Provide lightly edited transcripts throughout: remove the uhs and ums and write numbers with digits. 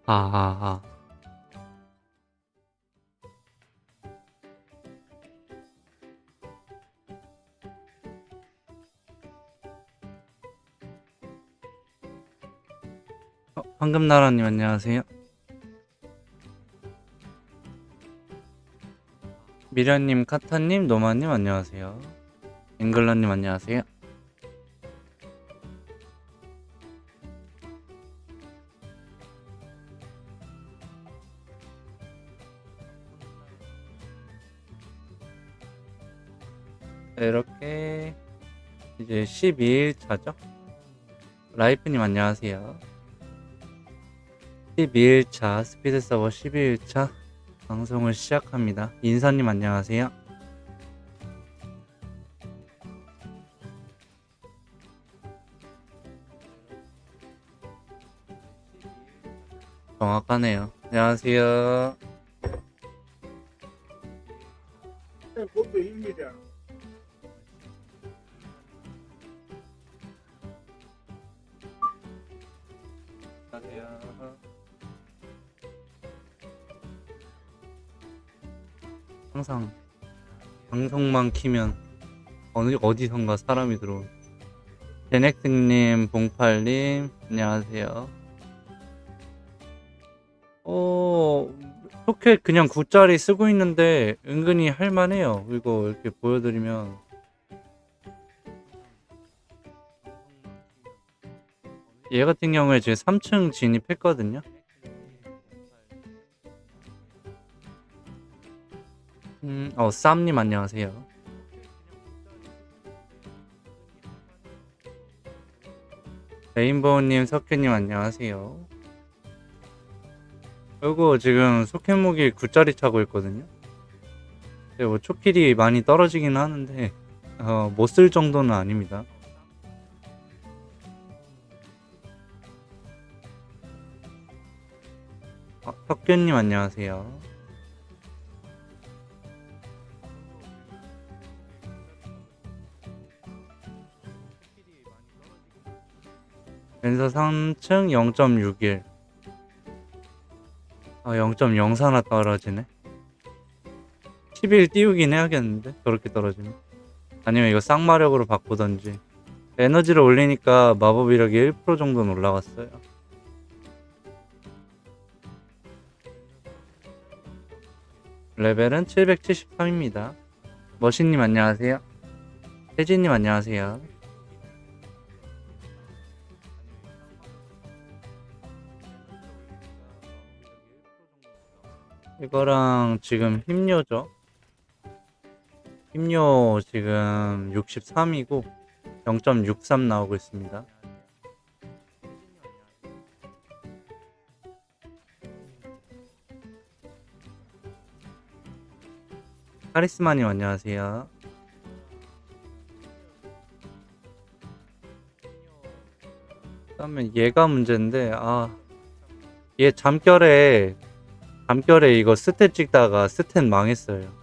아아아. 황금나라님 안녕하세요. 미련님, 카타님, 노마님 안녕하세요. 잉글라님 안녕하세요. 이렇게 이제 12일차죠? 라이프님 안녕하세요. 12일차 스피드 서버 12일차 방송을 시작합니다. 인사님 안녕하세요. 정확하네요. 안녕하세요. 그것도 힘이야. 안녕하세요. 항상 방송만 키면 어디선가 사람이 들어오는. 제넥스님, 봉팔님 안녕하세요. 소켓 그냥 9짜리 쓰고 있는데 은근히 할만해요. 이거 이렇게 보여드리면 얘 같은 경우에 지금 3층 진입했거든요. 쌈님 안녕하세요. 레인보우님, 석규님 안녕하세요. 그리고 지금 소켓목이 9짜리 차고 있거든요. 근데 뭐 초킬이 많이 떨어지긴 하는데 못 쓸 정도는 아닙니다. 석규님 안녕하세요. 왼서 3층 0.61. 0.04나 떨어지네. 11 띄우긴 해야겠는데 저렇게 떨어지면. 아니면 이거 쌍마력으로 바꾸던지. 에너지를 올리니까 마법 이력이 1% 정도는 올라갔어요. 레벨은 773입니다. 머신님 안녕하세요. 혜진님 안녕하세요. 이거랑 지금 힘료죠. 힘료 지금 63이고 0.63 나오고 있습니다. 카리스마님 안녕하세요. 그다음에 얘가 문제인데 얘 잠결에 이거 스탯 찍다가 스탯 망했어요.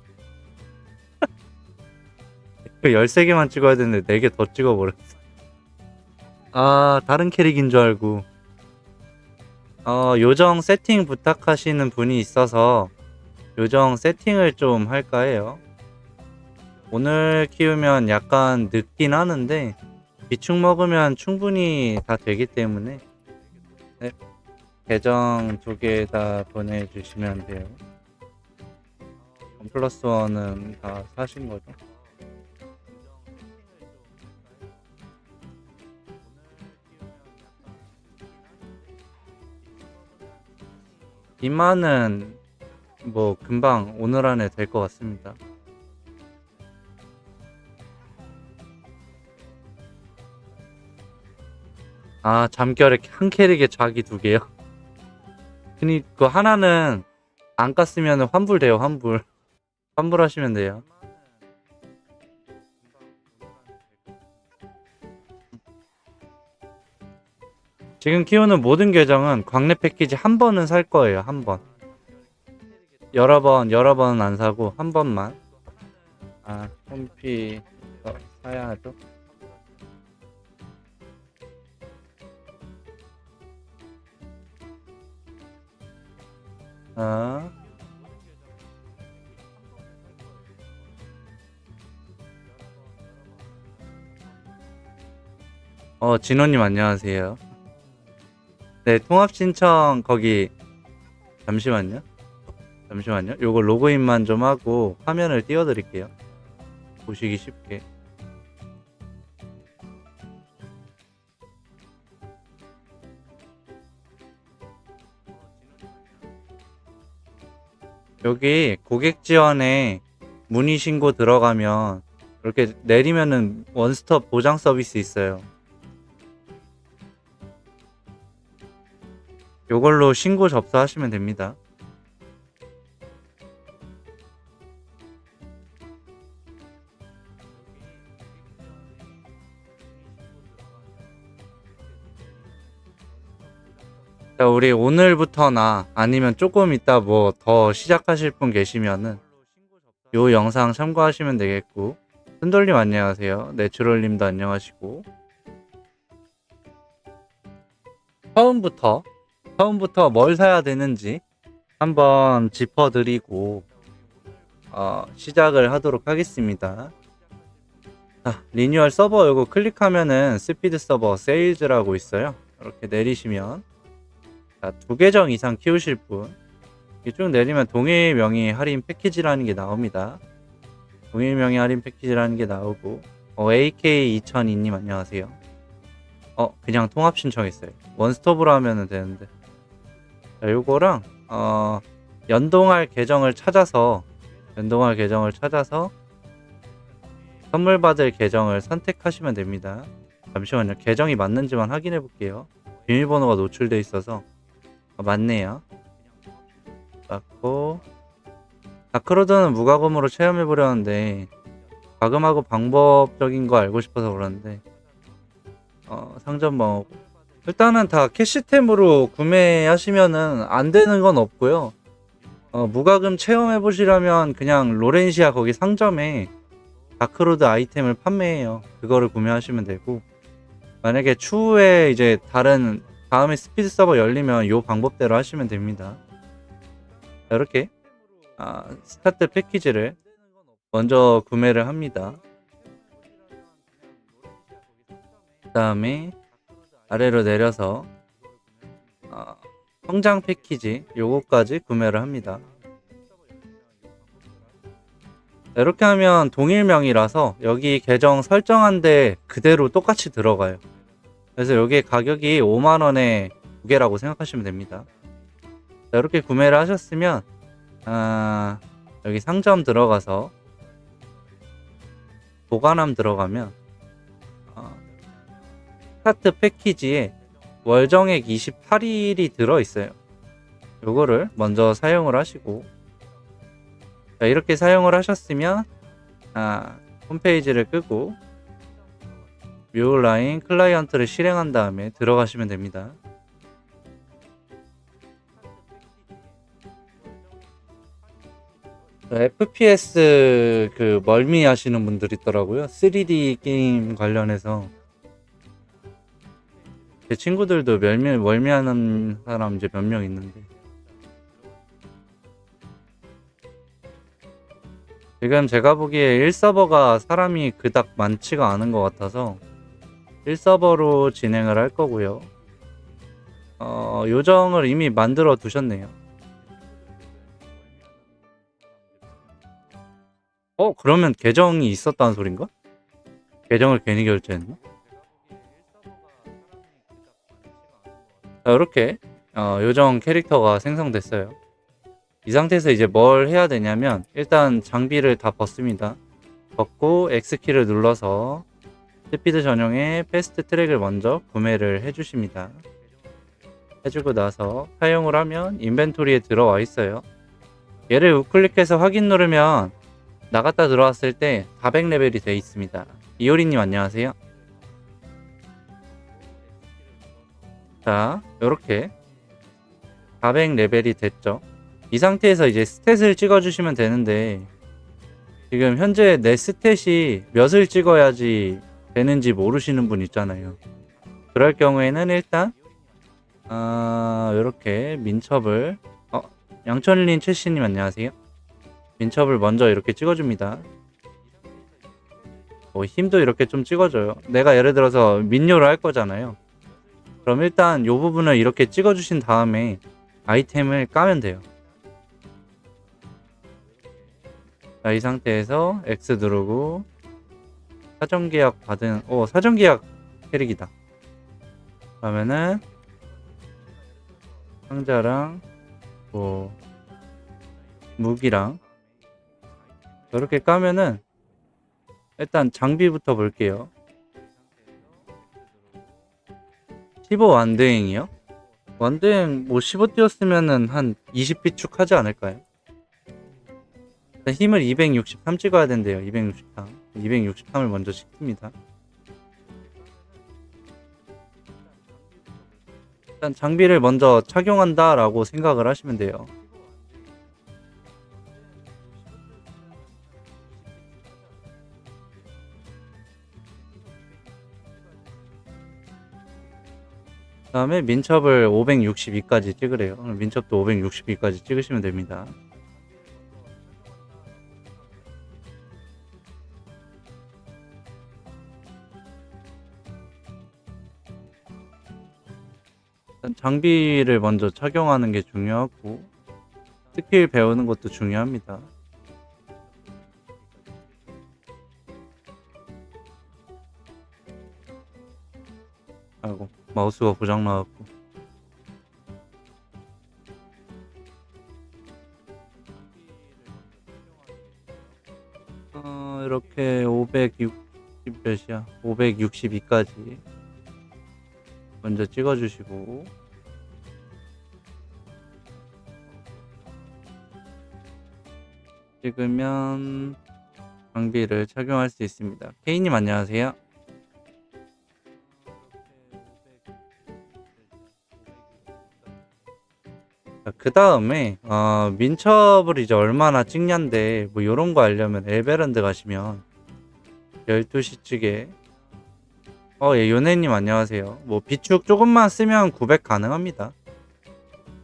그 13개만 찍어야 되는데 4개 더 찍어버렸어. 다른 캐릭인 줄 알고. 요정 세팅 부탁하시는 분이 있어서 요정 세팅을 좀 할까 해요. 오늘 키우면 약간 늦긴 하는데 비축 먹으면 충분히 다 되기 때문에 네, 계정 2개 다 보내주시면 돼요. 1+1은 다 사신 거죠? 이만은 뭐 금방 오늘 안에 될 것 같습니다. 잠결에 한 캐릭에 자기 2개요. 그 하나는 안 깠으면 환불돼요. 환불하시면 돼요. 지금 키우는 모든 계정은 광래 패키지 한 번은 살 거예요. 한 번. 여러 번은 안 사고 한 번만. 홈피 사야 하죠. 아, 진호님 안녕하세요. 네, 통합 신청 거기 잠시만요. 잠시만요. 요거 로그인만 좀 하고 화면을 띄워드릴게요. 보시기 쉽게. 여기 고객 지원에 문의 신고 들어가면 이렇게 내리면은 원스톱 보장 서비스 있어요. 요걸로 신고 접수하시면 됩니다. 자, 우리 오늘부터나 아니면 조금 이따 뭐 더 시작하실 분 계시면은 요 영상 참고하시면 되겠고, 순돌님 안녕하세요. 내추럴님도 안녕하시고. 처음부터 뭘 사야 되는지 한번 짚어드리고 시작을 하도록 하겠습니다. 자, 리뉴얼 서버 요거 클릭하면은 스피드 서버 세일즈라고 있어요. 이렇게 내리시면 자, 2계정 이상 키우실 분 이렇게 쭉 내리면 동일 명의 할인 패키지라는 게 나옵니다. 동일 명의 할인 패키지라는 게 나오고 AK2002님 안녕하세요. 그냥 통합 신청했어요. 원스톱으로 하면 되는데. 자, 요거랑 연동할 계정을 찾아서 선물 받을 계정을 선택하시면 됩니다. 잠시만요. 계정이 맞는지만 확인해 볼게요. 비밀번호가 노출돼 있어서 맞네요. 맞고, 다크로드는 무과금으로 체험해 보려는데 과금하고 방법적인 거 알고 싶어서 그러는데 상점 방어고 일단은 다 캐시템으로 구매하시면은 안 되는 건 없고요. 무과금 체험해 보시려면 그냥 로렌시아 거기 상점에 다크로드 아이템을 판매해요. 그거를 구매하시면 되고, 만약에 추후에 이제 다음에 스피드 서버 열리면 요 방법대로 하시면 됩니다. 자, 이렇게 스타트 패키지를 먼저 구매를 합니다. 그 다음에 아래로 내려서 성장 패키지 요거까지 구매를 합니다. 이렇게 하면 동일명이라서 여기 계정 설정한데 그대로 똑같이 들어가요. 그래서 여기 가격이 5만원에 2개라고 생각하시면 됩니다. 자, 이렇게 구매를 하셨으면 여기 상점 들어가서 보관함 들어가면 스타트 패키지에 월정액 28일이 들어있어요. 요거를 먼저 사용을 하시고, 자, 이렇게 사용을 하셨으면 홈페이지를 끄고 뮤라인 클라이언트를 실행한 다음에 들어가시면 됩니다. FPS 그 멀미 하시는 분들 있더라고요. 3D 게임 관련해서 제 친구들도 멀미하는 사람 이제 몇 명 있는데, 지금 제가 보기에 1서버가 사람이 그닥 많지가 않은 것 같아서 1서버로 진행을 할 거고요. 요정을 이미 만들어 두셨네요. 그러면 계정이 있었다는 소린가? 계정을 괜히 결제했나? 자, 이렇게 요정 캐릭터가 생성됐어요. 이 상태에서 이제 뭘 해야 되냐면 일단 장비를 다 벗습니다. 벗고 X키를 눌러서 스피드 전용의 패스트 트랙을 먼저 구매를 해주십니다. 해주고 나서 사용을 하면 인벤토리에 들어와 있어요. 얘를 우클릭해서 확인 누르면 나갔다 들어왔을 때 400레벨이 되어 있습니다. 이효리님 안녕하세요. 자, 요렇게 400레벨이 됐죠. 이 상태에서 이제 스탯을 찍어주시면 되는데, 지금 현재 내 스탯이 몇을 찍어야지 되는지 모르시는 분 있잖아요. 그럴 경우에는 일단 요렇게 민첩을 양천린 최씨님 안녕하세요. 민첩을 먼저 이렇게 찍어줍니다. 힘도 이렇게 좀 찍어줘요. 내가 예를 들어서 민요를 할 거잖아요. 그럼 일단 이 부분을 이렇게 찍어주신 다음에 아이템을 까면 돼요. 자, 이 상태에서 X 누르고 사전계약 받은 사전계약 캐릭이다. 그러면은 상자랑 뭐 무기랑 이렇게 까면은 일단 장비부터 볼게요. 15 완드행이요? 완드행 뭐 15 띄웠으면은 한 20비축 하지 않을까요? 일단 힘을 263 찍어야 된대요. 263. 263을 먼저 찍습니다. 일단 장비를 먼저 착용한다 라고 생각을 하시면 돼요. 그 다음에 민첩을 562까지 찍으래요. 민첩도 562까지 찍으시면 됩니다. 일단 장비를 먼저 착용하는 게 중요하고 스킬 배우는 것도 중요합니다. 아이고 마우스가 고장 나왔고 이렇게 560 몇이야? 562까지 먼저 찍어주시고 찍으면 장비를 착용할 수 있습니다. K님 안녕하세요. 그 다음에 민첩을 이제 얼마나 찍냐인데 뭐 요런 거 알려면 엘베란드 가시면 12시쯤에 예, 요네님 안녕하세요. 뭐 비축 조금만 쓰면 900 가능합니다.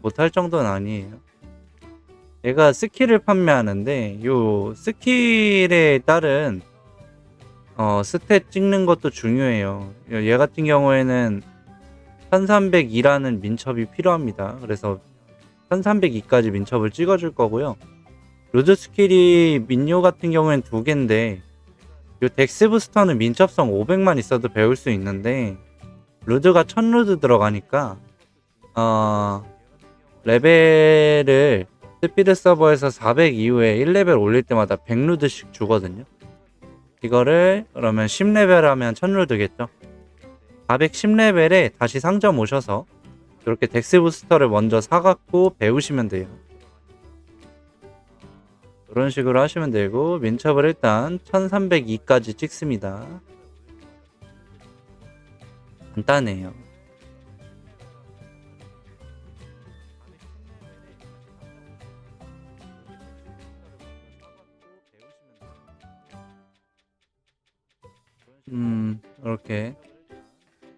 못할 정도는 아니에요. 얘가 스킬을 판매하는데 요 스킬에 따른 스탯 찍는 것도 중요해요. 얘 같은 경우에는 1302라는 민첩이 필요합니다. 그래서 1302까지 민첩을 찍어줄 거고요. 루드 스킬이 민요 같은 경우엔 2개인데 요 덱스 부스터는 민첩성 500만 있어도 배울 수 있는데 루드가 1000루드 들어가니까 레벨을 스피드 서버에서 400 이후에 1레벨 올릴 때마다 100루드씩 주거든요. 이거를 그러면 10레벨 하면 1000루드겠죠. 410레벨에 다시 상점 오셔서 이렇게 덱스 부스터를 먼저 사갖고 배우시면 돼요. 이런 식으로 하시면 되고 민첩을 일단 1302까지 찍습니다. 간단해요. 이렇게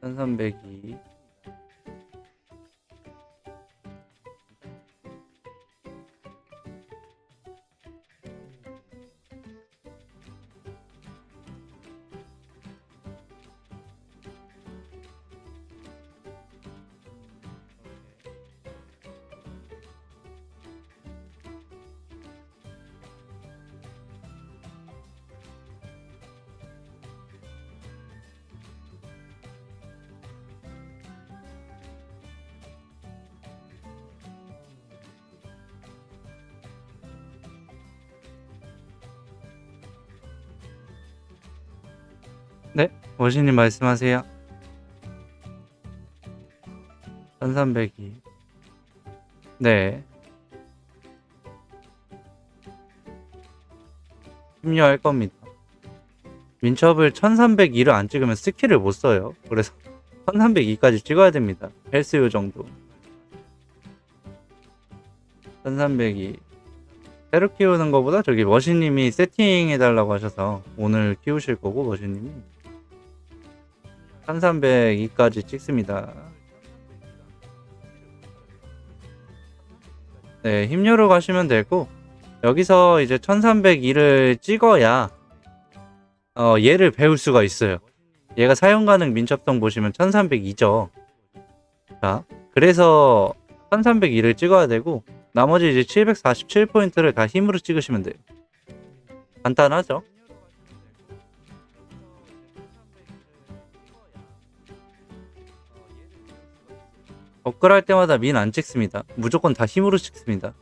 1302 네, 머신님 말씀하세요. 1302 네, 합류할 겁니다. 민첩을 1302를 안 찍으면 스킬을 못 써요. 그래서 1302까지 찍어야 됩니다. 헬스요 정도. 1302 새로 키우는 것보다 저기 머신님이 세팅해달라고 하셔서 오늘 키우실 거고 머신님이 1302까지 찍습니다. 네, 힘요로 가시면 되고, 여기서 이제 1302를 찍어야 얘를 배울 수가 있어요. 얘가 사용 가능 민첩성 보시면 1302죠. 자, 그래서 1302를 찍어야 되고, 나머지 이제 747포인트를 다 힘으로 찍으시면 돼요. 간단하죠? 업글할 때마다 민 안 찍습니다. 무조건 다 힘으로 찍습니다.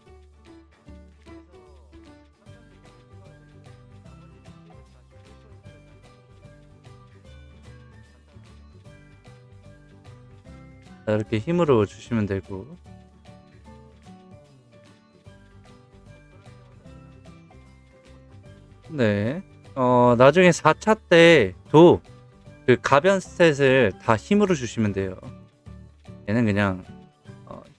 자, 이렇게 힘으로 주시면 되고, 네, 나중에 4차 때도 그 가변 스탯을 다 힘으로 주시면 돼요. 얘는 그냥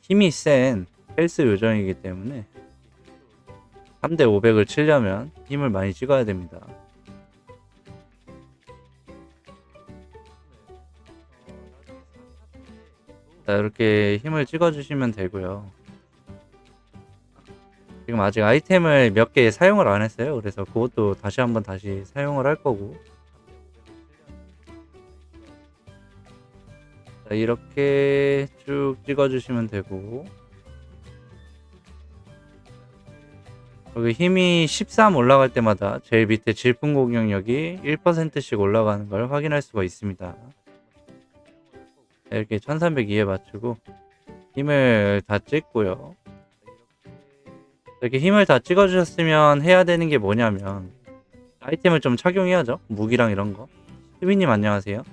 힘이 센 헬스 요정이기 때문에 3대 500을 치려면 힘을 많이 찍어야 됩니다. 자, 이렇게 힘을 찍어주시면 되고요. 지금 아직 아이템을 몇 개 사용을 안 했어요. 그래서 그것도 다시 한번 다시 사용을 할 거고. 자, 이렇게 쭉 찍어주시면 되고, 여기 힘이 13 올라갈 때마다 제일 밑에 질풍 공격력이 1%씩 올라가는 걸 확인할 수가 있습니다. 이렇게 1302에 맞추고 힘을 다 찍고요. 이렇게 힘을 다 찍어주셨으면 해야 되는 게 뭐냐면 아이템을 좀 착용해야죠. 무기랑 이런 거. 수비님 안녕하세요.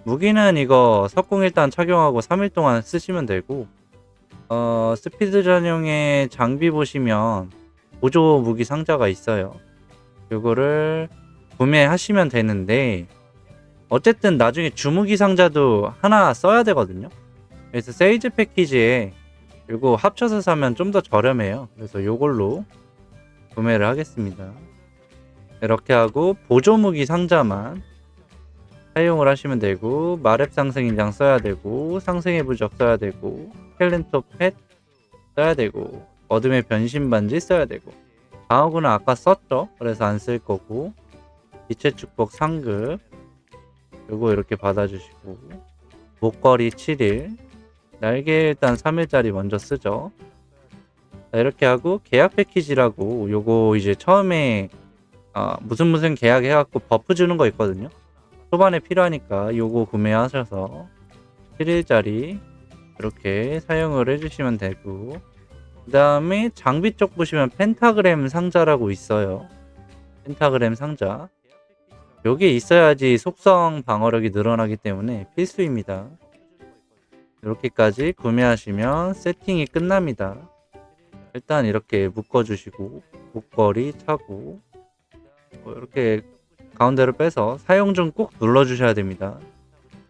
무기는 이거 석궁 일단 착용하고 3일 동안 쓰시면 되고, 스피드 전용의 장비 보시면 보조 무기 상자가 있어요. 요거를 구매하시면 되는데, 어쨌든 나중에 주무기 상자도 하나 써야 되거든요. 그래서 세이즈 패키지에 요거 합쳐서 사면 좀 더 저렴해요. 그래서 요걸로 구매를 하겠습니다. 이렇게 하고 보조 무기 상자만 사용을 하시면 되고, 마렙 상승인장 써야 되고, 상승의 부적 써야 되고, 켈렌토 펫 써야 되고, 어둠의 변신 반지 써야 되고, 방어구는 아까 썼죠. 그래서 안 쓸 거고, 빛의 축복 상급 요거 이렇게 받아주시고, 목걸이 7일, 날개 일단 3일짜리 먼저 쓰죠. 자, 이렇게 하고 계약 패키지라고 요거 이제 처음에 무슨 계약 해갖고 버프 주는 거 있거든요. 초반에 필요하니까 요거 구매하셔서 7일짜리 이렇게 사용을 해주시면 되고, 그 다음에 장비 쪽 보시면 펜타그램 상자라고 있어요. 펜타그램 상자 요게 있어야지 속성 방어력이 늘어나기 때문에 필수입니다. 이렇게까지 구매하시면 세팅이 끝납니다. 일단 이렇게 묶어주시고 목걸이 차고 이렇게 가운데로 빼서 사용 중 꼭 눌러주셔야 됩니다.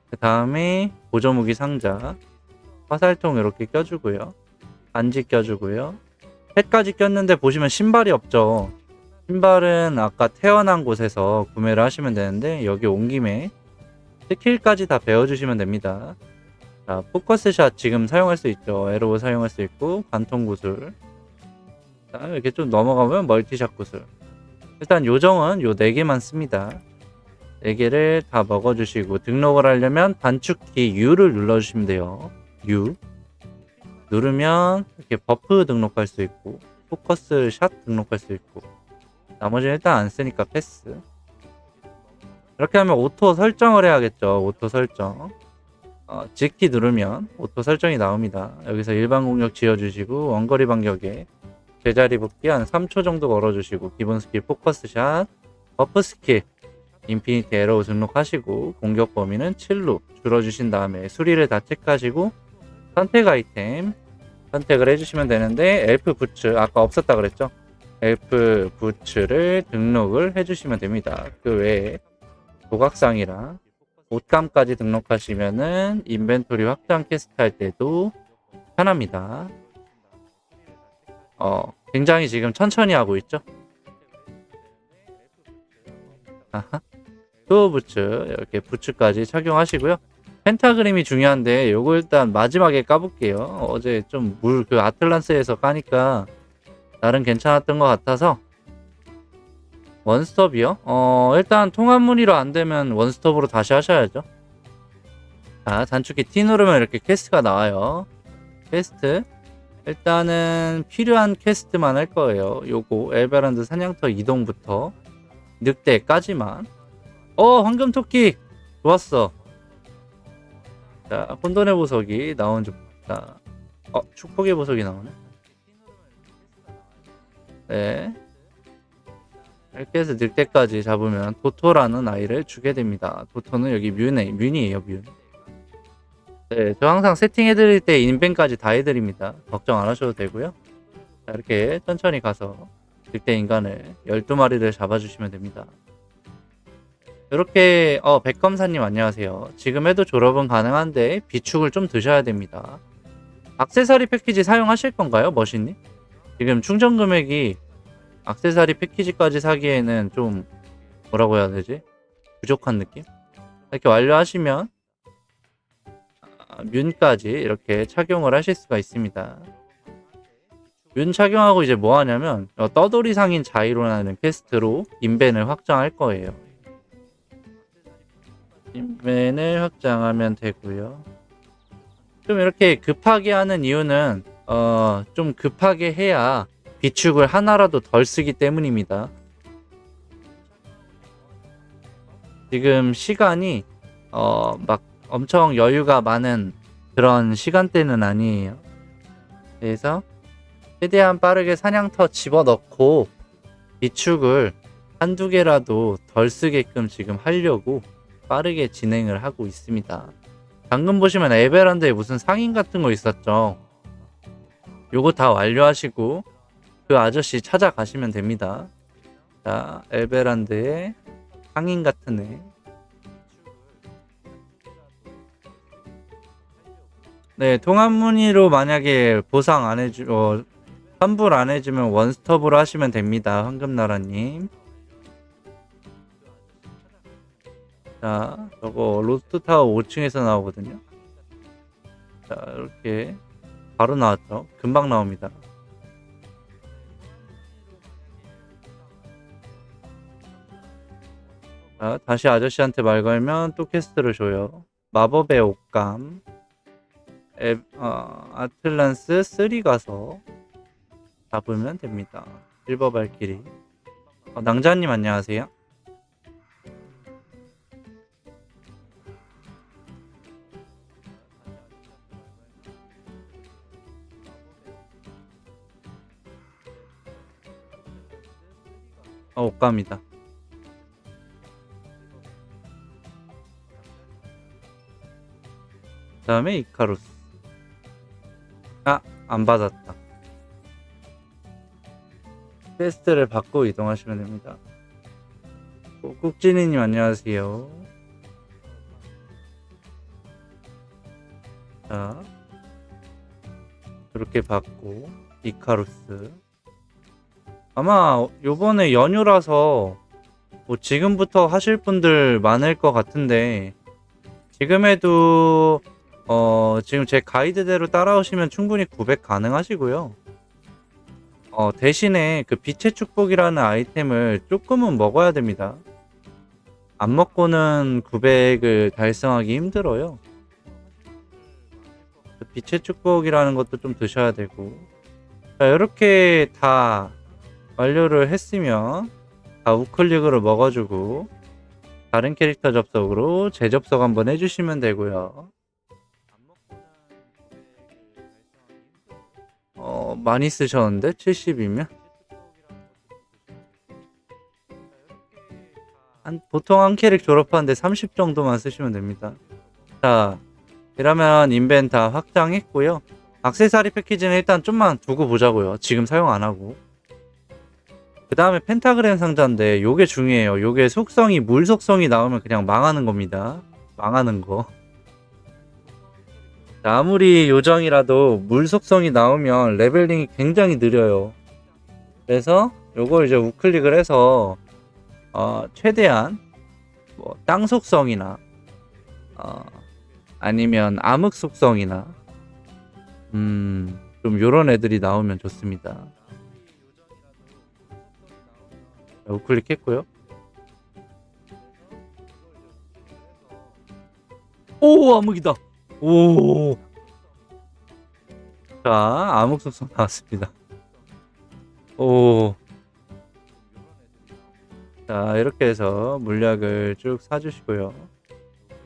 그 다음에 보조무기 상자, 화살통 이렇게 껴주고요. 반지 껴주고요. 펫까지 꼈는데 보시면 신발이 없죠. 신발은 아까 태어난 곳에서 구매를 하시면 되는데 여기 온 김에 스킬까지 다 배워주시면 됩니다. 자, 포커스샷 지금 사용할 수 있죠. 에로 사용할 수 있고, 관통 구슬. 자, 이렇게 좀 넘어가면 멀티샷 구슬. 일단 요정은 요 4개만 씁니다. 4개를 다 먹어주시고, 등록을 하려면 단축키 U를 눌러주시면 돼요. U. 누르면 이렇게 버프 등록할 수 있고, 포커스 샷 등록할 수 있고, 나머지는 일단 안 쓰니까 패스. 이렇게 하면 오토 설정을 해야겠죠. 오토 설정. G키 누르면 오토 설정이 나옵니다. 여기서 일반 공격 지어주시고, 원거리 반격에 제자리 붙기 한 3초 정도 걸어주시고, 기본 스킬 포커스샷, 버프 스킬 인피니티 에러우 등록하시고, 공격 범위는 7로 줄여주신 다음에 수리를 다 체크하시고 선택 아이템 선택을 해주시면 되는데, 엘프 부츠 아까 없었다 그랬죠. 엘프 부츠를 등록을 해주시면 됩니다. 그 외에 조각상이랑 옷감까지 등록하시면은 인벤토리 확장 퀘스트 할 때도 편합니다. 굉장히 지금 천천히 하고 있죠. 아하. 투어 부츠 이렇게 부츠까지 착용하시고요. 펜타그램이 중요한데 요거 일단 마지막에 까볼게요. 어제 좀 물 그 아틀란스에서 까니까 나름 괜찮았던 것 같아서 원스톱이요? 일단 통합문의로 안되면 원스톱으로 다시 하셔야죠. 자, 단축키 T 누르면 이렇게 퀘스트가 나와요. 퀘스트 일단은 필요한 퀘스트만 할 거예요. 요거 엘베란드 사냥터 이동부터 늑대까지만. 황금토끼 좋았어. 자, 혼돈의 보석이 나온 줄. 자, 축복의 보석이 나오네. 네, 이렇게 해서 늑대까지 잡으면 도토라는 아이를 주게 됩니다. 도토는 여기 뮨이에요, 뮨. 네, 저 항상 세팅해드릴 때 인벤까지 다 해드립니다. 걱정 안 하셔도 되고요. 자, 이렇게 천천히 가서 늑대 인간을 12마리를 잡아주시면 됩니다. 이렇게 백검사님 안녕하세요. 지금 해도 졸업은 가능한데 비축을 좀 드셔야 됩니다. 액세서리 패키지 사용하실 건가요, 머신님? 지금 충전 금액이 액세서리 패키지까지 사기에는 좀 뭐라고 해야 되지? 부족한 느낌? 이렇게 완료하시면 뮨까지 이렇게 착용을 하실 수가 있습니다. 뮨 착용하고 이제 뭐 하냐면 떠돌이 상인 자이로라는 퀘스트로 인벤을 확장할 거예요. 인벤을 확장하면 되고요. 좀 이렇게 급하게 하는 이유는 좀 급하게 해야 비축을 하나라도 덜 쓰기 때문입니다. 지금 시간이 막 엄청 여유가 많은 그런 시간대는 아니에요. 그래서 최대한 빠르게 사냥터 집어넣고 비축을 한두 개라도 덜 쓰게끔 지금 하려고 빠르게 진행을 하고 있습니다. 방금 보시면 에베란드에 무슨 상인 같은 거 있었죠. 요거 다 완료하시고 그 아저씨 찾아가시면 됩니다. 자, 에베란드에 상인 같은 애. 네, 통합문의로 만약에 보상 안 환불 안 해주면 원스톱으로 하시면 됩니다. 황금나라님. 자, 저거 로스트타워 5층에서 나오거든요. 자, 이렇게 바로 나왔죠. 금방 나옵니다. 자, 다시 아저씨한테 말 걸면 또 퀘스트를 줘요. 마법의 옷감. 아틀란스 3 가서 잡으면 됩니다. 실버 발길이. 낭자님 안녕하세요. 옷감이다. 그 다음에 이카루스. 안 받았다. 퀘스트를 받고 이동하시면 됩니다. 꾹진이님 안녕하세요. 자, 이렇게 받고 이카루스. 아마 요번에 연휴라서 뭐 지금부터 하실 분들 많을 것 같은데 지금 해도 지금 제 가이드대로 따라오시면 충분히 900 가능하시고요. 대신에 그 빛의 축복이라는 아이템을 조금은 먹어야 됩니다. 안 먹고는 900을 달성하기 힘들어요. 그 빛의 축복이라는 것도 좀 드셔야 되고. 자, 이렇게 다 완료를 했으면 다 우클릭으로 먹어주고 다른 캐릭터 접속으로 재접속 한번 해주시면 되고요. 많이 쓰셨는데 70이면 보통 한 캐릭 졸업하는데 30 정도만 쓰시면 됩니다. 자, 이러면 인벤 다 확장했고요. 액세서리 패키지는 일단 좀만 두고 보자고요. 지금 사용 안 하고. 그 다음에 펜타그램 상자인데 요게 중요해요. 요게 속성이 물 속성이 나오면 그냥 망하는 겁니다. 망하는 거. 아무리 요정이라도 물 속성이 나오면 레벨링이 굉장히 느려요. 그래서 요걸 이제 우클릭을 해서 최대한 뭐 땅 속성이나 아니면 암흑 속성이나 좀 요런 애들이 나오면 좋습니다. 우클릭 했고요. 오, 암흑이다. 오. 자, 암흑 속성 나왔습니다. 오. 자, 이렇게 해서 물약을 쭉 사주시고요.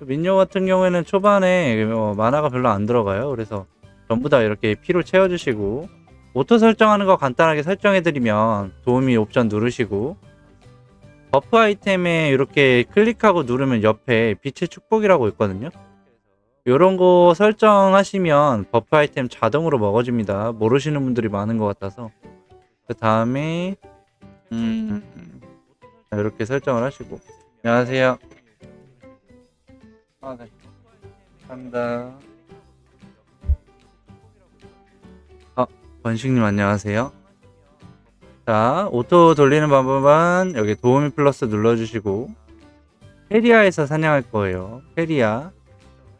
민요 같은 경우에는 초반에 만화가 별로 안 들어가요. 그래서 전부 다 이렇게 피로 채워주시고, 오토 설정하는 거 간단하게 설정해드리면 도우미 옵션 누르시고, 버프 아이템에 이렇게 클릭하고 누르면 옆에 빛의 축복이라고 있거든요. 요런 거 설정하시면 버프 아이템 자동으로 먹어줍니다. 모르시는 분들이 많은 것 같아서. 그 다음에 이렇게 설정을 하시고. 안녕하세요. 네. 감사합니다. 번식님 안녕하세요. 자, 오토 돌리는 방법은 여기 도우미 플러스 눌러주시고, 페리아에서 사냥할 거예요. 페리아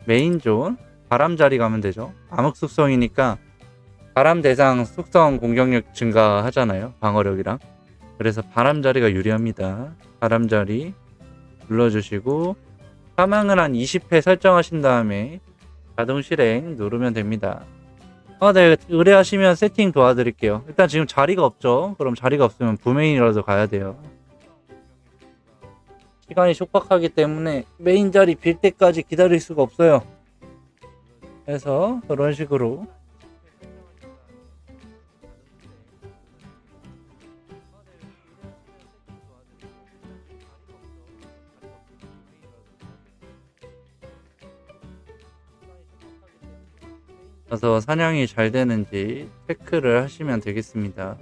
메인존 바람자리 가면 되죠. 암흑 속성이니까 바람 대상 속성 공격력 증가하잖아요. 방어력이랑. 그래서 바람자리가 유리합니다. 바람자리 눌러주시고, 사망을 한 20회 설정하신 다음에 자동 실행 누르면 됩니다. 네, 의뢰하시면 세팅 도와드릴게요. 일단 지금 자리가 없죠. 그럼 자리가 없으면 부메인이라도 가야 돼요. 시간이 촉박하기 때문에 메인 자리 빌 때까지 기다릴 수가 없어요. 그래서 그런 식으로 그래서 사냥이 잘 되는지 체크를 하시면 되겠습니다.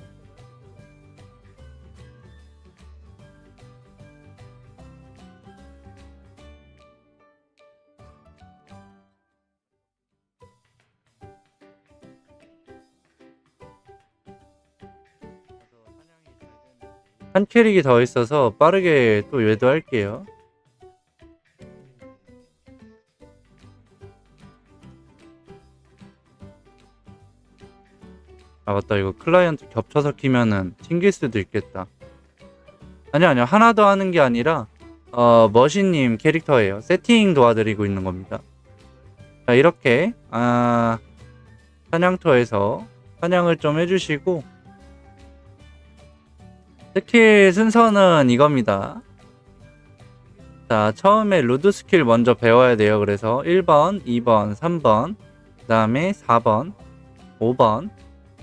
한 캐릭이 더 있어서 빠르게 또 외도할게요. 아 맞다, 이거 클라이언트 겹쳐서 키면은 튕길 수도 있겠다. 아니요, 하나 더 하는 게 아니라 머신님 캐릭터예요. 세팅 도와드리고 있는 겁니다. 자, 이렇게 사냥터에서 사냥을 좀 해주시고, 스킬 순서는 이겁니다. 자, 처음에 루드 스킬 먼저 배워야 돼요. 그래서 1번, 2번, 3번, 그 다음에 4번, 5번,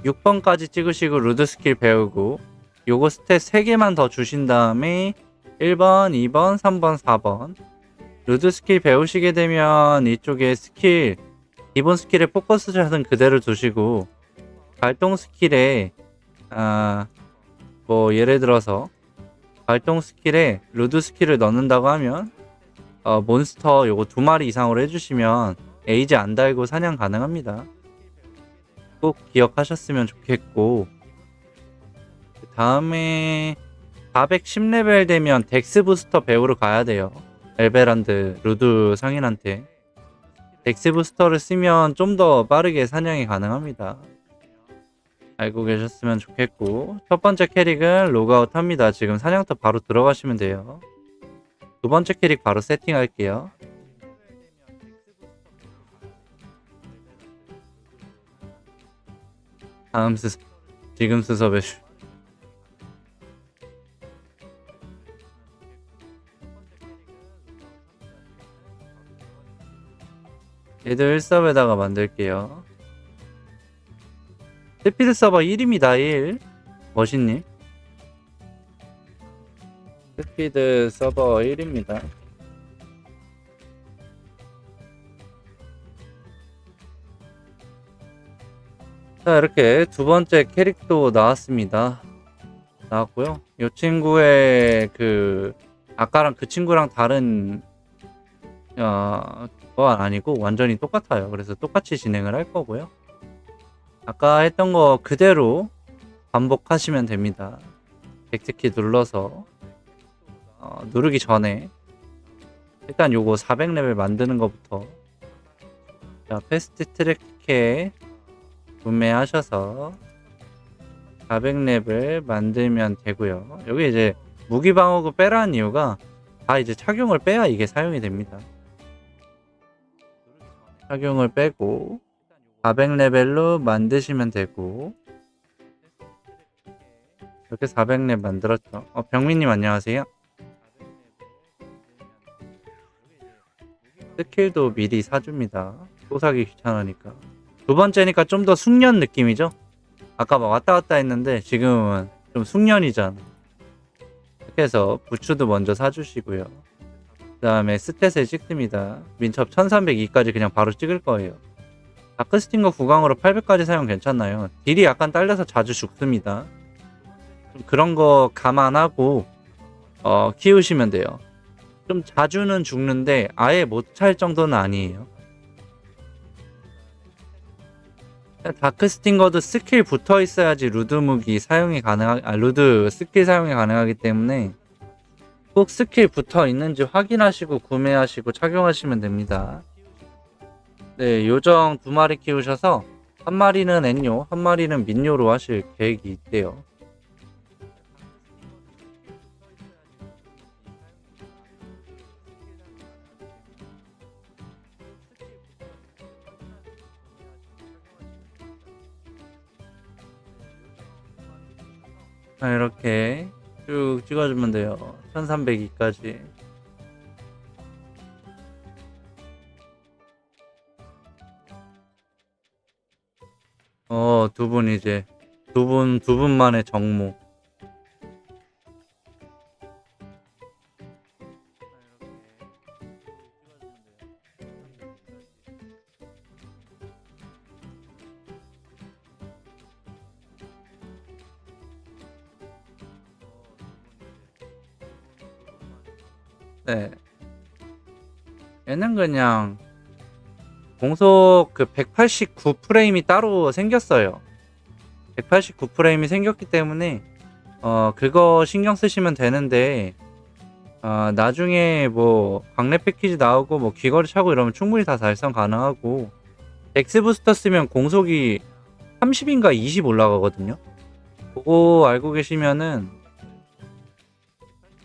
6번까지 찍으시고 루드 스킬 배우고, 요거 스탯 3개만 더 주신 다음에 1번, 2번, 3번, 4번 루드 스킬 배우시게 되면 이쪽에 스킬, 기본 스킬에 포커스 샷은 그대로 두시고, 발동 스킬에 뭐 예를 들어서 발동 스킬에 루드 스킬을 넣는다고 하면 몬스터 요거 2마리 이상으로 해주시면 에이지 안 달고 사냥 가능합니다. 꼭 기억하셨으면 좋겠고, 그 다음에 410레벨 되면 덱스 부스터 배우러 가야 돼요. 엘베란드 루드 상인한테 덱스 부스터를 쓰면 좀 더 빠르게 사냥이 가능합니다. 알고 계셨으면 좋겠고, 첫 번째 캐릭은 로그아웃 합니다. 지금 사냥터 바로 들어가시면 돼요. 두 번째 캐릭 바로 세팅할게요. 다음 수습, 지금 수습에 얘들 1섭에다가 만들게요. 스피드 서버 1입니다. 1 머신님 스피드 서버 1입니다. 자, 이렇게 두 번째 캐릭도 나왔습니다. 나왔고요. 이 친구의 아까랑 그 친구랑 다른 건 아니고 완전히 똑같아요. 그래서 똑같이 진행을 할 거고요. 아까 했던 거 그대로 반복하시면 됩니다. 백트키 눌러서 누르기 전에 일단 요거 400레벨 만드는 것부터 자, 패스트 트랙캐 구매하셔서 400렙을 만들면 되고요. 여기 이제 무기 방어구 빼라는 이유가 다 이제 착용을 빼야 이게 사용이 됩니다. 착용을 빼고 400레벨로 만드시면 되고, 이렇게 400렙 만들었죠. 병민님 안녕하세요. 스킬도 미리 사줍니다. 또 사기 귀찮으니까. 두 번째니까 좀 더 숙련 느낌이죠. 아까 막 왔다 갔다 했는데 지금은 좀 숙련이잖아. 이렇게 해서 부츠도 먼저 사주시고요. 그 다음에 스탯을 찍습니다. 민첩 1302까지 그냥 바로 찍을 거예요. 다크스팅거 9강으로 800까지 사용 괜찮나요? 딜이 약간 딸려서 자주 죽습니다. 좀 그런 거 감안하고 키우시면 돼요. 좀 자주는 죽는데 아예 못 찰 정도는 아니에요. 다크스팅거도 스킬 붙어 있어야지 루드 무기 사용이 루드 스킬 사용이 가능하기 때문에 꼭 스킬 붙어 있는지 확인하시고 구매하시고 착용하시면 됩니다. 네, 요정 2마리 키우셔서 한 마리는 엔요, 한 마리는 민요로 하실 계획이 있대요. 이렇게 쭉 찍어주면 돼요. 1302까지. 두 분 이제 두 분만의 정모. 네. 얘는 그냥 공속 그 189 프레임이 따로 생겼어요. 189 프레임이 생겼기 때문에 그거 신경 쓰시면 되는데 나중에 뭐 강래 패키지 나오고 뭐 귀걸이 차고 이러면 충분히 다 달성 가능하고, 덱스 부스터 쓰면 공속이 30인가 20 올라가거든요. 그거 알고 계시면은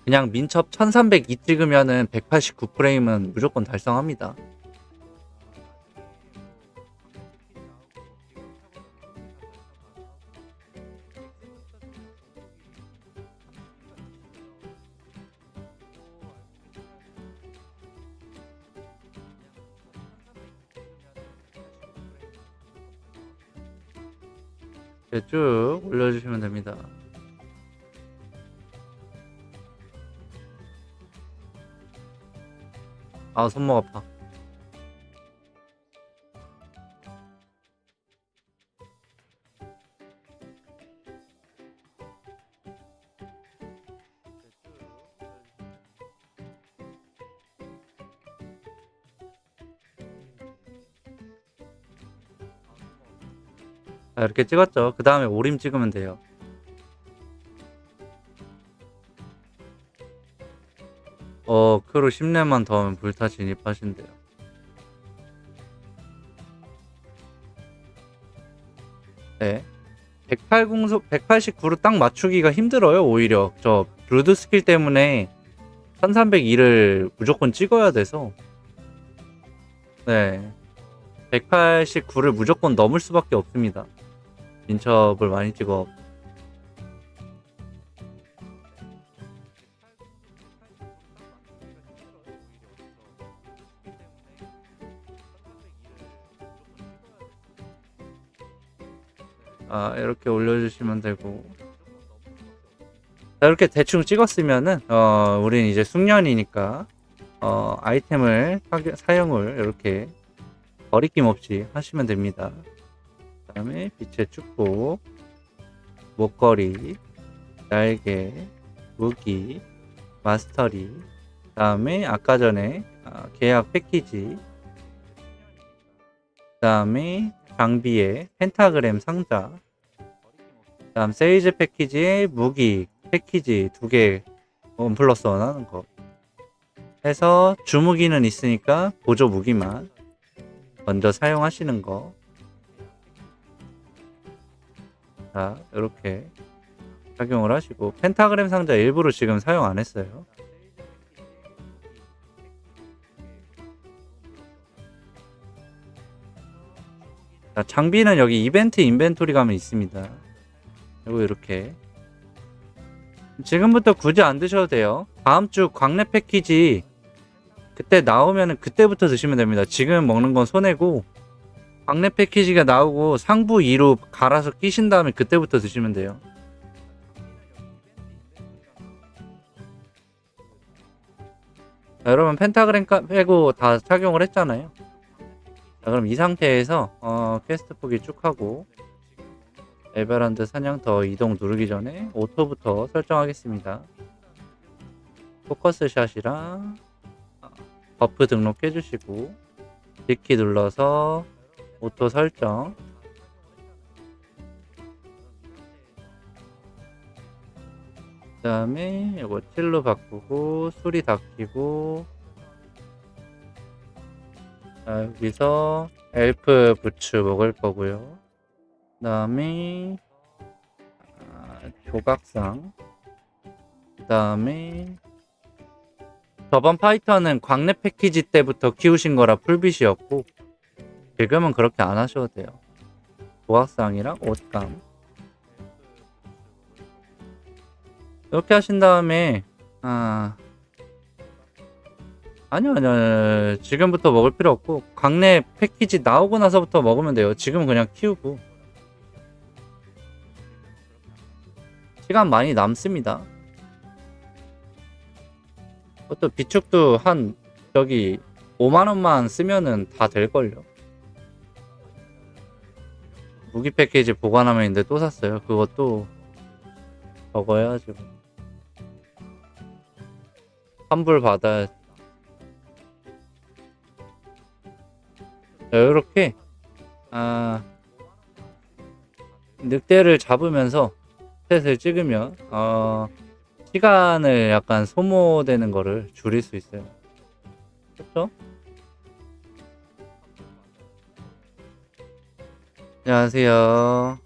그냥 민첩 1302 찍으면은 189 프레임은 무조건 달성합니다. 이렇게 쭉 올려주시면 됩니다. 손목 아파. 이렇게 찍었죠. 그 다음에 오림 찍으면 돼요. 크루 10렙만 더 하면 불타 진입하신대요. 네. 189로 딱 맞추기가 힘들어요, 오히려. 저 루드 스킬 때문에 1302를 무조건 찍어야 돼서. 네. 189를 무조건 넘을 수밖에 없습니다. 민첩을 많이 찍어. 이렇게 올려주시면 되고. 자, 이렇게 대충 찍었으면은 우린 이제 숙련이니까 아이템을 사용을 이렇게 거리낌 없이 하시면 됩니다. 그 다음에 빛의 축복, 목걸이, 날개, 무기, 마스터리, 그 다음에 아까 전에 계약 패키지, 그 다음에 장비에 펜타그램 상자, 그 다음 세이즈 패키지에 무기 패키지 2개 원 플러스 원 하는 거 해서 주무기는 있으니까 보조 무기만, 먼저 사용하시는 거. 자, 이렇게 착용을 하시고, 펜타그램 상자 일부러 지금 사용 안 했어요. 자, 장비는 여기 이벤트 인벤토리 가면 있습니다. 그리고 이렇게 지금부터 굳이 안 드셔도 돼요. 다음 주 광래 패키지 그때 나오면은 그때부터 드시면 됩니다. 지금 먹는 건 손해고, 광래 패키지가 나오고 상부 2로 갈아서 끼신 다음에 그때부터 드시면 돼요. 자, 여러분 펜타그램 빼고 다 착용을 했잖아요. 자, 그럼 이 상태에서 퀘스트 포기 쭉 하고 에베란드 사냥터 이동 누르기 전에 오토부터 설정하겠습니다. 포커스 샷이랑 버프 등록해 주시고 D키 눌러서 오토 설정. 그 다음에 이거 틸로 바꾸고 수리 다 키고, 자, 여기서 엘프 부츠 먹을 거고요. 그 다음에 조각상. 그 다음에 저번 파이터는 광래 패키지 때부터 키우신 거라 풀빛이었고 지금은 그렇게 안 하셔도 돼요. 조각상이랑 옷감 이렇게 하신 다음에 아니요 지금부터 먹을 필요 없고 광래 패키지 나오고 나서부터 먹으면 돼요. 지금은 그냥 키우고 시간 많이 남습니다. 또 비축도 한 저기 5만원만 쓰면은 다 될걸요. 무기 패키지 보관하면 있는데 또 샀어요. 그것도 적어야지. 환불 받아야. 이렇게 늑대를 잡으면서 스탯을 찍으면 시간을 약간 소모되는 거를 줄일 수 있어요. 그렇죠? 안녕하세요.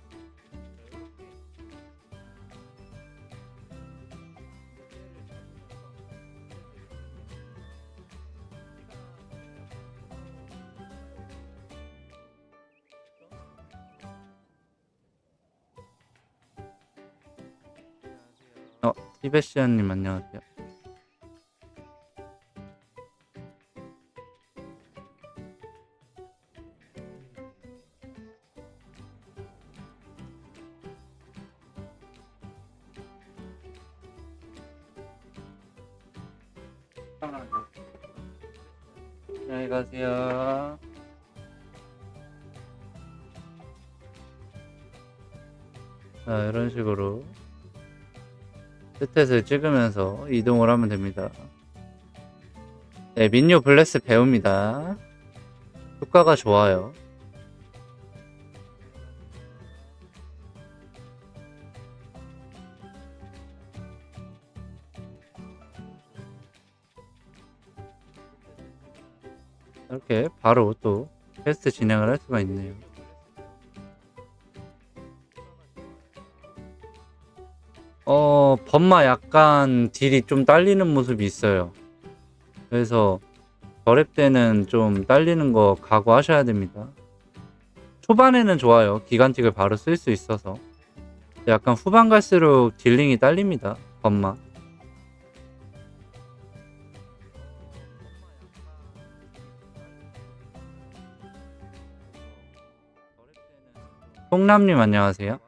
티베시안님 안녕하세요. 안녕히 가세요. 자, 이런 식으로 스탯을 찍으면서 이동을 하면 됩니다. 네, 민요 블레스 배웁니다. 효과가 좋아요. 이렇게 바로 또 퀘스트 진행을 할 수가 있네요. 범마 약간 딜이 좀 딸리는 모습이 있어요. 그래서 저랩 때는 좀 딸리는 거 각오하셔야 됩니다. 초반에는 좋아요. 기간틱을 바로 쓸 수 있어서. 약간 후반 갈수록 딜링이 딸립니다. 범마. 홍남님 안녕하세요.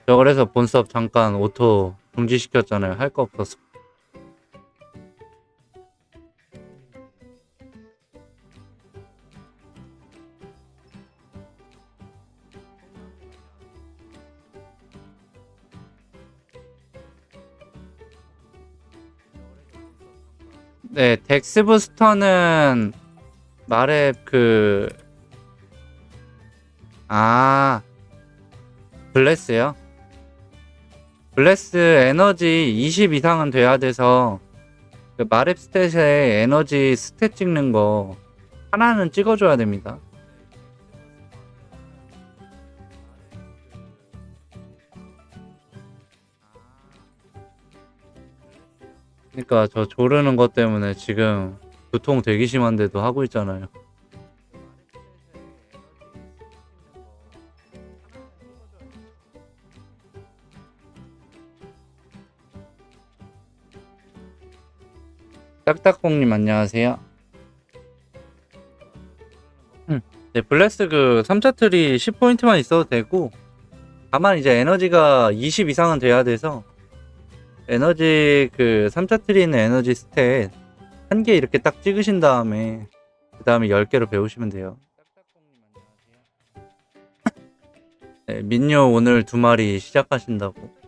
저 그래서 본섭 잠깐 오토 중지시켰잖아요. 할 거 없어서. 네, 덱스 부스터는 마렙 블레스요? 블레스 에너지 20 이상은 돼야 돼서 그 마렙 스탯에 에너지 스탯 찍는 거 하나는 찍어줘야 됩니다. 그러니까 저 조르는 것 때문에 지금 두통 되게 심한데도 하고 있잖아요. 딱딱콩님 안녕하세요. 네, 블레스 그 3차 트리 10포인트만 있어도 되고, 다만 이제 에너지가 20 이상은 돼야 돼서 에너지 그 3차 트리는 에너지 스탯 한 개 이렇게 딱 찍으신 다음에 그 다음에 10개로 배우시면 돼요. 네, 민요 오늘 2마리 시작하신다고.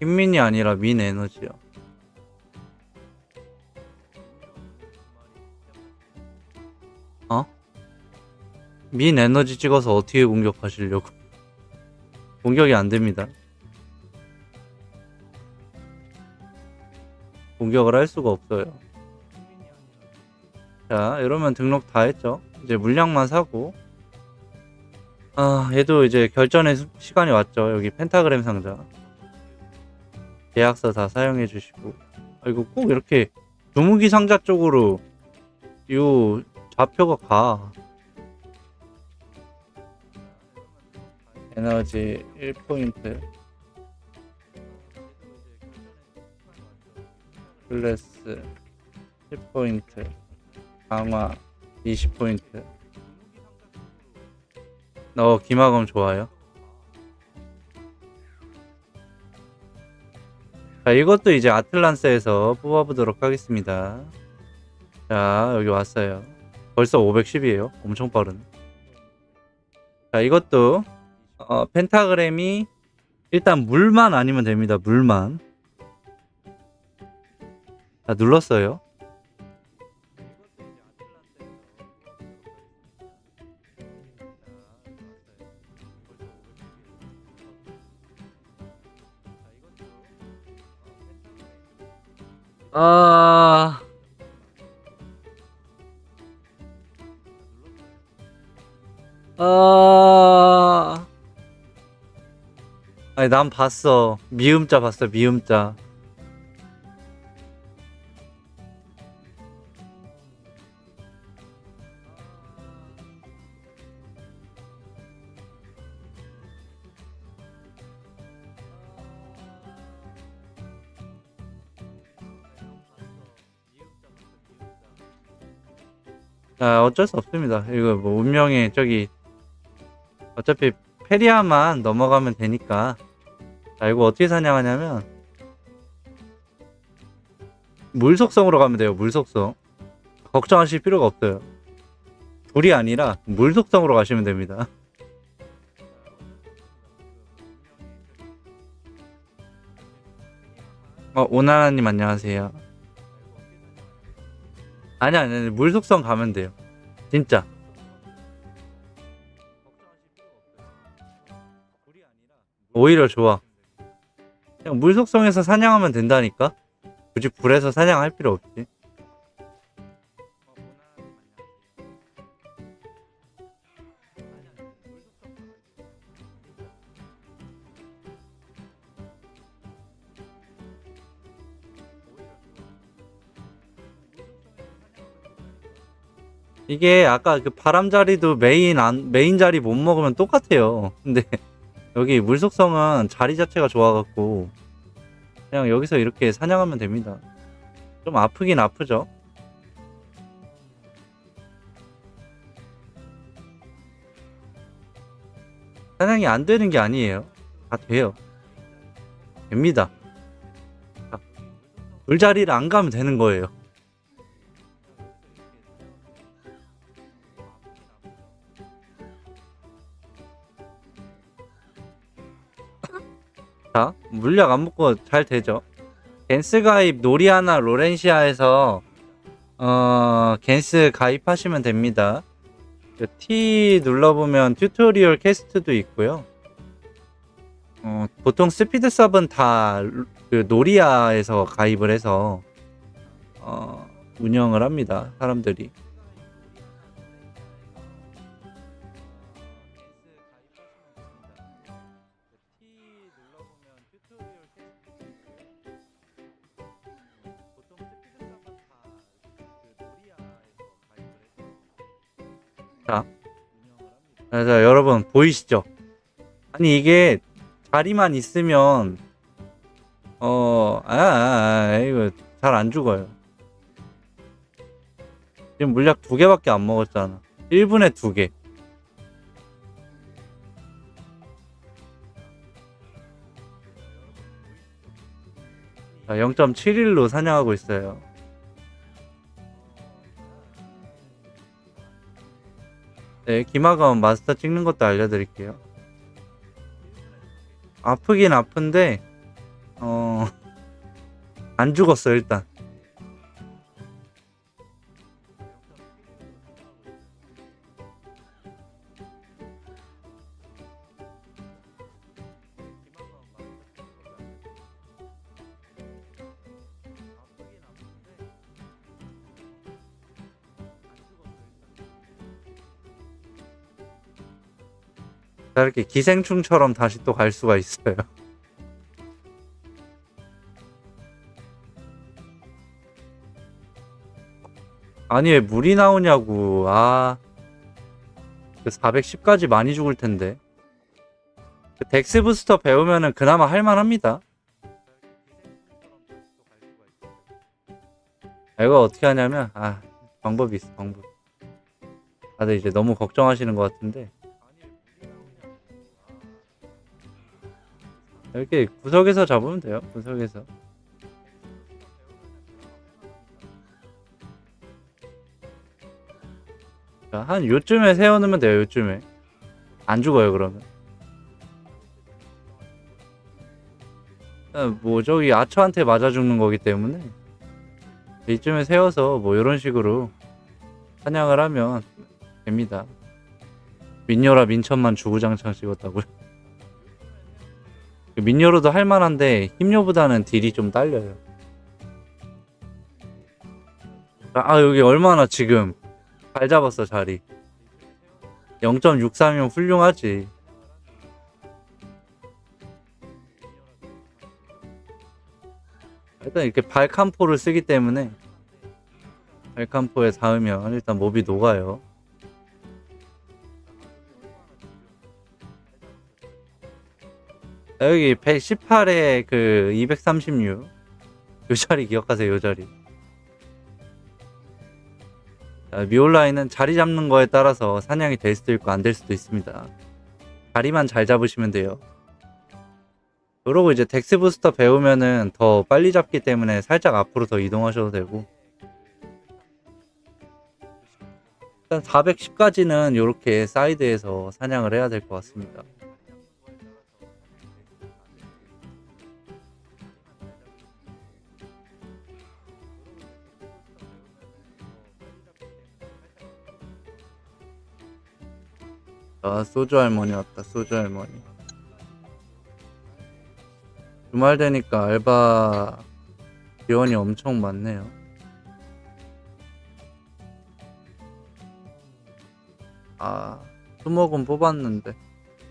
흰민이 아니라 민 에너지요. 어? 민 에너지 찍어서 어떻게 공격하시려고? 공격이 안 됩니다. 공격을 할 수가 없어요. 자, 이러면 등록 다 했죠. 이제 물량만 사고. 아, 얘도 이제 결전의 시간이 왔죠. 여기 펜타그램 상자. 계약서 다 사용해 주시고. 아, 이거 꼭 이렇게 두무기 상자 쪽으로 요 좌표가 가. 에너지 1포인트. 플러스 10포인트. 강화 20포인트. 기마검 좋아요. 자, 이것도 이제 아틀란스에서 뽑아보도록 하겠습니다. 자, 여기 왔어요. 벌써 510이에요. 엄청 빠른. 자, 이것도 펜타그램이 일단 물만 아니면 됩니다. 물만. 자, 눌렀어요. 아, 아니, 난 봤어. 미음자 봤어, 미음자. 자, 어쩔 수 없습니다. 이거 뭐 운명의 저기 어차피 페리아만 넘어가면 되니까. 자, 이거 어떻게 사냥하냐면 물 속성으로 가면 돼요. 물 속성. 걱정하실 필요가 없어요. 불이 아니라 물 속성으로 가시면 됩니다. 오나나님 안녕하세요. 아니, 물 속성 가면 돼요. 진짜. 오히려 좋아. 그냥 물 속성에서 사냥하면 된다니까? 굳이 불에서 사냥할 필요 없지. 이게 아까 그 바람자리도 메인 자리 못 먹으면 똑같아요. 근데 여기 물속성은 자리 자체가 좋아갖고 그냥 여기서 이렇게 사냥하면 됩니다. 좀 아프긴 아프죠. 사냥이 안 되는 게 아니에요. 다 돼요. 됩니다. 물자리를 안 가면 되는 거예요. 자, 물약 안 먹고 잘 되죠. 겐스 가입 노리아나 로렌시아에서 겐스 가입하시면 됩니다. 그 T 눌러보면 튜토리얼 캐스트도 있고요. 보통 스피드 섭은 다 그 노리아에서 가입을 해서 운영을 합니다. 사람들이. 자, 여러분 보이시죠? 아니 이게 자리만 있으면 이거 잘 안 죽어요. 지금 물약 2개밖에 안 먹었잖아. 1분에 2개. 자, 0.71로 사냥하고 있어요. 네, 기마감 마스터 찍는 것도 알려드릴게요. 아프긴 아픈데 안 죽었어 일단. 자, 이렇게 기생충처럼 다시 또 갈 수가 있어요. 아니 왜 물이 나오냐고. 그 410까지 많이 죽을 텐데. 그 덱스 부스터 배우면은 그나마 할만합니다. 이거 어떻게 하냐면 방법이 있어. 방법. 다들 이제 너무 걱정하시는 것 같은데, 이렇게 구석에서 잡으면 돼요. 구석에서. 자, 한 요쯤에 세워놓으면 돼요. 요쯤에 안 죽어요. 그러면 뭐 저기 아처한테 맞아 죽는 거기 때문에 이쯤에 세워서 뭐 이런 식으로 사냥을 하면 됩니다. 민요라 민천만 주구장창 찍었다고요? 민요로도 할만한데 힘요보다는 딜이 좀 딸려요. 여기 얼마나 지금 잘 잡았어 자리. 0.63이면 훌륭하지. 일단 이렇게 발칸포를 쓰기 때문에 발칸포에 닿으면 일단 몹이 녹아요. 여기 118에 그 236. 요 자리 기억하세요. 요 자리. 미올라인은 자리 잡는 거에 따라서 사냥이 될 수도 있고 안 될 수도 있습니다. 자리만 잘 잡으시면 돼요. 그러고 이제 덱스 부스터 배우면은 더 빨리 잡기 때문에 살짝 앞으로 더 이동하셔도 되고, 일단 410까지는 이렇게 사이드에서 사냥을 해야 될 것 같습니다. 소주 할머니 왔다. 소주 할머니. 주말 되니까 알바 지원이 엄청 많네요. 수목은 뽑았는데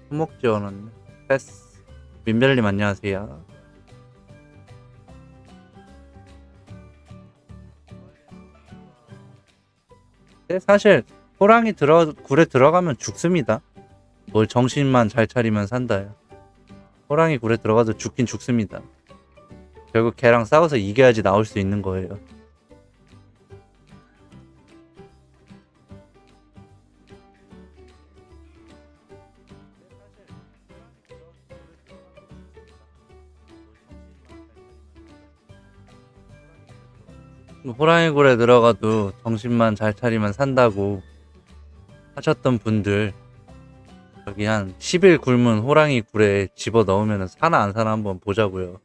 수목 지원은 패스. 민별님 안녕하세요. 사실 호랑이 굴에 들어가면 죽습니다. 뭘 정신만 잘 차리면 산다요. 호랑이 굴에 들어가도 죽긴 죽습니다. 결국 걔랑 싸워서 이겨야지 나올 수 있는 거예요. 호랑이 굴에 들어가도 정신만 잘 차리면 산다고 하셨던 분들, 여기 한 10일 굶은 호랑이 굴에 집어 넣으면 사나 안 사나 한번 보자고요.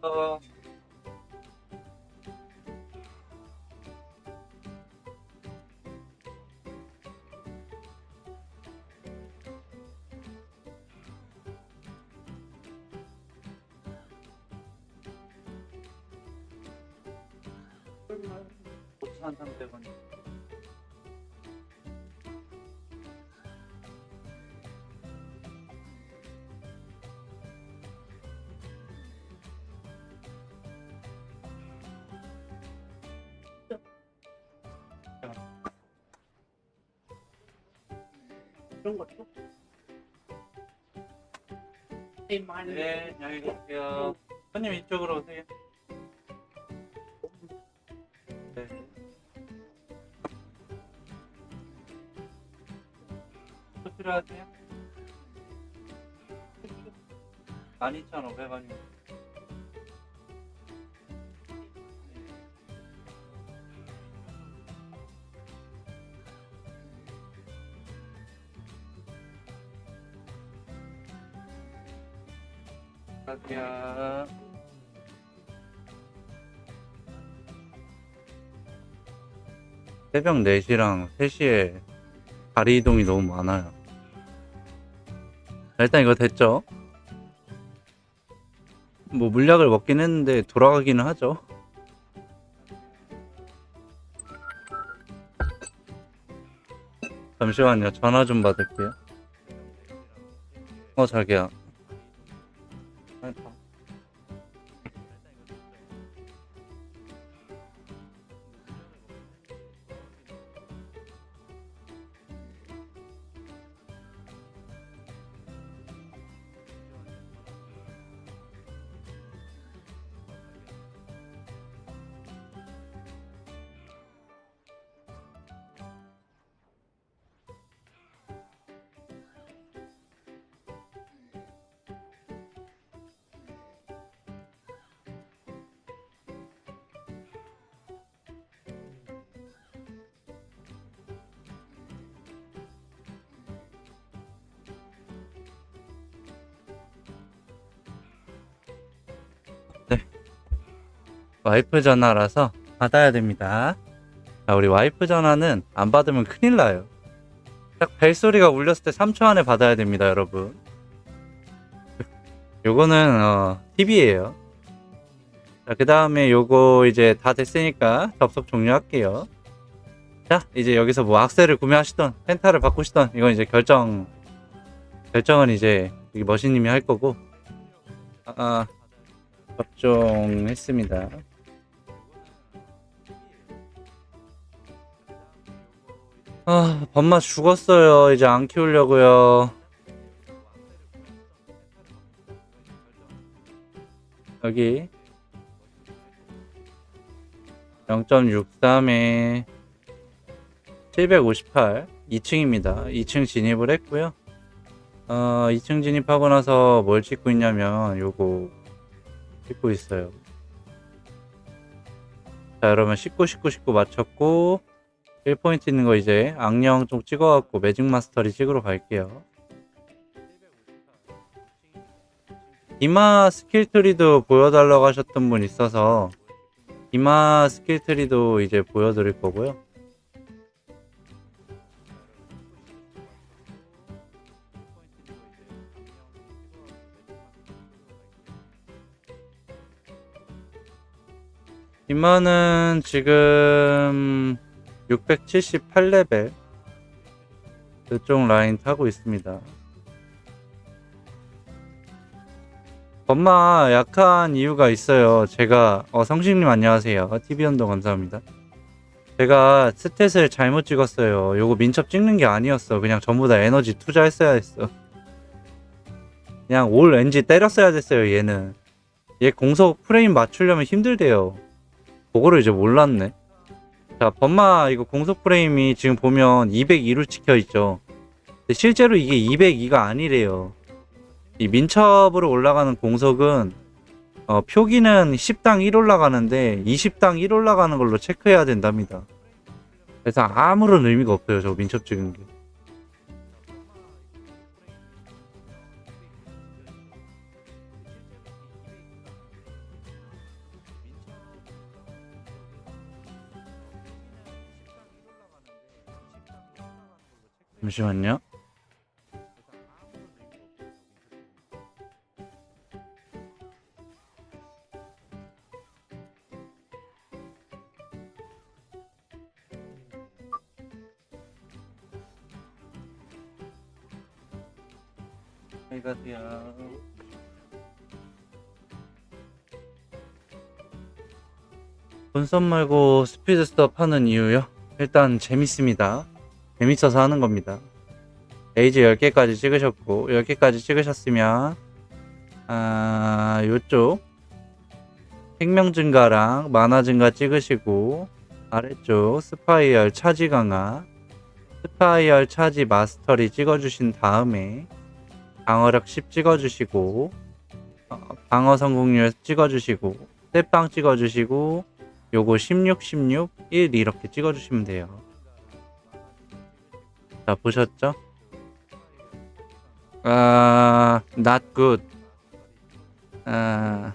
5,300원. 이런 거 좀. 네, 안녕히 계세요. 손님 이쪽으로 오세요. 네. 또 필요하세요? 12,500원이요. gracias. 새벽 4시랑 3시에 자리 이동이 너무 많아요. 일단 이거 됐죠? 뭐 물약을 먹긴 했는데 돌아가기는 하죠. 잠시만요. 전화 좀 받을게요. 자기야. 네. 와이프 전화라서 받아야 됩니다. 자, 우리 와이프 전화는 안 받으면 큰일 나요. 딱 벨소리가 울렸을 때 3초 안에 받아야 됩니다, 여러분. 요거는 팁이에요. 자, 그 다음에 요거 이제 다 됐으니까 접속 종료할게요. 자, 이제 여기서 뭐 악세를 구매하시던 펜타를 바꾸시던 이건 이제 결정은 이제 여기 머신님이 할 거고. 접종했습니다. 범마 죽었어요. 이제 안 키우려고요. 여기 0.63에 758 2층입니다. 2층 진입을 했고요. 2층 진입하고 나서 뭘 찍고 있냐면 요거 찍고 있어요. 자, 여러분 19 맞췄고 1포인트 있는 거 이제 악령 쪽 찍어갖고 매직 마스터리 찍으러 갈게요. 이마 스킬트리도 보여달라고 하셨던 분 있어서 이마 스킬트리도 이제 보여드릴 거고요. 이마는 지금 678레벨 이쪽 라인 타고 있습니다. 범마 약한 이유가 있어요. 제가 성식님 안녕하세요. TV연도 감사합니다. 제가 스탯을 잘못 찍었어요. 요거 민첩 찍는 게 아니었어. 그냥 전부 다 에너지 투자했어야 했어. 그냥 올 NG 때렸어야 됐어요. 얘는 얘 공속 프레임 맞추려면 힘들대요. 그거를 이제 몰랐네. 자, 범마 이거 공속 프레임이 지금 보면 202로 찍혀있죠. 근데 실제로 이게 202가 아니래요. 이 민첩으로 올라가는 공속은 표기는 10당 1 올라가는데 20당 1 올라가는 걸로 체크해야 된답니다. 그래서 아무런 의미가 없어요. 저 민첩 찍은 게. 잠시만요. 안녕히 가세요. 본선 말고 스피드 스톱 하는 이유요? 일단 재밌습니다. 재밌어서 하는 겁니다. 에이지 10개까지 찍으셨고 10개까지 찍으셨으면 요쪽 생명 증가랑 만화 증가 찍으시고 아래쪽 스파이얼 차지 강화 스파이얼 차지 마스터리 찍어주신 다음에 방어력 10 찍어주시고 방어 성공률 찍어주시고 떼빵 찍어주시고 요거 16, 16, 1 이렇게 찍어주시면 돼요. 자, 보셨죠? not good. 아,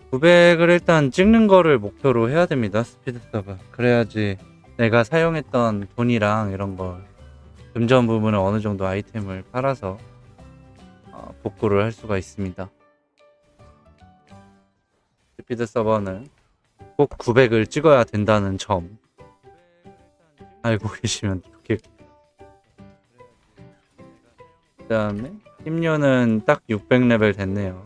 900을 일단 찍는 거를 목표로 해야 됩니다. 스피드 스톱은. 그래야지 내가 사용했던 돈이랑 이런 걸 금전 부분을 어느 정도 아이템을 팔아서 복구를 할 수가 있습니다. 스피드 서버는 꼭 900을 찍어야 된다는 점 알고 계시면 좋겠고, 그 다음에 힘료는 딱 600레벨 됐네요.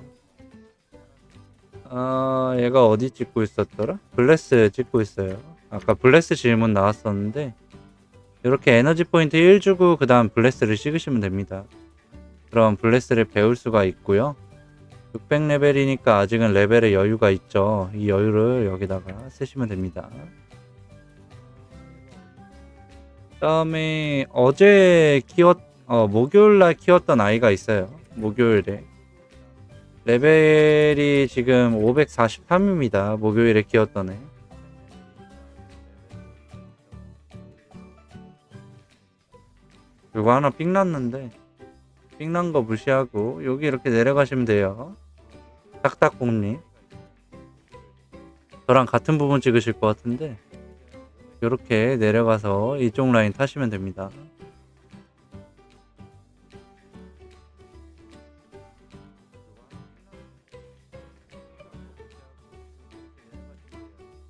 얘가 어디 찍고 있었더라? 블레스 찍고 있어요. 아까 블레스 질문 나왔었는데 이렇게 에너지 포인트 1 주고 그 다음 블레스를 찍으시면 됩니다. 그럼 블레스를 배울 수가 있고요. 600레벨이니까 아직은 레벨에 여유가 있죠. 이 여유를 여기다가 쓰시면 됩니다. 그 다음에 어제 목요일날 키웠던 아이가 있어요. 목요일에 레벨이 지금 543입니다. 목요일에 키웠던 애. 이거 하나 삥 났는데 삥 난 거 무시하고 여기 이렇게 내려가시면 돼요. 딱딱공님 저랑 같은 부분 찍으실 것 같은데 이렇게 내려가서 이쪽 라인 타시면 됩니다.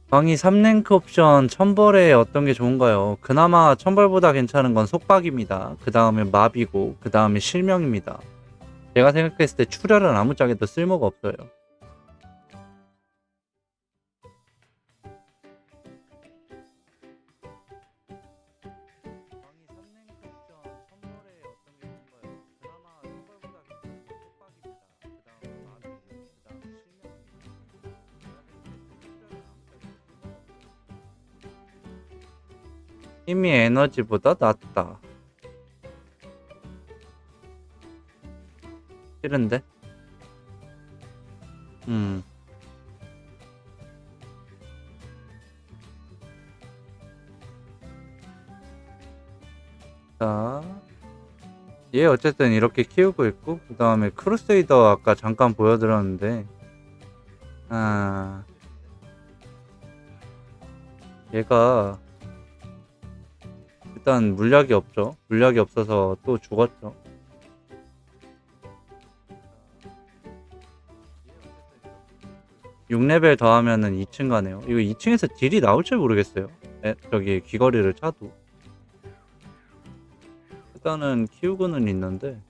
광희 3랭크 옵션 천벌에 어떤 게 좋은가요? 그나마 천벌보다 괜찮은 건 속박입니다. 그 다음에 마비고 그 다음에 실명입니다. 제가 생각했을 때 출혈은 아무짝에도 쓸모가 없어요. 힘이 에너지보다 낫다. 싫은데? 자, 얘 어쨌든 이렇게 키우고 있고 그 다음에 크루세이더 아까 잠깐 보여드렸는데 얘가 일단 물약이 없죠. 물약이 없어서 또 죽었죠. (6레벨) 더하면은 2층 가네요. 이거 2층에서 딜이 나올 줄 모르겠어요. 저기 귀걸이를 차도 일단은 키우고는 있는데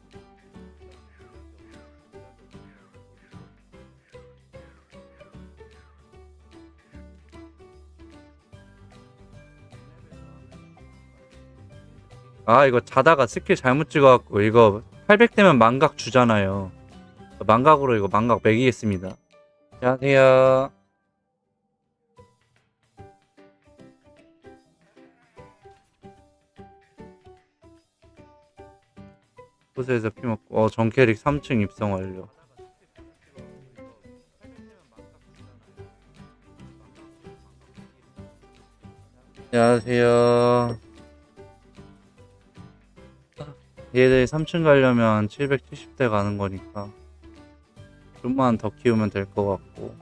이거 자다가 스킬 잘못 찍어갖고 이거 800 되면 망각 주잖아요. 망각으로 이거 망각 매기겠습니다. 안녕하세요. 호수에서 피 먹고 정캐릭 3층 입성 완료. 안녕하세요. 얘들 3층 가려면 770대 가는 거니까 좀만 더 키우면 될 것 같고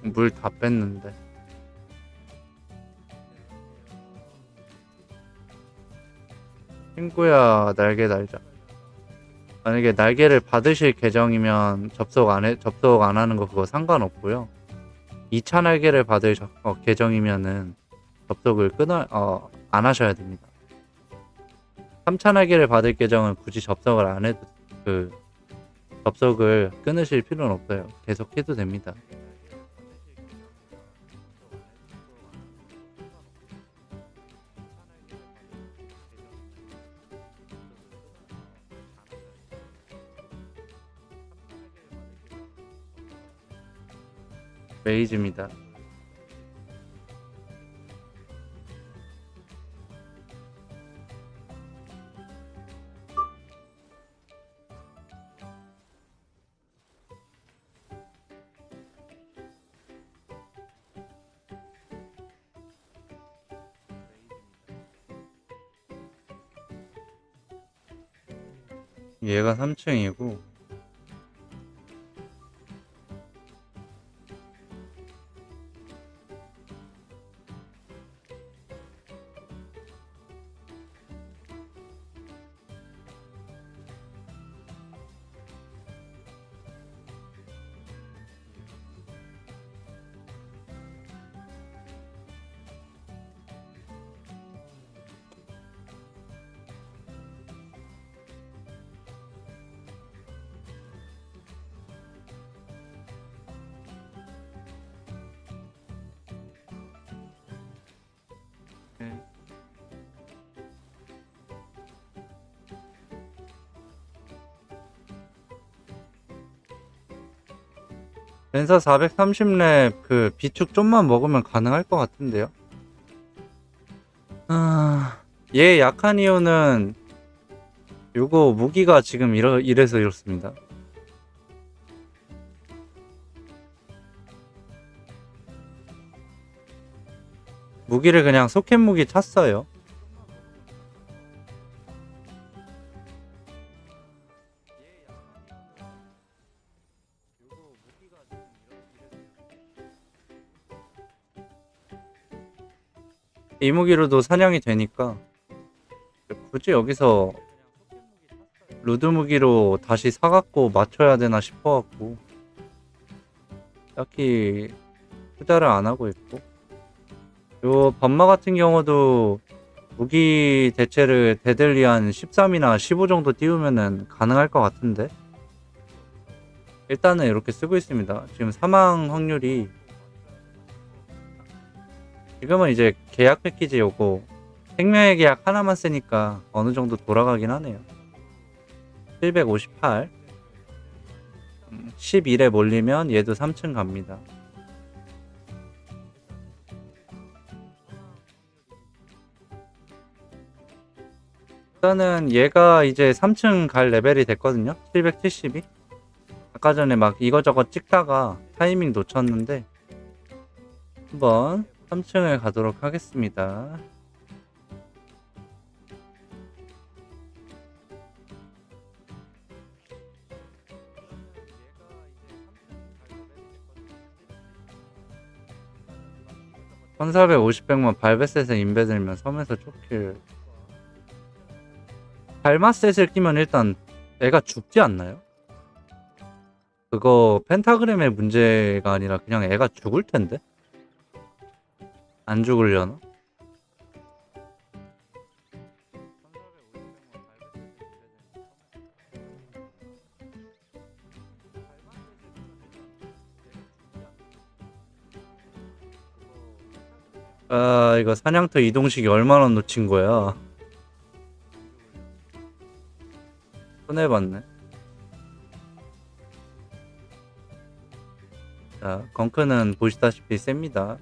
물 다 뺐는데. 친구야, 날개 달자. 만약에 날개를 받으실 계정이면 접속 안 하는 거 그거 상관없고요. 2차 날개를 받을 계정이면은 접속을 안 하셔야 됩니다. 3차 날개를 받을 계정은 굳이 접속을 안 해도 접속을 끊으실 필요는 없어요. 계속 해도 됩니다. 메이즈입니다. 얘가 3층이고 랜서 430렙 비축 좀만 먹으면 가능할 것 같은데요. 얘 약한 이유는 요거 무기가 지금 이래서 이렇습니다. 무기를 그냥 소켓 무기 찼어요. 이 무기로도 사냥이 되니까 굳이 여기서 루드 무기로 다시 사갖고 맞춰야 되나 싶어갖고 딱히 투자를 안 하고 있고, 요 반마 같은 경우도 무기 대체를 데들리 한 13이나 15 정도 띄우면은 가능할 것 같은데 일단은 이렇게 쓰고 있습니다. 지금 사망 확률이 지금은 이제 계약 패키지 요거 생명의 계약 하나만 쓰니까 어느 정도 돌아가긴 하네요. 758 11에 몰리면 얘도 3층 갑니다. 일단은 얘가 이제 3층 갈 레벨이 됐거든요. 772. 아까 전에 막 이거저거 찍다가 타이밍 놓쳤는데 한번 3층을 가도록 하겠습니다. (1450백만) 발베셋에 인베들면 섬에서 쫓길. 발마셋을 끼면 일단 애가 죽지 않나요? 그거 펜타그램의 문제가 아니라 그냥 애가 죽을 텐데? 안 죽으려나? 아, 이거 사냥터 이동식이 얼마나 놓친 거야? 손해봤네. 자, 건크는 보시다시피 셉니다.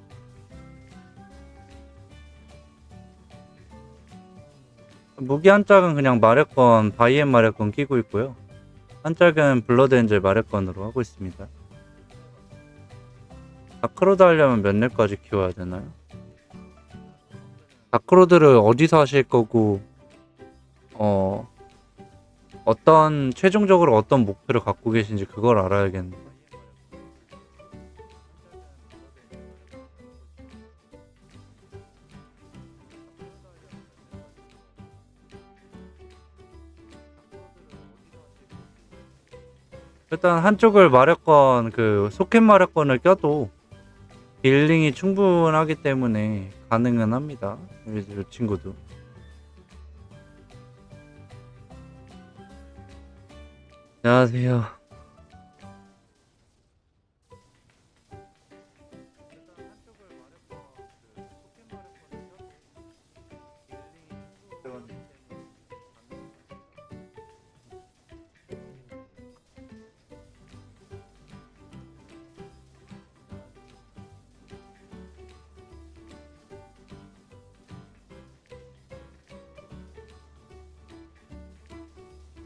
무기 한 짝은 그냥 마력건, 바이엠 마력건 끼고 있고요. 한 짝은 블러드 엔젤 마력건으로 하고 있습니다. 다크로드 하려면 몇 렙까지 키워야 되나요? 다크로드를 어디서 하실 거고, 최종적으로 어떤 목표를 갖고 계신지 그걸 알아야겠네. 일단 한쪽을 마력건 그 소켓 마력건을 껴도 딜링이 충분하기 때문에 가능은 합니다. 이 친구도. 안녕하세요.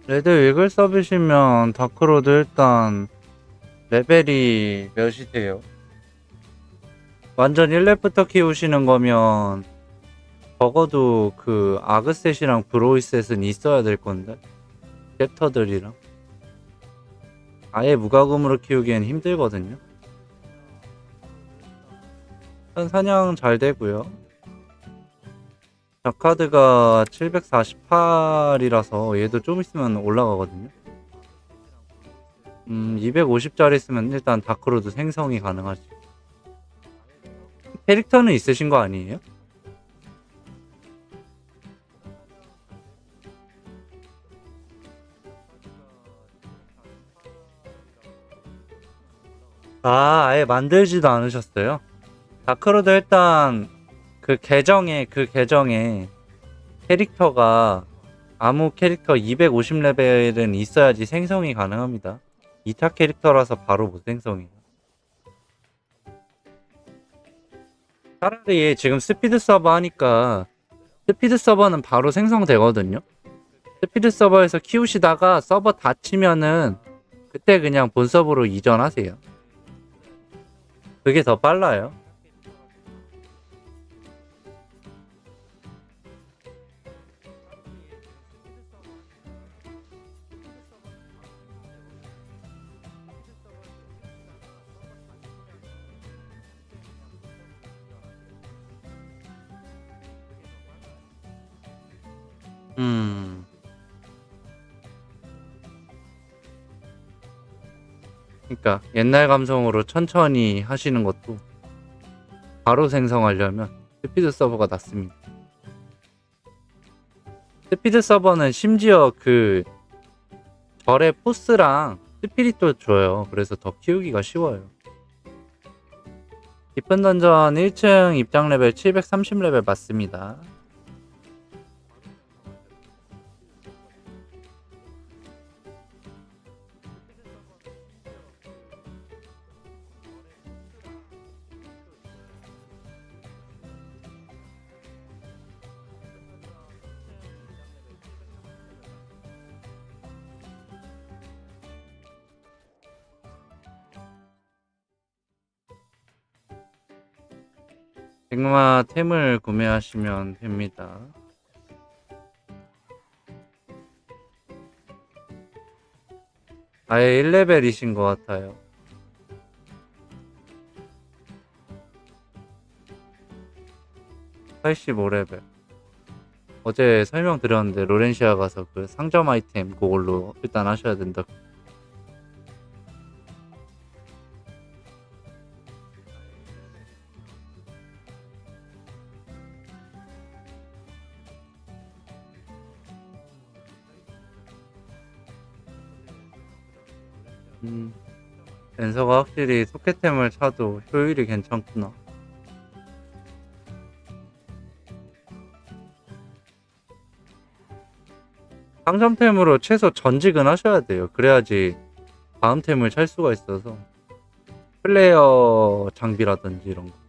레드 위글 서비시면 다크로드 일단 레벨이 몇이세요? 완전 1렙부터 키우시는 거면 적어도 그 아그셋이랑 브로이셋은 있어야 될 건데 챕터들이랑 아예 무과금으로 키우기엔 힘들거든요. 일단 사냥 잘 되고요. 자카드가 748이라서 얘도 좀 있으면 올라가거든요. 250짜리 있으면 일단 다크로드 생성이 가능하지. 캐릭터는 있으신 거 아니에요? 아예 만들지도 않으셨어요? 다크로드 일단 그 계정에 캐릭터가 아무 캐릭터 250레벨은 있어야지 생성이 가능합니다. 2타 캐릭터라서 바로 못 생성해요. 차라리 지금 스피드 서버 하니까 스피드 서버는 바로 생성되거든요. 스피드 서버에서 키우시다가 서버 닫히면은 그때 그냥 본 서버로 이전하세요. 그게 더 빨라요. 음. 그러니까 옛날 감성으로 천천히 하시는 것도 바로 생성하려면 스피드 서버가 낫습니다. 스피드 서버는 심지어 그 절의 포스랑 스피릿도 줘요. 그래서 더 키우기가 쉬워요. 깊은 던전 1층 입장 레벨 730레벨 맞습니다. 쟁마 템을 구매하시면 됩니다. 아예 1레벨이신 것 같아요. (85레벨) 어제 설명드렸는데 로렌시아 가서 그 상점 아이템 그걸로 일단 하셔야 된다. 랜서가 확실히 소켓템을 차도 효율이 괜찮구나. 상점템으로 최소 전직은 하셔야 돼요. 그래야지 다음 템을 찰 수가 있어서. 플레이어 장비라든지 이런 거.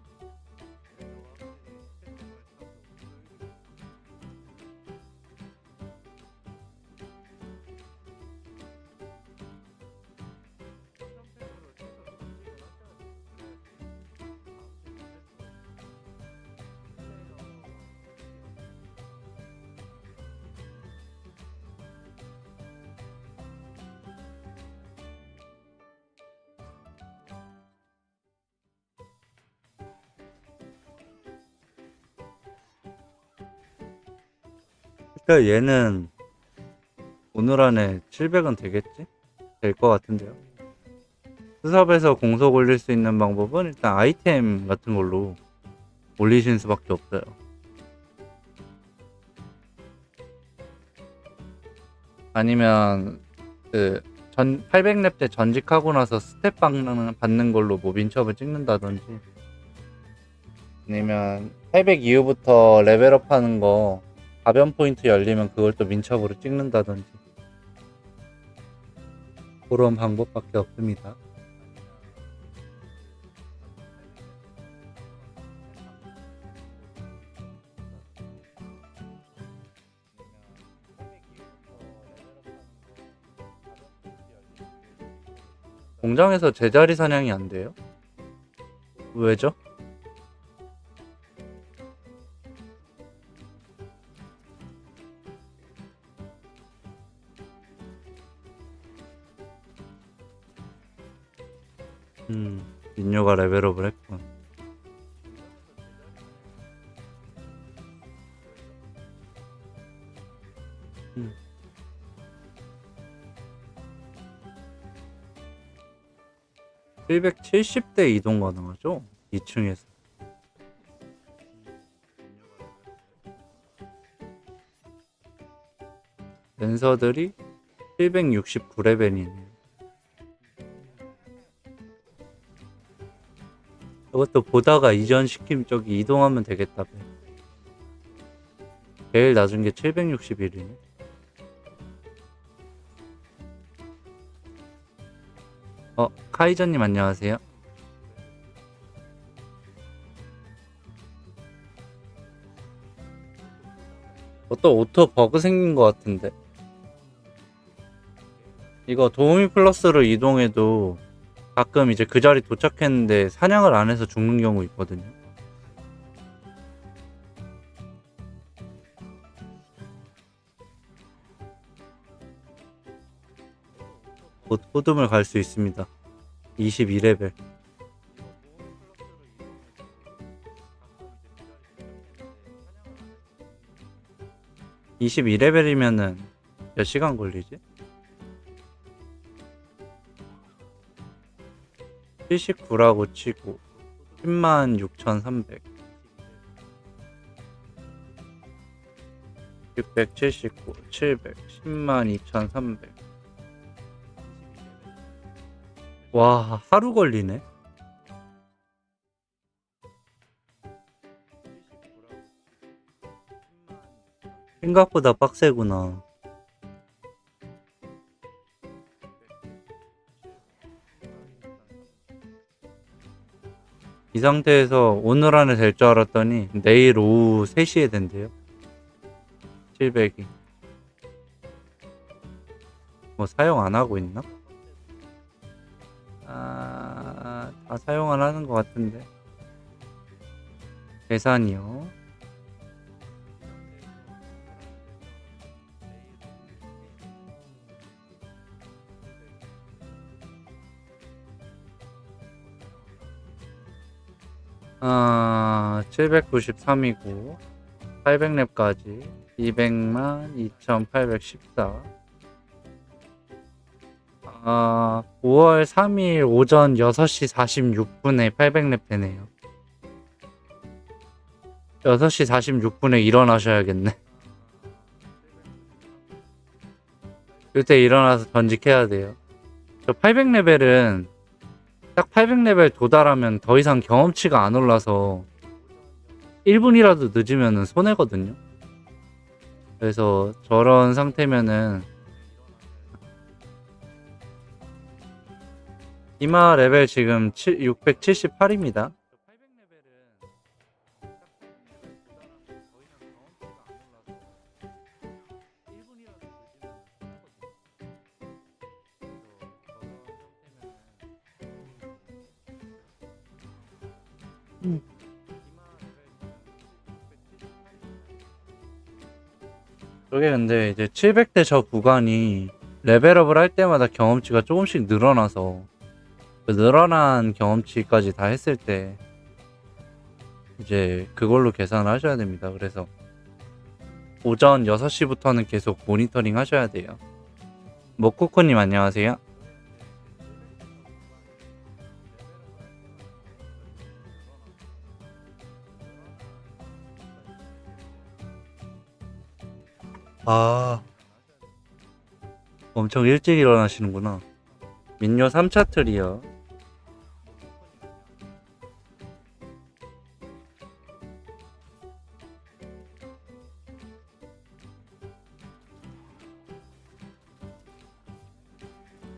그러니까 얘는 오늘 안에 700은 되겠지? 될 것 같은데요. 수섭에서 공속 올릴 수 있는 방법은 일단 아이템 같은 걸로 올리시는 수밖에 없어요. 아니면 그 800렙 때 전직하고 나서 스텝 받는 걸로 뭐 민첩을 찍는다든지, 아니면 800 이후부터 레벨업 하는 거 가변 포인트 열리면 그걸 또 민첩으로 찍는다든지, 그런 방법밖에 없습니다. 공장에서 제자리 사냥이 안 돼요? 왜죠? 민요가 레벨업을 했군. 음. 770대 이동 가능하죠? 2층에서. 랜서들이 769레벨이네요. 이것도 보다가 이전시킴 저기 이동하면 되겠다. 제일 낮은 게 761이네. 카이저님 안녕하세요. 또 오토 버그 생긴 것 같은데. 이거 도우미 플러스로 이동해도 가끔 이제 그 자리 도착했는데 사냥을 안 해서 죽는 경우 있거든요. 곧 호둠을 갈 수 있습니다. 22레벨. (22레벨이면은) 몇 시간 걸리지? 79라고 치고 106,300 679 700 102,300 와, 하루 걸리네. 생각보다 빡세구나. 이 상태에서 오늘 안에 될 줄 알았더니 내일 오후 3시에 된대요. 700이. 뭐 사용 안 하고 있나? 다 사용 안 하는 것 같은데. 계산이요. 아, 793이고 800렙까지 200만 2814. 5월 3일 오전 6시 46분에 800렙 되네요. 6시 46분에 일어나셔야겠네. 이때 일어나서 전직해야 돼요. 저 800레벨은 딱 800레벨 도달하면 더 이상 경험치가 안 올라서 1분이라도 늦으면 손해거든요. 그래서 저런 상태면은 이마 레벨 지금 678입니다. 저게 근데 이제 700대 저 구간이 레벨업을 할 때마다 경험치가 조금씩 늘어나서 그 늘어난 경험치까지 다 했을 때 이제 그걸로 계산을 하셔야 됩니다. 그래서 오전 6시부터는 계속 모니터링 하셔야 돼요. 모코코님 안녕하세요. 아, 엄청 일찍 일어나시는구나. 민요 3차 트리요.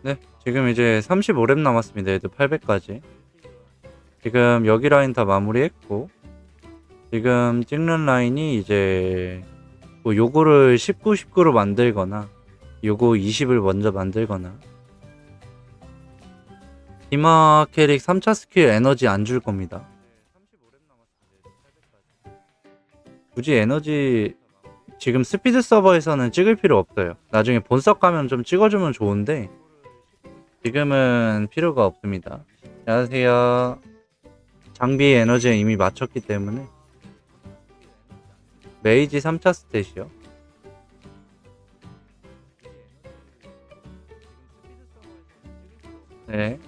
네, 지금 이제 35렙 남았습니다. 얘도 800까지. 지금 여기 라인 다 마무리했고, 지금 찍는 라인이 이제 뭐 요거를 19, 19로 만들거나, 요거 20을 먼저 만들거나. 디마 캐릭 3차 스킬 에너지 안 줄 겁니다. 굳이 에너지 지금 스피드 서버에서는 찍을 필요 없어요. 나중에 본석 가면 좀 찍어주면 좋은데 지금은 필요가 없습니다. 안녕하세요. 장비 에너지에 이미 맞췄기 때문에 메이지 3차 스탯이요. 네.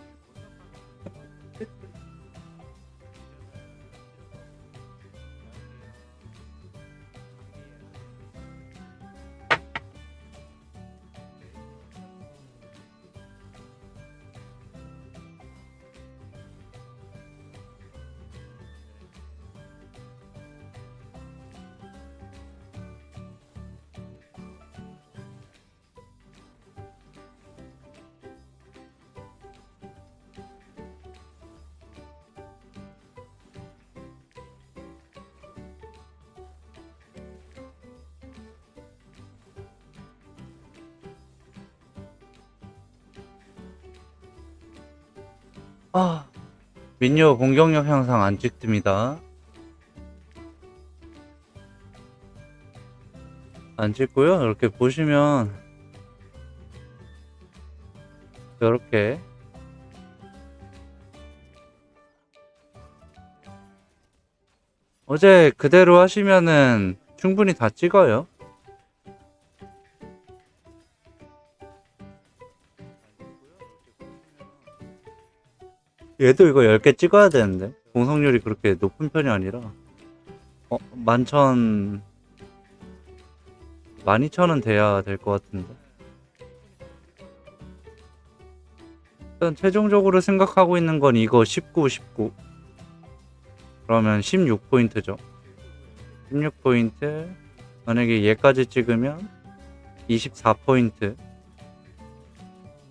아, 민요 공격력 향상 안 찍습니다. 안 찍고요. 이렇게 보시면 이렇게 어제 그대로 하시면은 충분히 다 찍어요. 얘도 이거 10개 찍어야 되는데 공성률이 그렇게 높은 편이 아니라 11,000 12,000은 돼야 될 것 같은데 일단 최종적으로 생각하고 있는 건 이거 19 그러면 16포인트죠. 16포인트 만약에 얘까지 찍으면 24포인트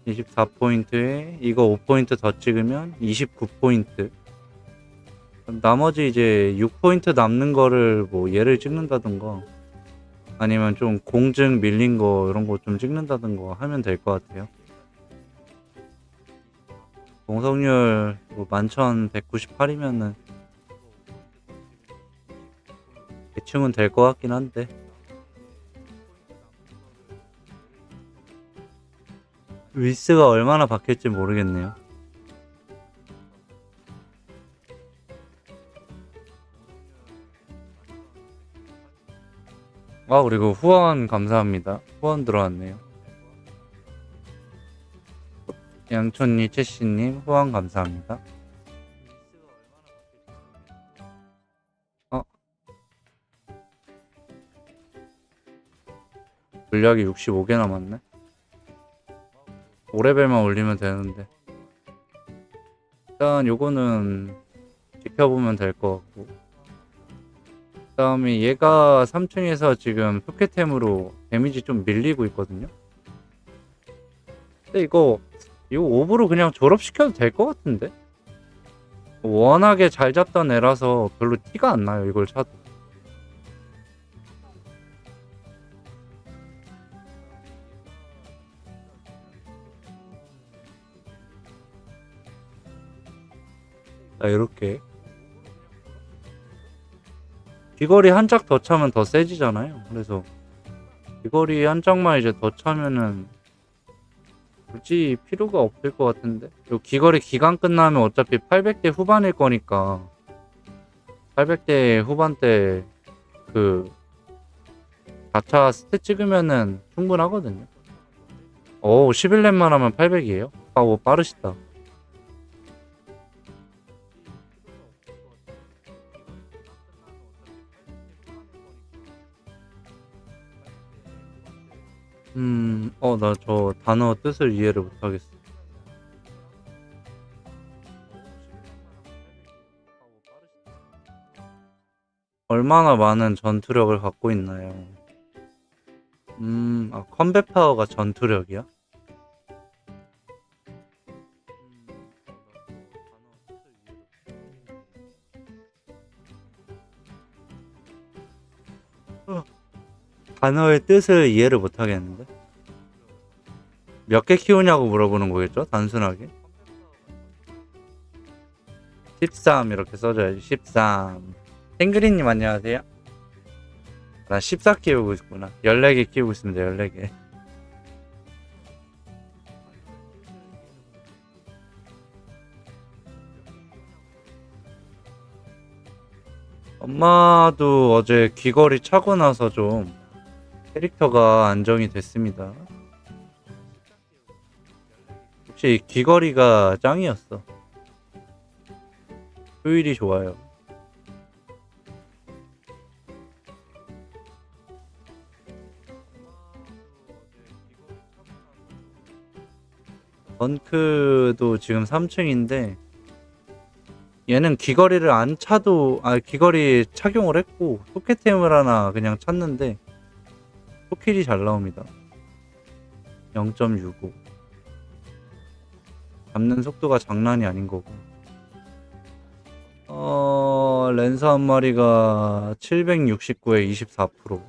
24포인트에 이거 5포인트 더 찍으면 29포인트. 나머지 이제 6포인트 남는 거를 뭐 얘를 찍는다던가 아니면 좀 공증 밀린 거 이런 거 좀 찍는다던가 하면 될 것 같아요. 공성률 뭐 11,198이면은 대충은 될 것 같긴 한데 윌스가 얼마나 바뀔지 모르겠네요. 아, 그리고 후원 감사합니다. 후원 들어왔네요. 양촌니 채씨님 후원 감사합니다. 물약이 65개 남았네. 5레벨만 올리면 되는데 일단 요거는 지켜보면 될 것 같고 그 다음에 얘가 3층에서 지금 포켓템으로 데미지 좀 밀리고 있거든요. 근데 이거 오브로 그냥 졸업시켜도 될 것 같은데 워낙에 잘 잡던 애라서 별로 티가 안 나요. 이걸 차도 이렇게 귀걸이 한 짝 더 차면 더 세지잖아요. 그래서 귀걸이 한 짝만 이제 더 차면은 굳이 필요가 없을 것 같은데 요 귀걸이 기간 끝나면 어차피 800대 후반일 거니까 800대 후반 때 그 4차 스탯 찍으면은 충분하거든요. 오 11렙만 하면 800이에요? 오 빠르시다. 나 저 단어 뜻을 이해를 못하겠어. 얼마나 많은 전투력을 갖고 있나요? 컴뱃 파워가 전투력이야? 단어의 뜻을 이해를 못하겠는데? 몇 개 키우냐고 물어보는 거겠죠? 단순하게. 13 이렇게 써줘야지. 13. 탱그리님 안녕하세요. 나 14 키우고 있구나. 14개 키우고 있습니다. 14개. 엄마도 어제 귀걸이 차고 나서 좀 캐릭터가 안정이 됐습니다. 혹시 귀걸이가 짱이었어. 효율이 좋아요. 덩크도 지금 3층인데 얘는 귀걸이를 안 차도 귀걸이 착용을 했고 소켓템을 하나 그냥 찼는데 소킬이 잘 나옵니다. 0.65 잡는 속도가 장난이 아닌 거고 랜서 한 마리가 769에 24%. 그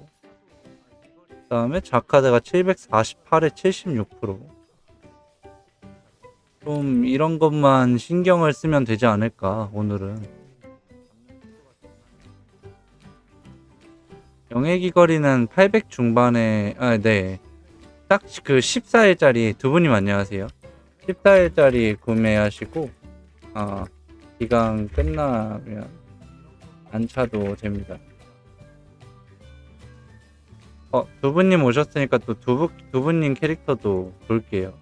다음에 자카드가 748에 76%. 좀 이런 것만 신경을 쓰면 되지 않을까 오늘은. 영예귀걸이는 800 중반에 네. 딱 그 14일짜리 두 분님 안녕하세요. 14일짜리 구매하시고 기간 끝나면 안 차도 됩니다. 두 분님 오셨으니까 또 두 분님 캐릭터도 볼게요.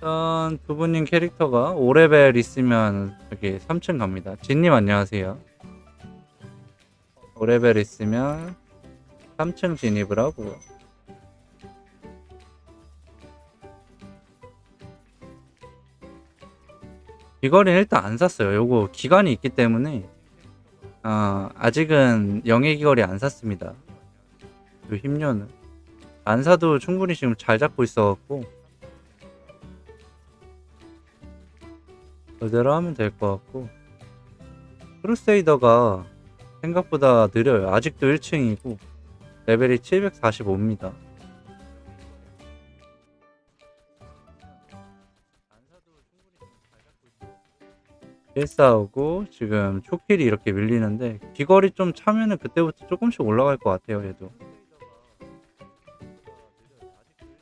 일단 두 분님 캐릭터가 5레벨 있으면 여기 3층 갑니다. 진님 안녕하세요. 5레벨 있으면 3층 진입을 하고요. 귀걸이는 일단 안 샀어요. 요거 기간이 있기 때문에 아직은 영예 귀걸이 안 샀습니다. 요 힘녀는 안 사도 충분히 지금 잘 잡고 있어갖고 그대로 하면 될 것 같고 크루세이더가 생각보다 느려요. 아직도 1층이고 레벨이 745입니다. 싸우고 지금 초킬이 이렇게 밀리는데 귀걸이 좀 차면은 그때부터 조금씩 올라갈 것 같아요. 얘도.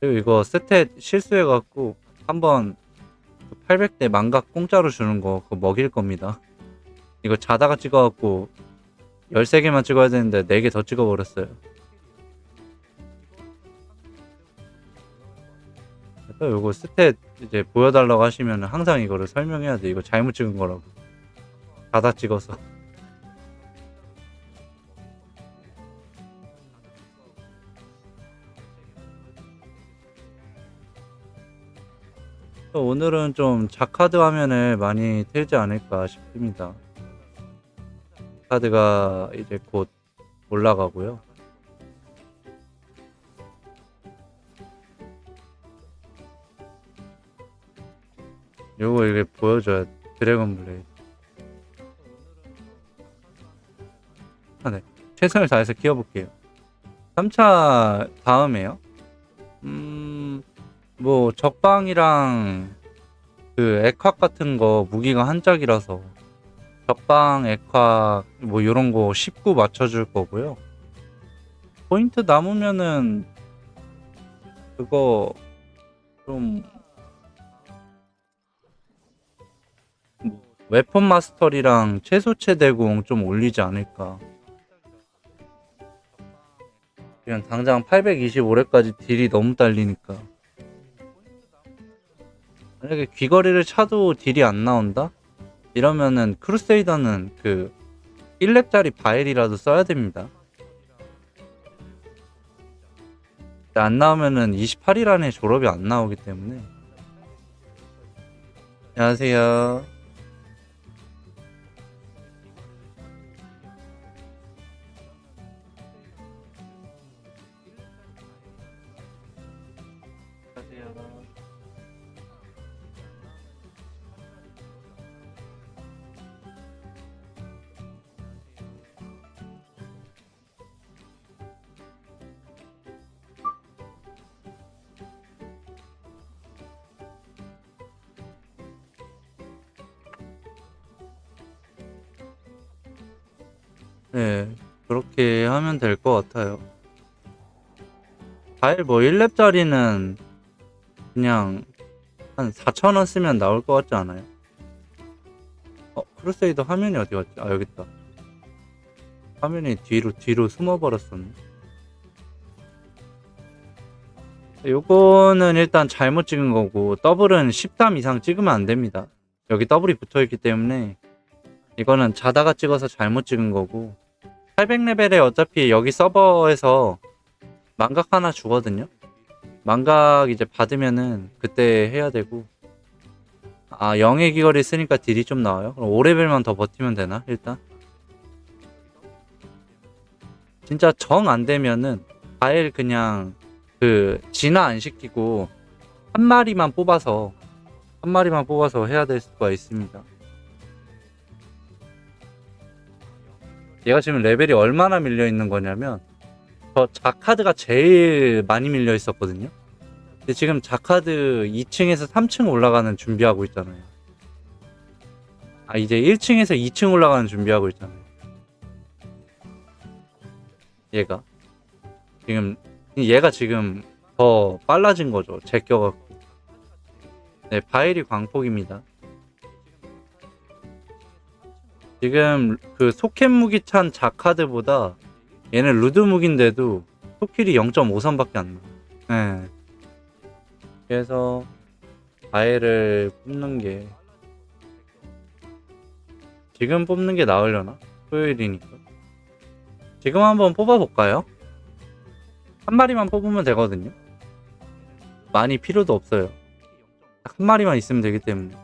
그리고 이거 스탯 실수해갖고 한번 800대 망각 공짜로 주는 거 그거 먹일 겁니다. 이거 자다가 찍어갖고 13개만 찍어야 되는데 4개 더 찍어버렸어요. 그래서 요거 스탯 이제 보여달라고 하시면 항상 이거를 설명해야 돼. 이거 잘못 찍은 거라고. 자다 찍어서. 오늘은 좀 자카드 화면을 많이 틀지 않을까 싶습니다. 카드가 이제 곧 올라가고요. 요거 이게 보여줘야 드래곤 블레이드. 네. 최선을 다해서 키워볼게요. 3차 다음에요. 뭐 적방이랑 그 액화 같은 거 무기가 한 짝이라서 적방 액화 뭐 요런 거 19 맞춰줄 거고요. 포인트 남으면은 그거 좀 웨폰 마스터리랑 최소 최대공 좀 올리지 않을까. 그냥 당장 825렙까지 딜이 너무 딸리니까. 만약에 귀걸이를 차도 딜이 안 나온다? 이러면은 크루세이더는 그 1렙짜리 바엘이라도 써야 됩니다. 안 나오면은 28일 안에 졸업이 안 나오기 때문에. 안녕하세요. 네, 그렇게 하면 될 것 같아요. 바엘 뭐 1렙짜리는 그냥 한 4,000원 쓰면 나올 것 같지 않아요? 크루세이더 화면이 어디 갔지? 아, 여기 있다. 화면이 뒤로 숨어버렸었네. 요거는 일단 잘못 찍은 거고, 더블은 13 이상 찍으면 안 됩니다. 여기 더블이 붙어 있기 때문에 이거는 자다가 찍어서 잘못 찍은 거고, 800레벨에 어차피 여기 서버에서 망각 하나 주거든요. 망각 이제 받으면은 그때 해야 되고, 영의 귀걸이 쓰니까 딜이 좀 나와요. 그럼 5레벨만 더 버티면 되나 일단? 진짜 정 안 되면은 바엘 그냥 그 진화 안 시키고 한 마리만 뽑아서 해야 될 수가 있습니다. 얘가 지금 레벨이 얼마나 밀려 있는 거냐면, 저 자카드가 제일 많이 밀려 있었거든요. 근데 지금 자카드 2층에서 3층 올라가는 준비하고 있잖아요. 이제 1층에서 2층 올라가는 준비하고 있잖아요. 얘가 지금 더 빨라진 거죠. 제껴갖고. 네, 바엘이 광폭입니다. 지금 그 소켓 무기 찬 자카드보다 얘는 루드 무기인데도 소킬이 0.53밖에 안 나. 네. 그래서 바엘을 지금 뽑는 게 나으려나? 토요일이니까. 지금 한번 뽑아볼까요? 한 마리만 뽑으면 되거든요. 많이 필요도 없어요. 딱 한 마리만 있으면 되기 때문에.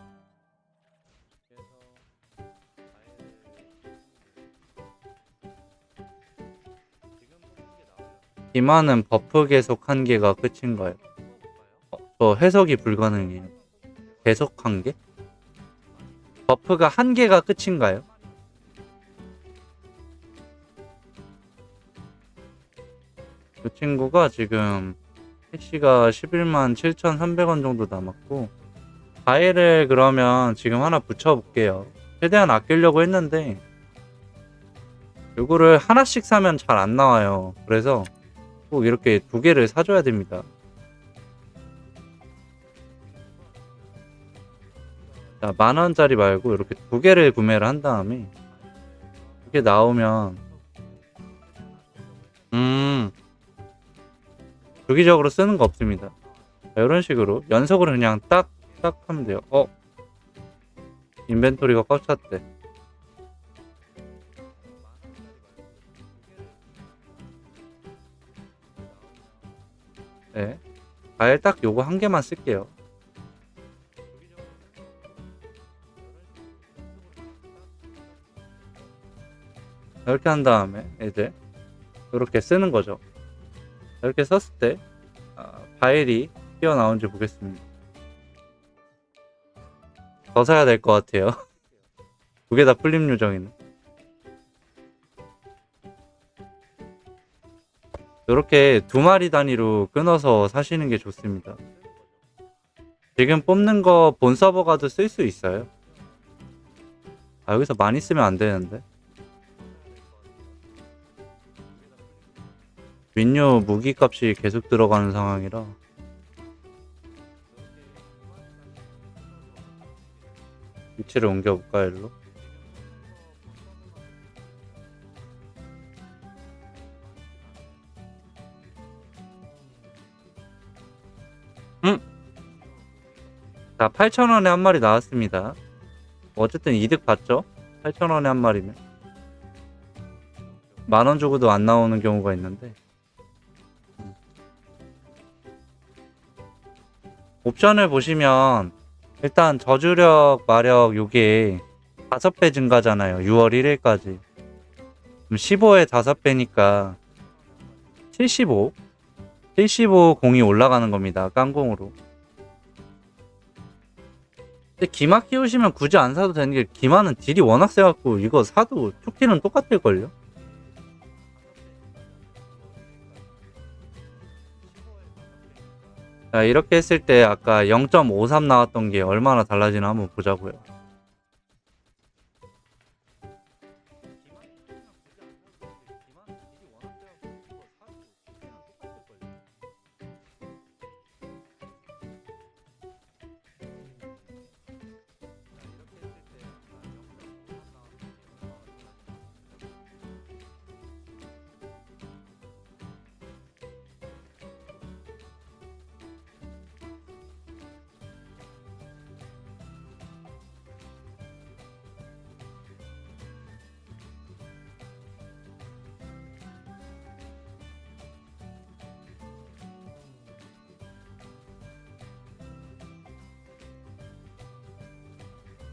기만은 버프 계속 한 개가 끝인가요? 저 해석이 불가능해요. 계속 한 개? 버프가 한 개가 끝인가요? 그 친구가 지금 캐시가 11만 7,300원 정도 남았고, 바엘을 그러면 지금 하나 붙여볼게요. 최대한 아끼려고 했는데 요거를 하나씩 사면 잘 안 나와요. 그래서 꼭 이렇게 두 개를 사줘야 됩니다. 자, 10,000원짜리 말고 이렇게 두 개를 구매를 한 다음에 이게 나오면 주기적으로 쓰는 거 없습니다. 자, 이런 식으로 연속으로 그냥 딱 하면 돼요. 인벤토리가 꽉 찼대. 네, 과일 딱 요거 한 개만 쓸게요. 이렇게 한 다음에 이제 이렇게 쓰는 거죠. 이렇게 썼을 때 바일이 튀어나온지 보겠습니다. 더 사야 될 것 같아요. 두 개 다 풀림 요정이네. 이렇게 두 마리 단위로 끊어서 사시는 게 좋습니다. 지금 뽑는 거 본 서버 가도 쓸 수 있어요. 여기서 많이 쓰면 안 되는데. 윈류 무기 값이 계속 들어가는 상황이라. 위치를 옮겨볼까, 일로? 자, 8,000원에 한 마리 나왔습니다. 어쨌든 이득 봤죠? 8,000원에 한 마리면. 10,000원 주고도 안 나오는 경우가 있는데 옵션을 보시면 일단 저주력 마력 요게 5배 증가잖아요. 6월 1일까지. 그럼 15에 5배니까 75 공이 올라가는 겁니다. 깡공으로. 근데 기마 키우시면 굳이 안 사도 되는 게 기마는 딜이 워낙 세갖고 이거 사도 초키는 똑같을걸요? 자, 이렇게 했을 때 아까 0.53 나왔던 게 얼마나 달라지나 한번 보자고요.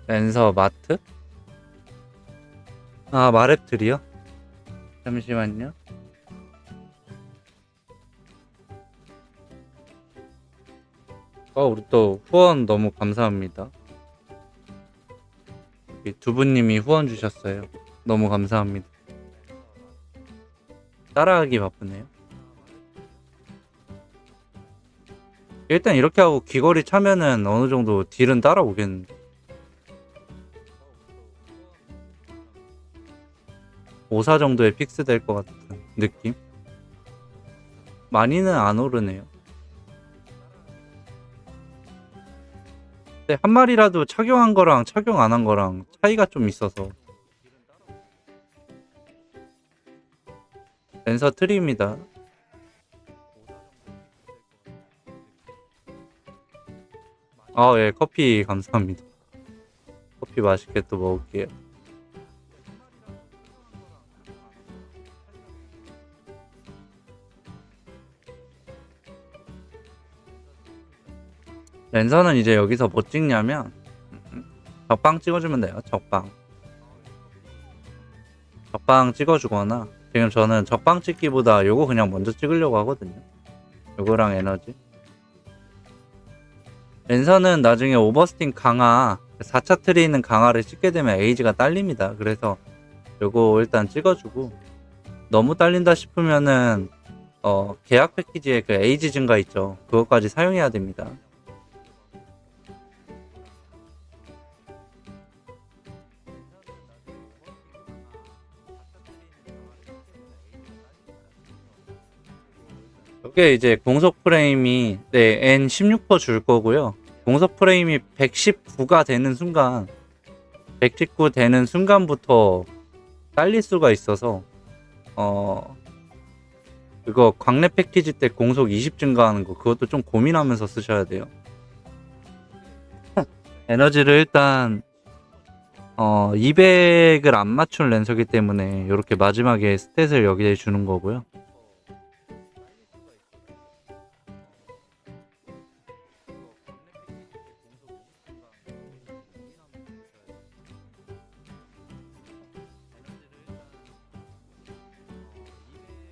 랜서 마트? 아, 마랩들이요? 잠시만요. 우리 또 후원 너무 감사합니다. 여기 두부님이 후원 주셨어요. 너무 감사합니다. 따라하기 바쁘네요. 일단 이렇게 하고 귀걸이 차면은 어느 정도 딜은 따라오겠는데. 5사 정도에 픽스 될 것 같은 느낌? 많이는 안 오르네요. 근데 한 마리라도 착용한 거랑 착용 안 한 거랑 차이가 좀 있어서. 랜서 트리입니다. 예, 커피 감사합니다. 커피 맛있게 또 먹을게요. 랜서는 이제 여기서 뭐 찍냐면 적방 찍어주면 돼요. 적방 찍어주거나 지금 저는 적방 찍기보다 요거 그냥 먼저 찍으려고 하거든요. 요거랑 에너지. 랜서는 나중에 오버스팅 강화 4차 트리 있는 강화를 찍게 되면 에이지가 딸립니다. 그래서 요거 일단 찍어주고 너무 딸린다 싶으면은 계약 패키지에 그 에이지 증가 있죠. 그것까지 사용해야 됩니다. 이게 이제 공속 프레임이 N16% 줄 거고요. 공속 프레임이 119가 되는 순간 119 되는 순간부터 딸릴 수가 있어서 그거 광래 패키지 때 공속 20 증가하는 거 그것도 좀 고민하면서 쓰셔야 돼요. 에너지를 일단 200을 안 맞춘 랜서기 때문에 이렇게 마지막에 스탯을 여기에 주는 거고요.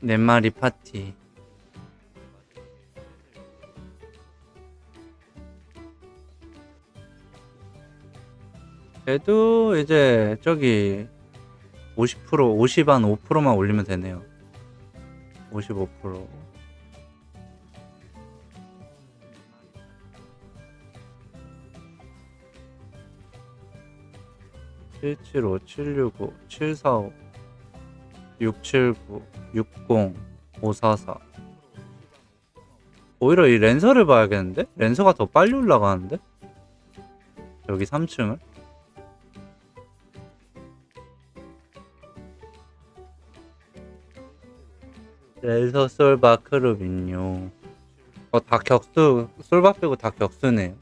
네 마리 파티. 그래도 이제 저기 50% 50 한 5%만 올리면 되네요. 55%. (775) (765) (745) (679) (60) (544) 오히려 이 랜서를 봐야겠는데? 랜서가 더 빨리 올라가는데? 여기 3층을? 랜서 솔바 크루빈요. 다 격수, 솔바 빼고 다 격수네요.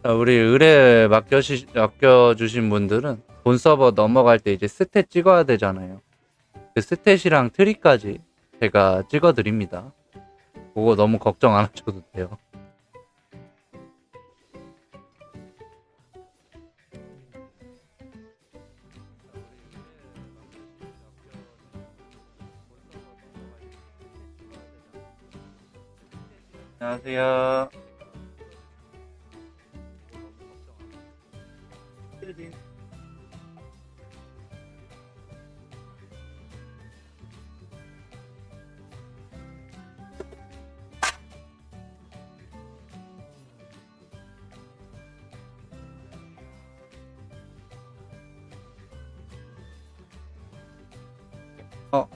자, 우리 의뢰 맡겨주신 분들은 본 서버 넘어갈 때 이제 스탯 찍어야 되잖아요. 그 스탯이랑 트리까지 제가 찍어드립니다. 그거 너무 걱정 안 하셔도 돼요. 안녕하세요.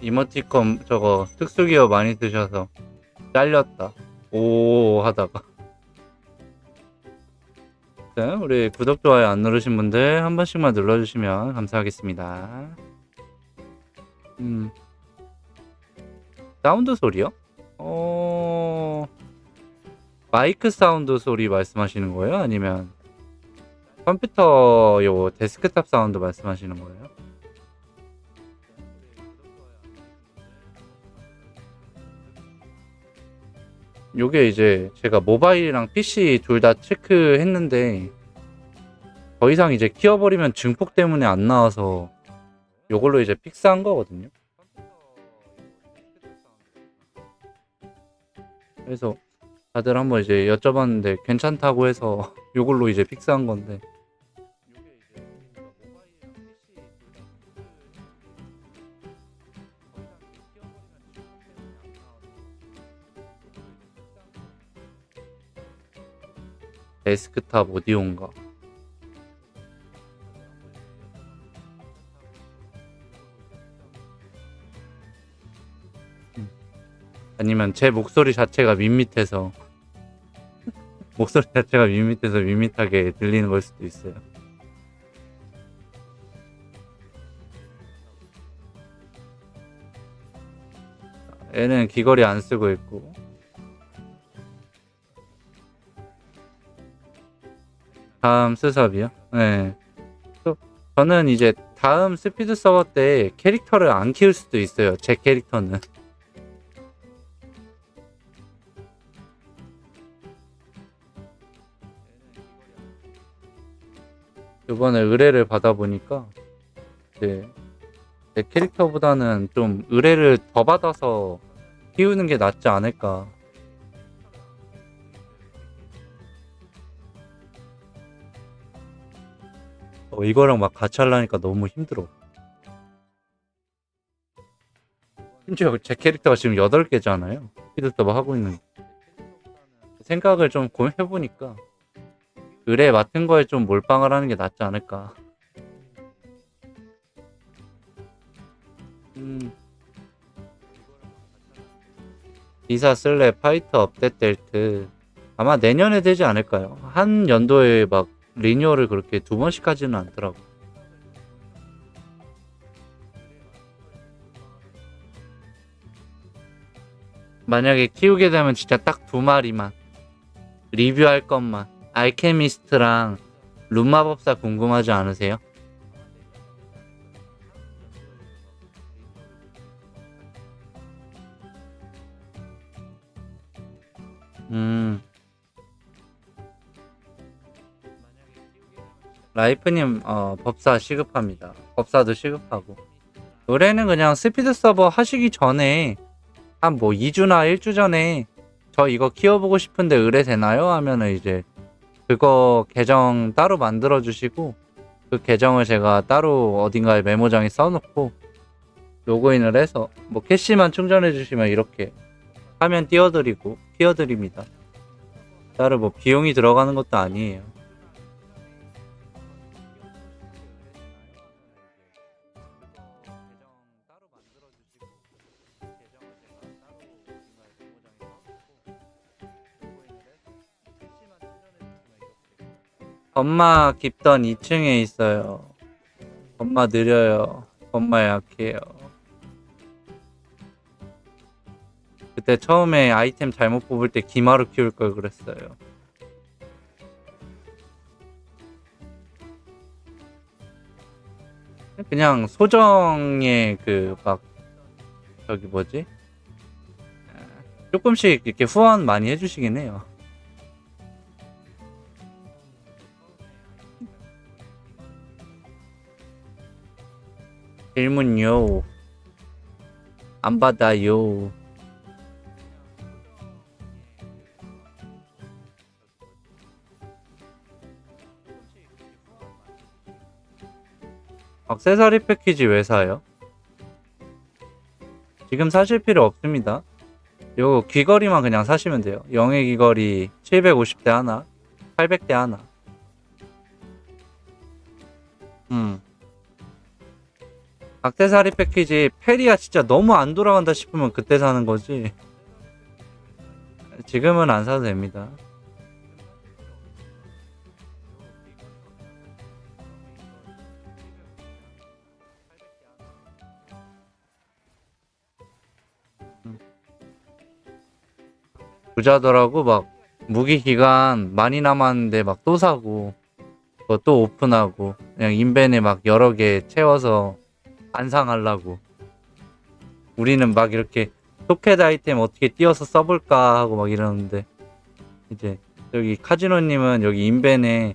이모티콘 저거 특수기어 많이 쓰셔서 잘렸다. 오 하다가. 네, 우리 구독, 좋아요 안 누르신 분들 한 번씩만 눌러주시면 감사하겠습니다. 사운드 소리요? 마이크 사운드 소리 말씀하시는 거예요? 아니면 컴퓨터 요 데스크탑 사운드 말씀하시는 거예요? 요게 이제 제가 모바일이랑 PC 둘 다 체크했는데 더 이상 이제 키워버리면 증폭 때문에 안 나와서 요걸로 이제 픽스한 거거든요. 그래서 다들 한번 이제 여쭤봤는데 괜찮다고 해서 요걸로 이제 픽스한 건데. 데스크탑 오디오인가? 아니면 제 목소리 자체가 밋밋해서 목소리 자체가 밋밋해서 밋밋하게 들리는 걸 수도 있어요. 얘는 귀걸이 안 쓰고 있고. 다음 스섭이요? 네. 또 저는 이제 다음 스피드 서버 때 캐릭터를 안 키울 수도 있어요. 제 캐릭터는. 이번에 의뢰를 받아보니까 이제 제 캐릭터보다는 좀 의뢰를 더 받아서 키우는 게 낫지 않을까. 이거랑 막 같이 하려니까 너무 힘들어. 심지어 제 캐릭터가 지금 8개잖아요. 스피드 서버 하고 있는. 생각을 좀 해보니까 의뢰 맡은 거에 좀 몰빵을 하는 게 낫지 않을까. 기사 쓸래 파이터 업데이트 될 듯. 아마 내년에 되지 않을까요? 한 연도에 막 리뉴얼을 그렇게 2번씩 하지는 않더라고. 만약에 키우게 되면 진짜 딱 2마리만 리뷰할 것만. 알케미스트랑 룸마법사 궁금하지 않으세요? 라이프님 법사 시급합니다. 법사도 시급하고. 의뢰는 그냥 스피드 서버 하시기 전에 한 뭐 2주나 1주 전에 저 이거 키워보고 싶은데 의뢰 되나요? 하면은 이제 그거 계정 따로 만들어 주시고 그 계정을 제가 따로 어딘가에 메모장에 써놓고 로그인을 해서 뭐 캐시만 충전해 주시면 이렇게 화면 띄워드리고 키워드립니다. 따로 뭐 비용이 들어가는 것도 아니에요. 엄마 깊던 2층에 있어요. 엄마 느려요. 엄마 약해요. 그때 처음에 아이템 잘못 뽑을 때 기마로 키울 걸 그랬어요. 그냥 소정의 그 막 저기 뭐지? 조금씩 이렇게 후원 많이 해주시긴 해요. 질문요. 안 받아요. 액세서리 패키지 왜 사요? 지금 사실 필요 없습니다. 요 귀걸이만 그냥 사시면 돼요. 영의 귀걸이 750대 하나, 800대 하나. 액세서리 패키지 페리아 진짜 너무 안 돌아간다 싶으면 그때 사는 거지. 지금은 안 사도 됩니다. 부자더라고 막 무기 기간 많이 남았는데 막 또 사고 그거 또 오픈하고 그냥 인벤에 막 여러 개 채워서 안상하려고. 우리는 막 이렇게 소켓 아이템 어떻게 띄워서 써볼까 하고 막 이러는데 이제 여기 카지노님은 여기 인벤에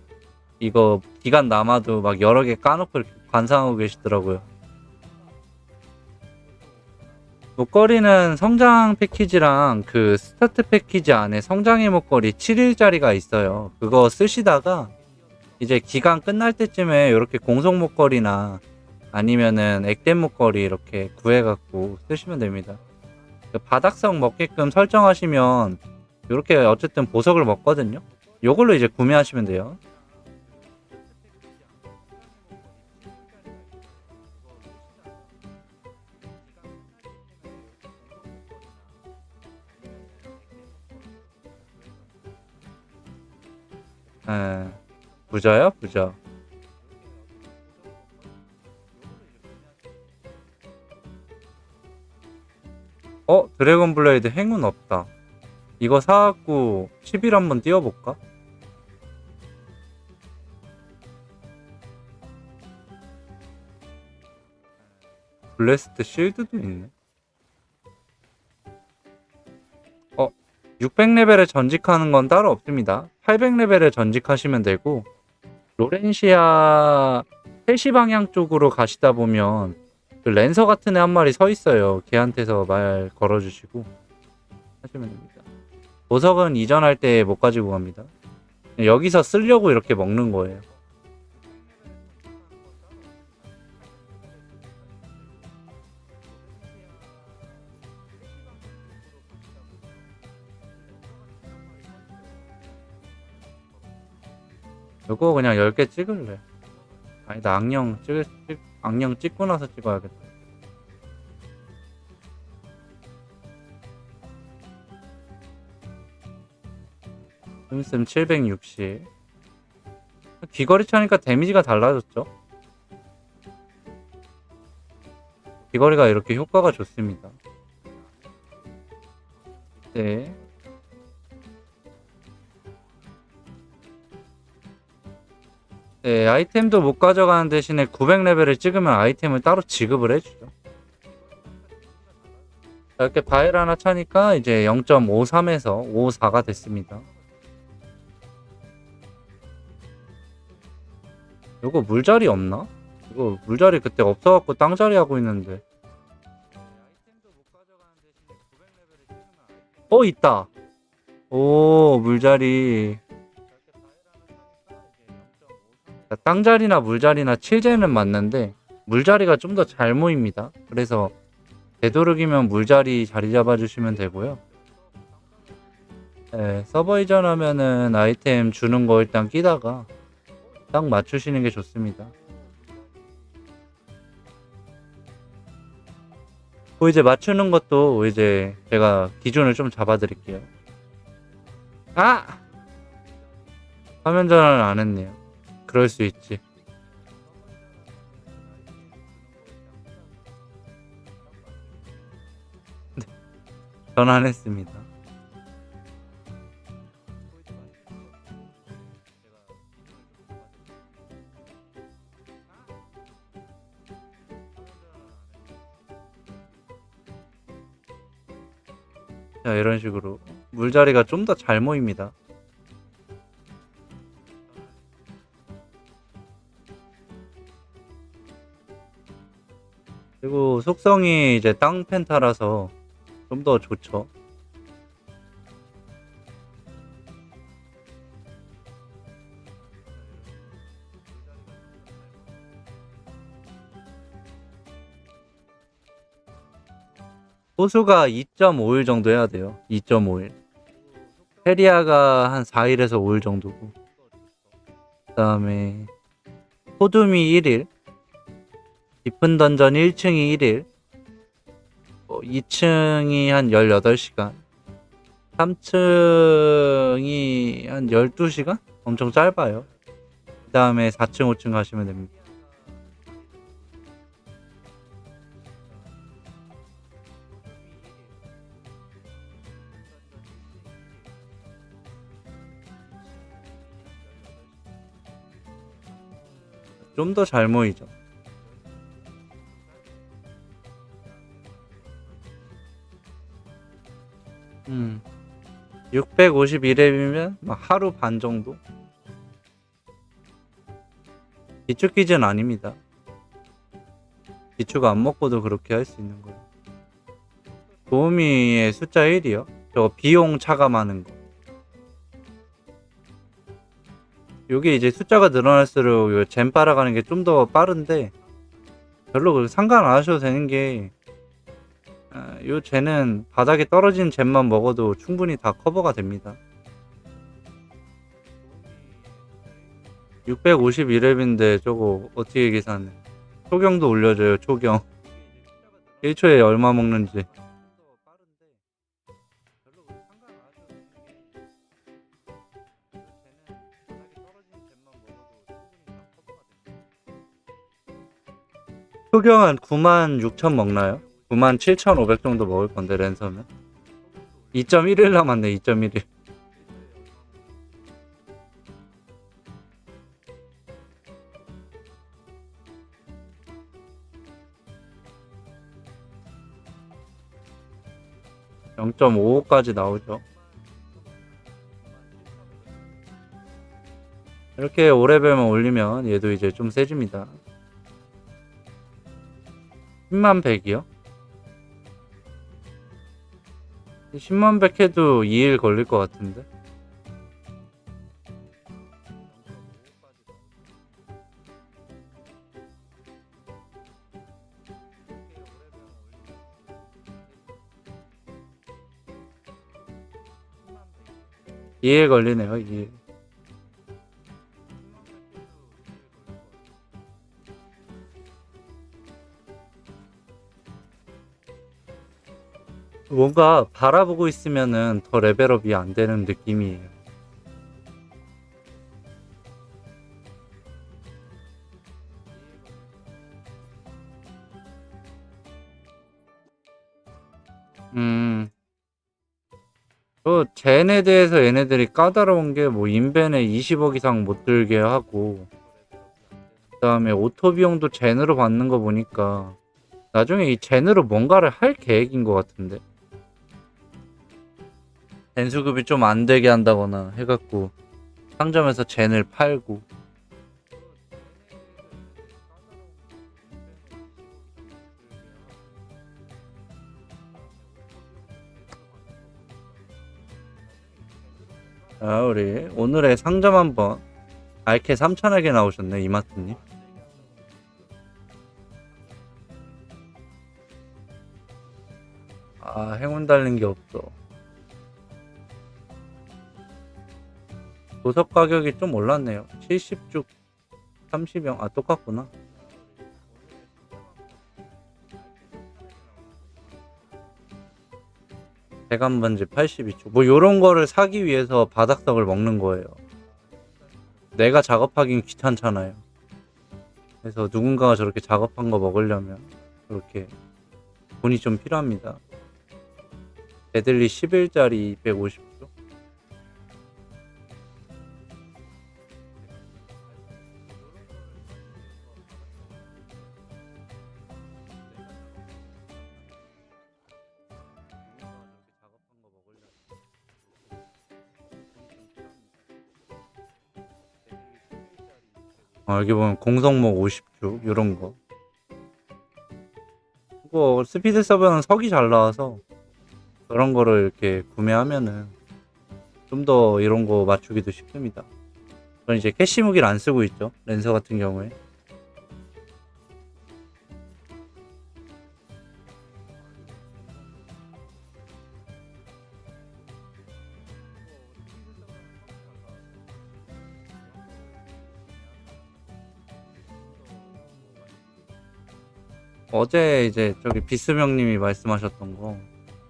이거 기간 남아도 막 여러 개 까놓고 이렇게 관상하고 계시더라고요. 목걸이는 성장 패키지랑 그 스타트 패키지 안에 성장의 목걸이 7일짜리가 있어요. 그거 쓰시다가 이제 기간 끝날 때쯤에 이렇게 공속 목걸이나 아니면은 액땜 목걸이 이렇게 구해갖고 쓰시면 됩니다. 그 바닥성 먹게끔 설정하시면 이렇게 어쨌든 보석을 먹거든요. 요걸로 이제 구매하시면 돼요. 에, 부자요? 부자. 드래곤 블레이드 행운 없다. 이거 사갖고 10일 한번 띄워볼까? 블레스트 실드도 있네. 600레벨에 전직하는 건 따로 없습니다. 800레벨에 전직하시면 되고 로렌시아 3시 방향 쪽으로 가시다 보면 그 랜서 같은 애 한 마리 서 있어요. 걔한테서 말 걸어주시고 하시면 됩니다. 보석은 이전할 때 못 가지고 갑니다. 여기서 쓰려고 이렇게 먹는 거예요. 이거 그냥 10개 찍을래. 아니다, 악령 찍고 나서 찍어야겠다. 씀씀 760. 귀걸이 차니까 데미지가 달라졌죠. 귀걸이가 이렇게 효과가 좋습니다. 네. 네, 아이템도 못 가져가는 대신에 900레벨을 찍으면 아이템을 따로 지급을 해주죠. 이렇게 바일 하나 차니까 이제 0.53에서 54가 됐습니다. 이거 물자리 없나? 이거 물자리 그때 없어갖고 땅자리 하고 있는데. 있다. 오, 물자리. 땅자리나 물자리나 칠제는 맞는데 물자리가 좀 더 잘 모입니다. 그래서 되도록이면 물자리 자리 잡아주시면 되고요. 네, 서버 이전하면은 아이템 주는 거 일단 끼다가 딱 맞추시는 게 좋습니다. 이제 맞추는 것도 이제 제가 기준을 좀 잡아드릴게요. 화면 전환을 안 했네요. 그럴 수 있지. 네, 전환했습니다. 자, 이런 식으로 물자리가 좀 더 잘 모입니다. 그리고 속성이 이제 땅 펜타라서 좀 더 좋죠. 호수가 2.5일 정도 해야 돼요. 2.5일. 페리아가 한 4일에서 5일 정도고. 그 다음에 호둠이 1일. 깊은 던전 1층이 1일. 2층이 한 18시간. 3층이 한 12시간? 엄청 짧아요. 그 다음에 4층, 5층 가시면 됩니다. 좀 더 잘 모이죠. 652렙이면 하루 반 정도? 기축 기준 아닙니다. 기축 안 먹고도 그렇게 할 수 있는 거예요. 도우미의 숫자 1이요. 저 비용 차감하는 거. 요게 이제 숫자가 늘어날수록 요 잼 빨아가는 게 좀 더 빠른데 별로 그렇게 상관 안 하셔도 되는 게 요 잼은 바닥에 떨어진 잼만 먹어도 충분히 다 커버가 됩니다. 651렙인데 저거 어떻게 계산해? 초경도 올려줘요. 초경 1초에 얼마 먹는지. 초경 한 96,000 먹나요? 97,500 정도 먹을 건데 랜서면 2.1일 남았네. 2.1일. (0.55까지) 나오죠. 이렇게 5레벨만 올리면 얘도 이제 좀 세집니다. 10만 100이요? 10만 100 해도 2일 걸릴 것 같은데. (2일) 걸리네요. 2일. 뭔가 바라보고 있으면은 더 레벨업이 안 되는 느낌이에요. 젠에 대해서 얘네들이 까다로운 게 뭐 인벤에 20억 이상 못 들게 하고, 그 다음에 오토 비용도 젠으로 받는 거 보니까 나중에 이 젠으로 뭔가를 할 계획인 것 같은데. 젠 수급이 좀 안 되게 한다거나 해갖고 상점에서 젠을 팔고. 자, 우리 오늘의 상점 한번. 알케 3,000에게 나오셨네, 이마트님. 행운 달린 게 없어. 보석 가격이 좀 올랐네요. 70쭉 30영. 똑같구나. 대감반지 82쭉. 뭐 요런 거를 사기 위해서 바닥석을 먹는 거예요. 내가 작업하긴 귀찮잖아요. 그래서 누군가가 저렇게 작업한 거 먹으려면 그렇게 돈이 좀 필요합니다. 데들리 11짜리 250조. 여기 보면 공성목 50주 이런 거. 이거 스피드 서버는 석이 잘 나와서 그런 거를 이렇게 구매하면은 좀 더 이런 거 맞추기도 쉽습니다. 저는 이제 캐시 무기를 안 쓰고 있죠. 랜서 같은 경우에. 어제 이제 저기 비스명님이 말씀하셨던 거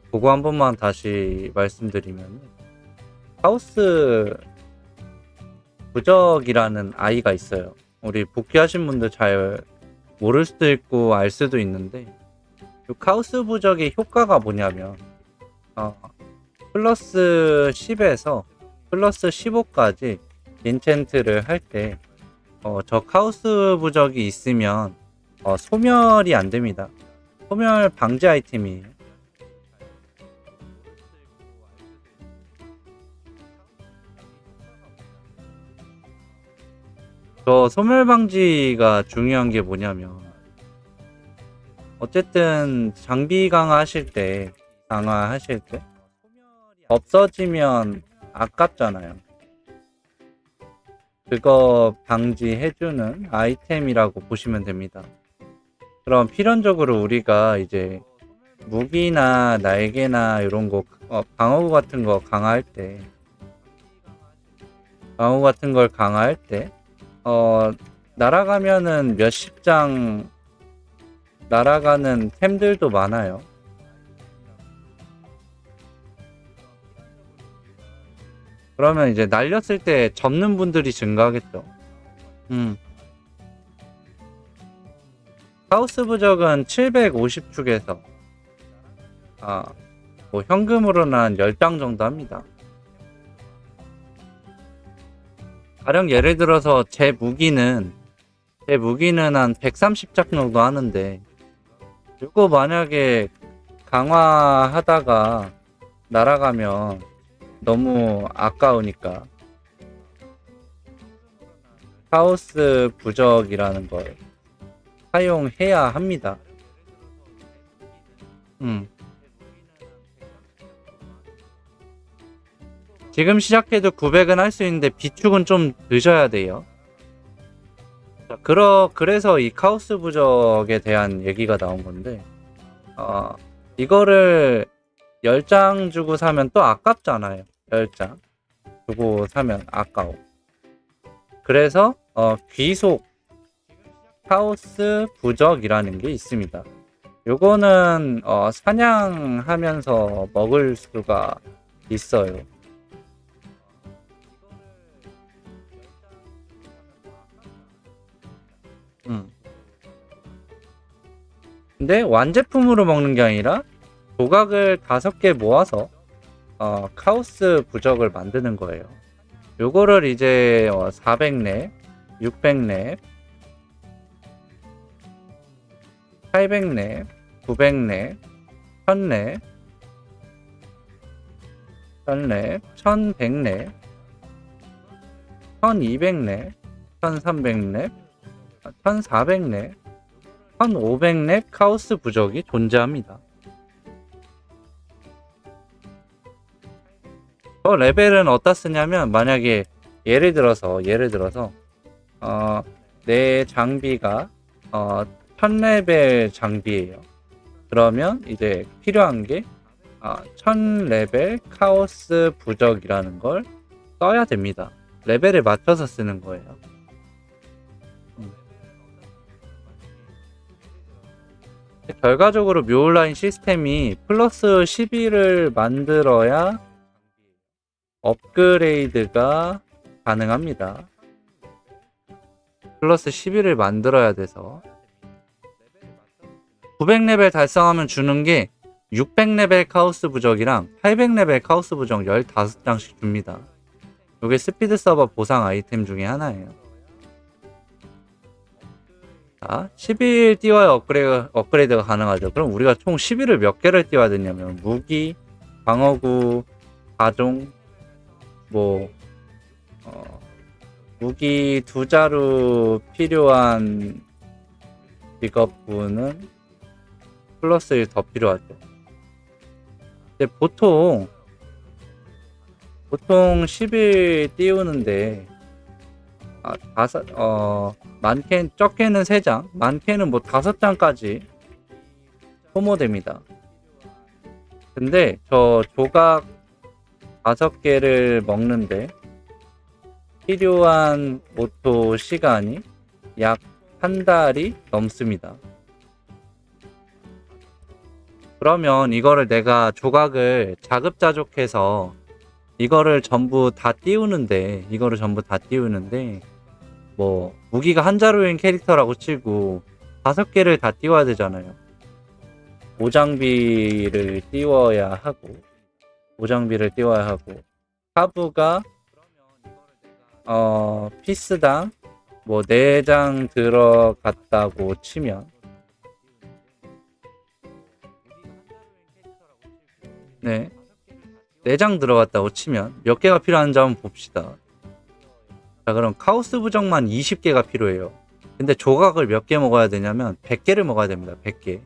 그거 한 번만 다시 말씀드리면 하우스 부적이라는 아이가 있어요. 우리 복귀하신 분들 잘 모를 수도 있고 알 수도 있는데 이 카우스 부적의 효과가 뭐냐면 플러스 10에서 플러스 15까지 인챈트를 할 때 저 카우스 부적이 있으면 소멸이 안 됩니다. 소멸 방지 아이템이에요. 저 소멸 방지가 중요한 게 뭐냐면 어쨌든 장비 강화하실 때 없어지면 아깝잖아요. 그거 방지해주는 아이템이라고 보시면 됩니다. 그럼 필연적으로 우리가 이제 무기나 날개나 이런 거 방어구 같은 거 강화할 때 날아가면은 몇십 장 날아가는 템들도 많아요. 그러면 이제 날렸을 때 접는 분들이 증가하겠죠. 하우스 부적은 750축에서 뭐 현금으로는 한 10장 정도 합니다. 가령 예를 들어서 제 무기는 한 130장 정도 하는데 이거 만약에 강화하다가 날아가면 너무 아까우니까 하우스 부적이라는 걸 사용해야 합니다. 지금 시작해도 900은 할 수 있는데 비축은 좀 늦어야 돼요. 자, 그래서 이 카오스 부적에 대한 얘기가 나온 건데 이거를 10장 주고 사면 또 아깝잖아요. 10장 주고 사면 아까워. 그래서 귀속 카오스 부적이라는 게 있습니다. 요거는 사냥하면서 먹을 수가 있어요. 근데 완제품으로 먹는 게 아니라 조각을 5개 모아서 카오스 부적을 만드는 거예요. 요거를 이제 400렙, 600렙, 800렙, 900렙, 1000렙, 1100렙, 1200렙, 1300렙, 1400렙, 1500렙 카오스 부적이 존재합니다. 레벨은 어디다 쓰냐면 만약에 예를 들어서 내 장비가 1000레벨 장비예요. 그러면 이제 필요한 게 1000레벨 카오스 부적이라는 걸 써야 됩니다. 레벨에 맞춰서 쓰는 거예요. 결과적으로 묘온라인 시스템이 플러스 11을 만들어야 업그레이드가 가능합니다. 플러스 11을 만들어야 돼서 900레벨 달성하면 주는 게 600레벨 카오스 부적이랑 800레벨 카오스 부적 15장씩 줍니다. 이게 스피드 서버 보상 아이템 중에 하나예요. 자, 11 띄워야 업그레이드가 가능하죠. 그럼 우리가 총 11을 몇 개를 띄워야 되냐면 무기, 방어구, 가종, 무기 2자루 필요한 직업군은 플러스 1 더 필요하죠. 근데 보통 10일 띄우는데 많게는 적게는 3장, 많게는 뭐 5장까지 소모됩니다. 근데 저 조각 5개를 먹는데 필요한 모토 시간이 약 한 달이 넘습니다. 그러면 이거를 내가 조각을 자급자족해서 이거를 전부 다 띄우는데 뭐 무기가 한 자루인 캐릭터라고 치고 5개를 다 띄워야 되잖아요. 오장비를 띄워야 하고 하부가 피스당 뭐 4장 들어갔다고 치면 네, 4장 들어갔다고 치면 몇 개가 필요한지 한번 봅시다. 자, 그럼 카오스 부적만 20개가 필요해요. 근데 조각을 몇 개 먹어야 되냐면 100개를 먹어야 됩니다. 100개.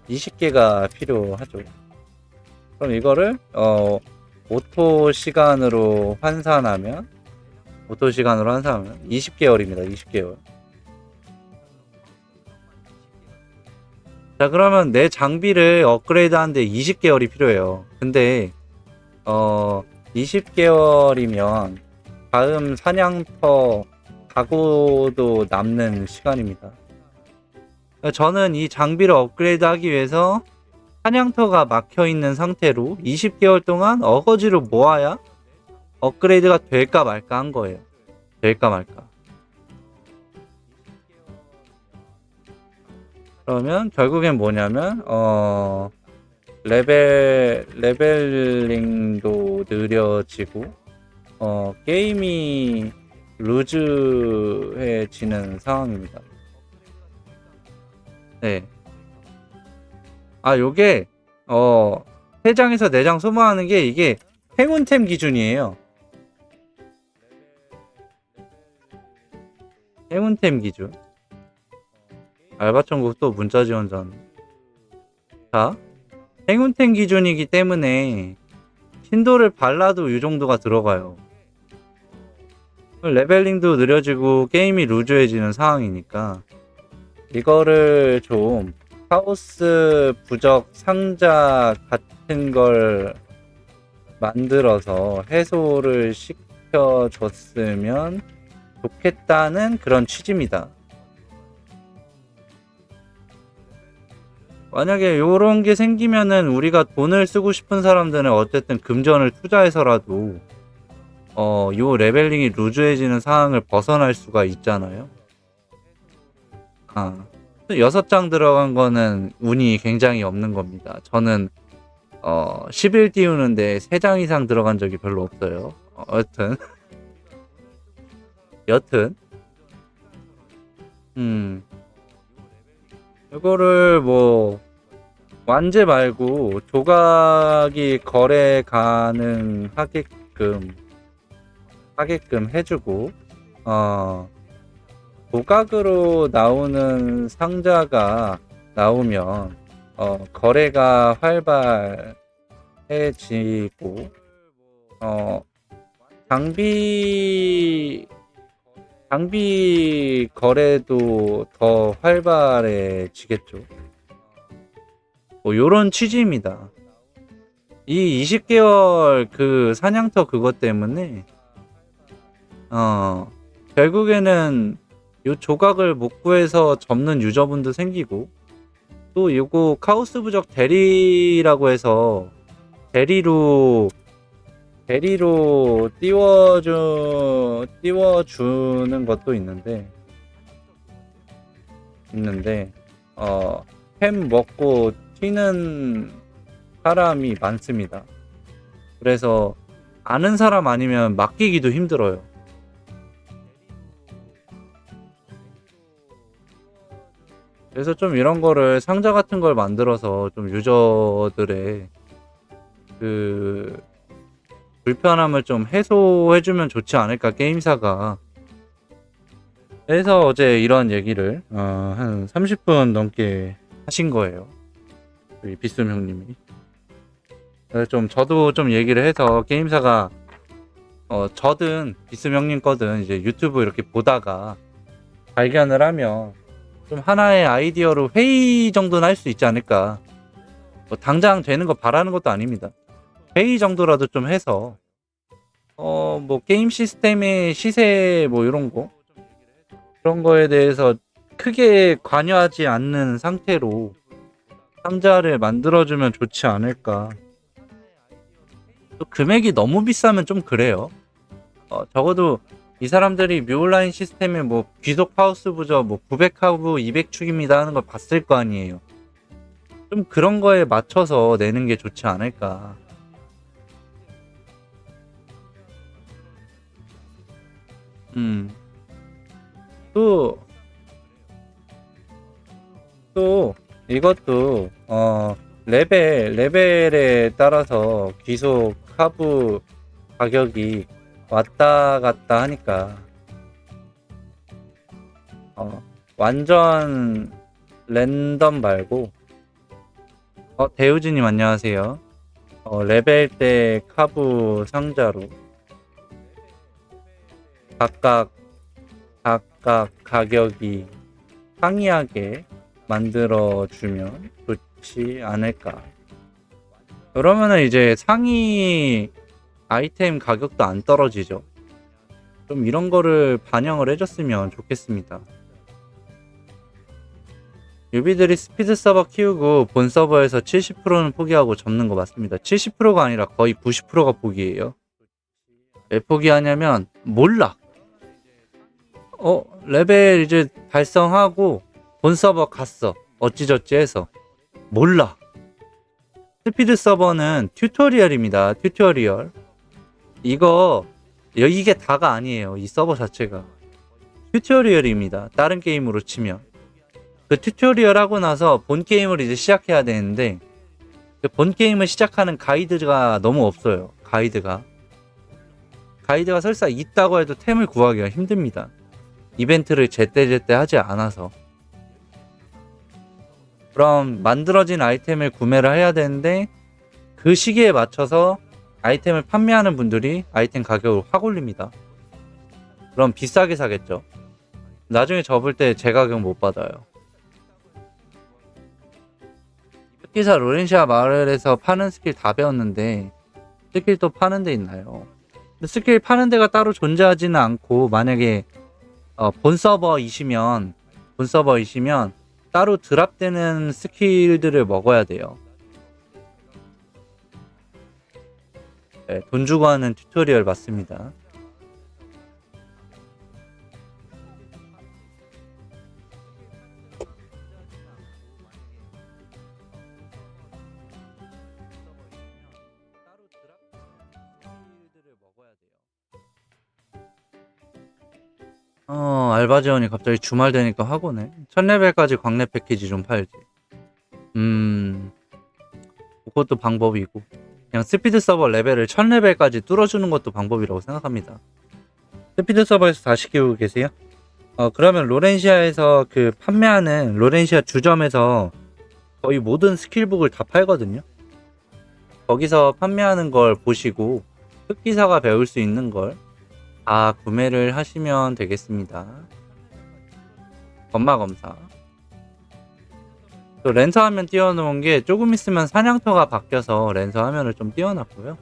20개가 필요하죠. 그럼 이거를 오토 시간으로 환산하면 20개월입니다. 20개월. 자, 그러면 내 장비를 업그레이드 하는데 20개월이 필요해요. 근데 20개월이면 다음 사냥터 가고도 남는 시간입니다. 저는 이 장비를 업그레이드 하기 위해서 사냥터가 막혀있는 상태로 20개월 동안 어거지로 모아야 업그레이드가 될까 말까 한 거예요. 될까 말까. 그러면 결국엔 뭐냐면 레벨링도 느려지고 게임이 루즈해지는 상황입니다. 네. 요게 3장에서 4장 소모하는 게 이게 행운템 기준이에요. 행운템 기준. 알바천국 또 문자 지원전. 자, 행운템 기준이기 때문에 신도를 발라도 이 정도가 들어가요. 레벨링도 느려지고 게임이 루즈해지는 상황이니까 이거를 좀 카오스 부적 상자 같은 걸 만들어서 해소를 시켜줬으면 좋겠다는 그런 취지입니다. 만약에 요런 게 생기면은 우리가 돈을 쓰고 싶은 사람들은 어쨌든 금전을 투자해서라도 요 레벨링이 루즈해지는 상황을 벗어날 수가 있잖아요. 6장 들어간 거는 운이 굉장히 없는 겁니다. 저는 10일 띄우는데 3장 이상 들어간 적이 별로 없어요. 여튼 이거를 뭐 완제 말고 조각이 거래 가능하게끔 해주고 조각으로 나오는 상자가 나오면 거래가 활발해지고 장비 거래도 더 활발해지겠죠. 뭐 요런 취지입니다. 이 20개월 그 사냥터 그것 때문에 결국에는 요 조각을 못 구해서 접는 유저분도 생기고 또 요거 카오스 부적 대리라고 해서 대리로 띄워주는 것도 있는데 햄 먹고 튀는 사람이 많습니다. 그래서 아는 사람 아니면 맡기기도 힘들어요. 그래서 좀 이런 거를 상자 같은 걸 만들어서 좀 유저들의 그 불편함을 좀 해소해주면 좋지 않을까, 게임사가. 그래서 어제 이런 얘기를 한 30분 넘게 하신 거예요. 우리 비쏨 형님이. 그래서 좀 저도 좀 얘기를 해서 게임사가 저든 비쏨 형님 거든 이제 유튜브 이렇게 보다가 발견을 하면 좀 하나의 아이디어로 회의 정도는 할 수 있지 않을까. 뭐 당장 되는 거 바라는 것도 아닙니다. 회의 정도라도 좀 해서 뭐 게임 시스템의 시세 뭐 이런 거 그런 거에 대해서 크게 관여하지 않는 상태로 상자를 만들어주면 좋지 않을까. 또 금액이 너무 비싸면 좀 그래요. 적어도 이 사람들이 뮤온라인 시스템에 뭐 귀속 하우스 부저 뭐 900하고 200축입니다 하는 걸 봤을 거 아니에요. 좀 그런 거에 맞춰서 내는 게 좋지 않을까. 또 이것도 레벨에 따라서 귀속 하부 가격이 왔다 갔다 하니까 완전 랜덤 말고 대우진님 안녕하세요. 레벨대 카부 상자로 각각 가격이 상이하게 만들어주면 좋지 않을까. 그러면은 이제 상위 아이템 가격도 안 떨어지죠. 좀 이런 거를 반영을 해줬으면 좋겠습니다. 유비들이 스피드 서버 키우고 본 서버에서 70%는 포기하고 접는 거 맞습니다. 70%가 아니라 거의 90%가 포기예요. 왜 포기하냐면 몰라. 레벨 이제 달성하고 본 서버 갔어. 어찌저찌 해서 몰라. 스피드 서버는 튜토리얼입니다. 튜토리얼. 이게 다가 아니에요. 이 서버 자체가 튜토리얼입니다. 다른 게임으로 치면 그 튜토리얼 하고 나서 본 게임을 이제 시작해야 되는데 그 본 게임을 시작하는 가이드가 너무 없어요. 가이드가 설사 있다고 해도 템을 구하기가 힘듭니다. 이벤트를 제때제때 하지 않아서. 그럼 만들어진 아이템을 구매를 해야 되는데 그 시기에 맞춰서 아이템을 판매하는 분들이 아이템 가격을 확 올립니다. 그럼 비싸게 사겠죠. 나중에 접을 때 제 가격 못 받아요. 특기사 로렌시아 마을에서 파는 스킬 다 배웠는데 스킬 또 파는 데 있나요? 근데 스킬 파는 데가 따로 존재하지는 않고 만약에 본 서버이시면 따로 드랍되는 스킬들을 먹어야 돼요. 네, 돈 주고 하는 튜토리얼 맞습니다. 알바 지원이 갑자기 주말 되니까 하고 네. 1000레벨까지 광래 패키지 좀 팔지. 그것도 방법이고 그냥 스피드 서버 레벨을 1000레벨까지 뚫어주는 것도 방법이라고 생각합니다. 스피드 서버에서 다시 키우고 계세요? 그러면 로렌시아에서 그 판매하는 로렌시아 주점에서 거의 모든 스킬북을 다 팔거든요. 거기서 판매하는 걸 보시고 흑기사가 배울 수 있는 걸 다 구매를 하시면 되겠습니다. 건마검사. 또 랜서 화면 띄워놓은 게 조금 있으면 사냥터가 바뀌어서 랜서 화면을 좀 띄워놨고요.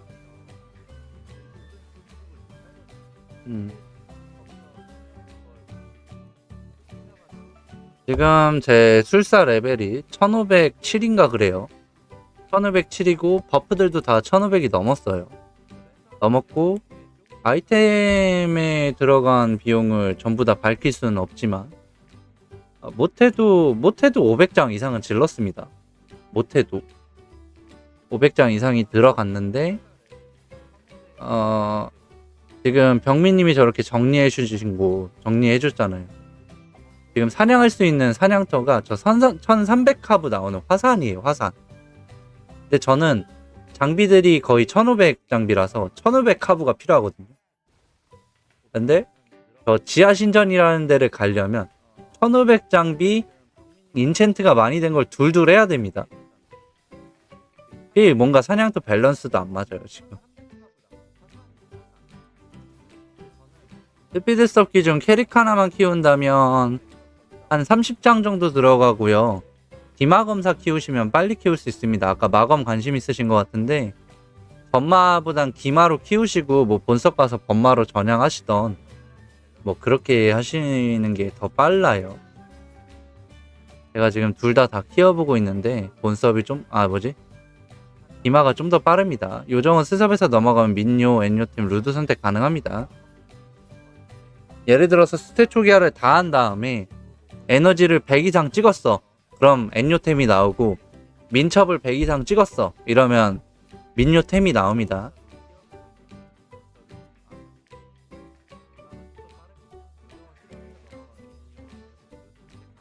지금 제 술사 레벨이 1507인가 그래요. 1507이고 버프들도 다 1500이 넘었어요. 넘었고 아이템에 들어간 비용을 전부 다 밝힐 수는 없지만 못해도 500장 이상은 질렀습니다. 못해도 500장 이상이 들어갔는데 지금 병민님이 저렇게 정리해 줬잖아요. 지금 사냥할 수 있는 사냥터가 저 1300카브 나오는 화산이에요. 화산. 근데 저는 장비들이 거의 1500 장비라서 1500 카부가 필요하거든요. 근데 저 지하 신전이라는 데를 가려면 1500 장비 인챈트가 많이 된 걸 둘둘 해야 됩니다. 이게 뭔가 사냥터 밸런스도 안 맞아요 지금. 스피드 섭 기준 캐릭 하나만 키운다면 한 30장 정도 들어가고요. 디마 검사 키우시면 빨리 키울 수 있습니다. 아까 마검 관심 있으신 것 같은데 범마보단 기마로 키우시고 뭐 본섭 가서 범마로 전향하시던 뭐 그렇게 하시는 게 더 빨라요. 제가 지금 둘 다 키워보고 있는데 본섭이 좀 디마가 좀 더 빠릅니다. 요정은 스섭에서 넘어가면 민요, 엔요팀, 루드 선택 가능합니다. 예를 들어서 스탯 초기화를 다 한 다음에 에너지를 100 이상 찍었어. 그럼 엔요템이 나오고 민첩을 100 이상 찍었어. 이러면 민요템이 나옵니다.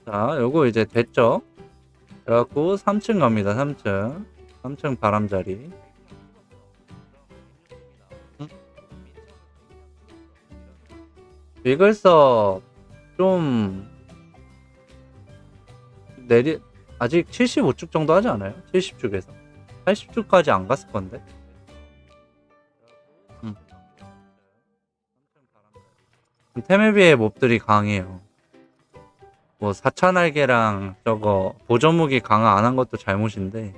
자, 요거 이제 됐죠? 그래갖고 3층 갑니다. 3층. 3층 바람자리. 비글섭 좀 아직 75쭉 정도 하지 않아요? 70쭉에서 80쭉까지 안 갔을 건데. 템에 비해 몹들이 강해요. 뭐 4차날개랑 저거 보조무기 강화 안 한 것도 잘못인데.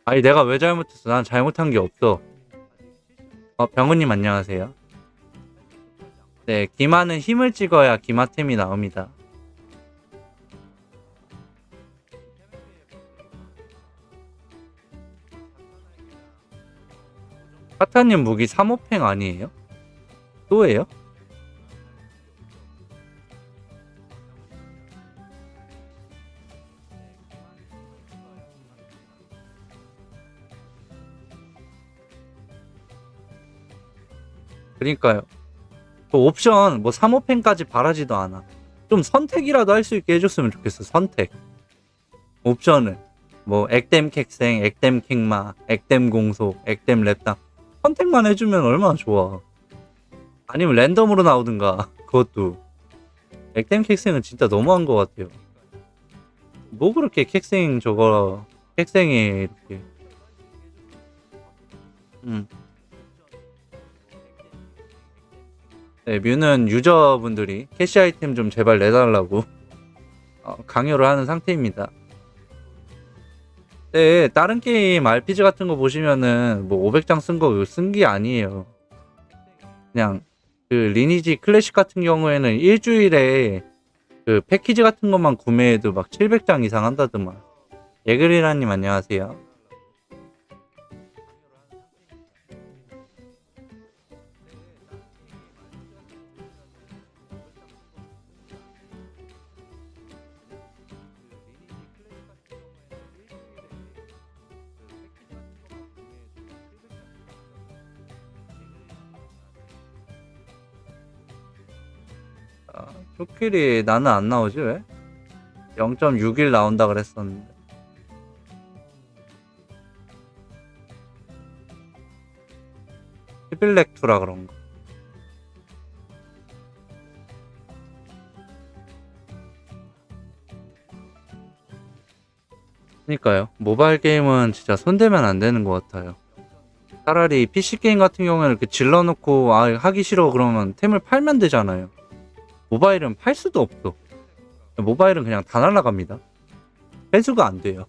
아니 내가 왜 잘못했어? 난 잘못한 게 없어. 병우님 안녕하세요. 네, 기마는 힘을 찍어야 기마템이 나옵니다. 카타님 무기 3호팽 아니에요? 또예요? 그러니까요. 그 옵션 뭐 3호펜까지 바라지도 않아. 좀 선택이라도 할 수 있게 해줬으면 좋겠어. 선택. 옵션을 뭐 액땜 캑생, 액땜 캑마, 액땜 공소, 액땜 랩당 선택만 해주면 얼마나 좋아. 아니면 랜덤으로 나오든가. 그것도 액땜 캑생은 진짜 너무한 것 같아요. 뭐 그렇게 캑생 저거 캑생에 이렇게 네, 뮤는 유저분들이 캐시 아이템 좀 제발 내달라고 강요를 하는 상태입니다. 네, 다른 게임 RPG 같은 거 보시면은 뭐 500장 쓴 거 쓴 게 아니에요. 그냥 그 리니지 클래식 같은 경우에는 일주일에 그 패키지 같은 것만 구매해도 막 700장 이상 한다더만. 예그리라님 안녕하세요. 쇼킬이 나는 안 나오지 왜? 0.61 나온다 그랬었는데. 시빌렉투라 그런가. 그니까요. 모바일 게임은 진짜 손대면 안 되는 것 같아요. 차라리 PC 게임 같은 경우는 이렇게 질러놓고 하기 싫어 그러면 템을 팔면 되잖아요. 모바일은 팔 수도 없어. 모바일은 그냥 다 날라갑니다. 회수가 안 돼요.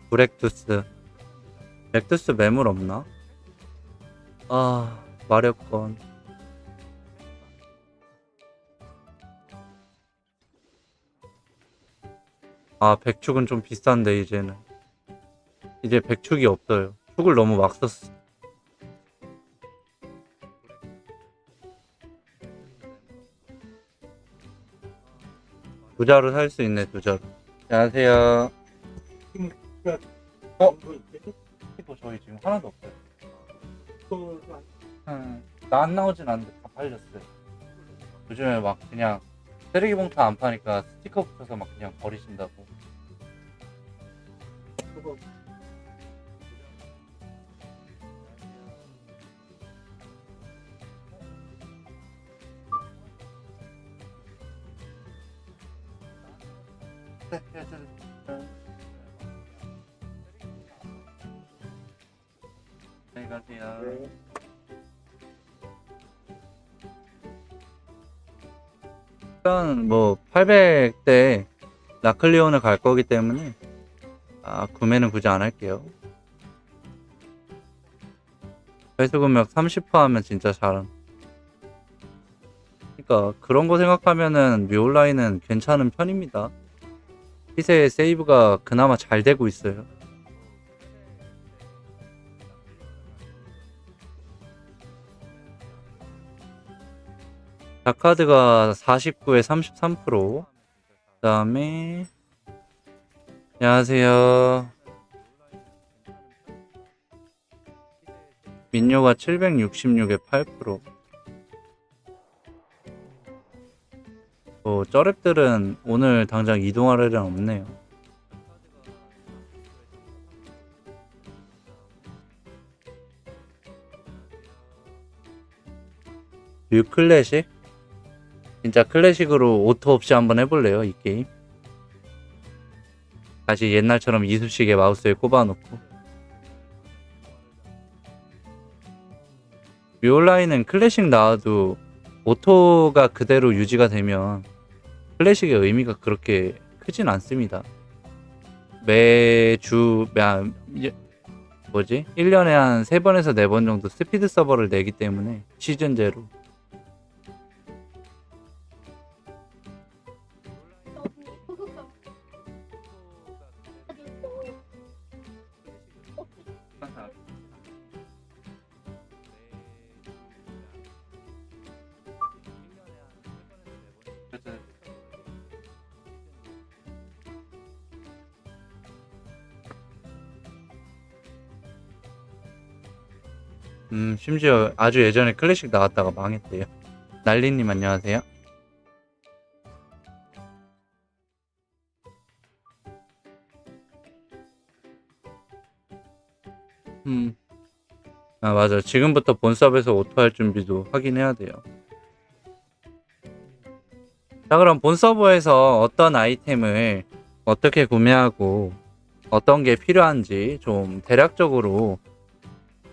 브렉투스. 렉투스 매물 없나? 마력건. 백축은 좀 비싼데 이제는. 이제 백축이 없어요. 축을 너무 막 썼어. 두자로 살 수 있네, 두자로. 안녕하세요. 또 저희 지금 하나도 없어요. 나 안 나오진 않는데 다 팔렸어요. 요즘에 막 그냥 쓰레기 봉투 안 파니까 스티커 붙여서 막 그냥 버리신다고. 그거 잘 가세요. 네. 일단 뭐 800대 라클리온을 갈 거기 때문에 구매는 굳이 안 할게요. 회수 금액 30% 하면 진짜 잘함. 그러니까 그런 거 생각하면은 뮤온라인은 괜찮은 편입니다. 시세의 세이브가 그나마 잘 되고 있어요. 자카드가 49에 33%. 그 다음에 안녕하세요. 민요가 766에 8%. 쩌랩들은 오늘 당장 이동할 일은 없네요. 뮤 클래식? 진짜 클래식으로 오토 없이 한번 해볼래요, 이 게임? 다시 옛날처럼 이쑤시개 마우스에 꼽아놓고. 뮤온라인은 클래식 나와도 오토가 그대로 유지가 되면 클래식의 의미가 그렇게 크진 않습니다. 매주 1년에 한 3번에서 4번 정도 스피드 서버를 내기 때문에 시즌제로. 심지어 아주 예전에 클래식 나왔다가 망했대요. 날리님 안녕하세요. 맞아. 지금부터 본섭에서 오토할 준비도 확인해야 돼요. 자, 그럼 본 서버에서 어떤 아이템을 어떻게 구매하고 어떤 게 필요한지 좀 대략적으로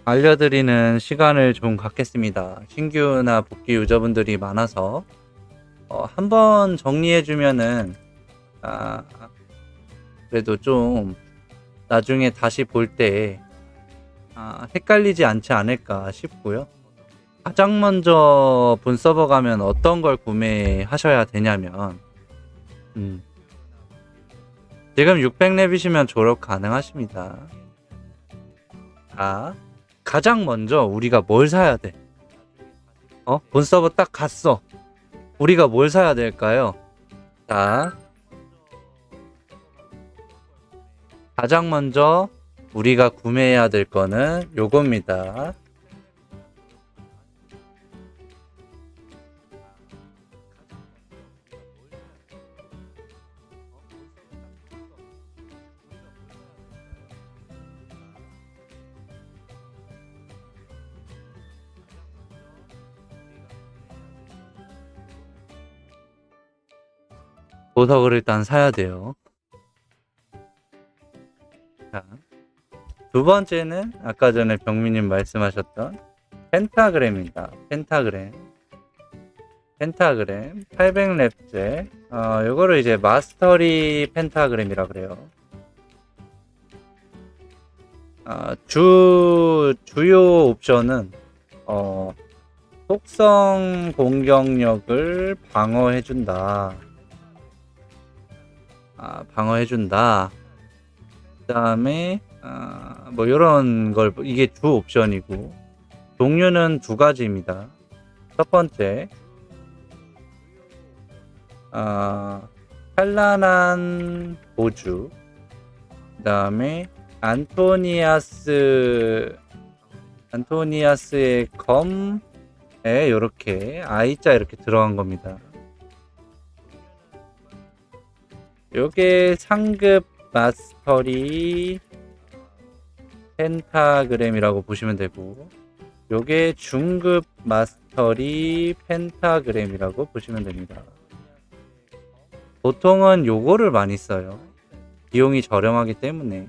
알려드리는 시간을 좀 갖겠습니다. 신규나 복귀 유저분들이 많아서 한번 정리해주면은 그래도 좀 나중에 다시 볼 때 헷갈리지 않지 않을까 싶고요. 가장 먼저 본 서버 가면 어떤 걸 구매하셔야 되냐면 지금 600렙이시면 졸업 가능하십니다. 가장 먼저 우리가 뭘 사야 돼? 본 서버 딱 갔어. 우리가 뭘 사야 될까요? 자, 가장 먼저 우리가 구매해야 될 거는 요겁니다. 보석을 일단 사야 돼요. 자, 두 번째는 아까 전에 병민님 말씀하셨던 펜타그램입니다. 펜타그램 800렙째. 요거를 이제 마스터리 펜타그램이라 그래요. 주요 옵션은 속성 공격력을 방어해준다. 방어해준다. 그 다음에 뭐 이런 걸, 이게 주 옵션이고 종류는 두 가지입니다. 첫 번째, 찬란한 보주, 그 다음에 안토니아스의 검 요렇게 I자 이렇게 들어간 겁니다. 요게 상급 마스터리 펜타그램이라고 보시면 되고, 요게 중급 마스터리 펜타그램이라고 보시면 됩니다. 보통은 요거를 많이 써요. 비용이 저렴하기 때문에.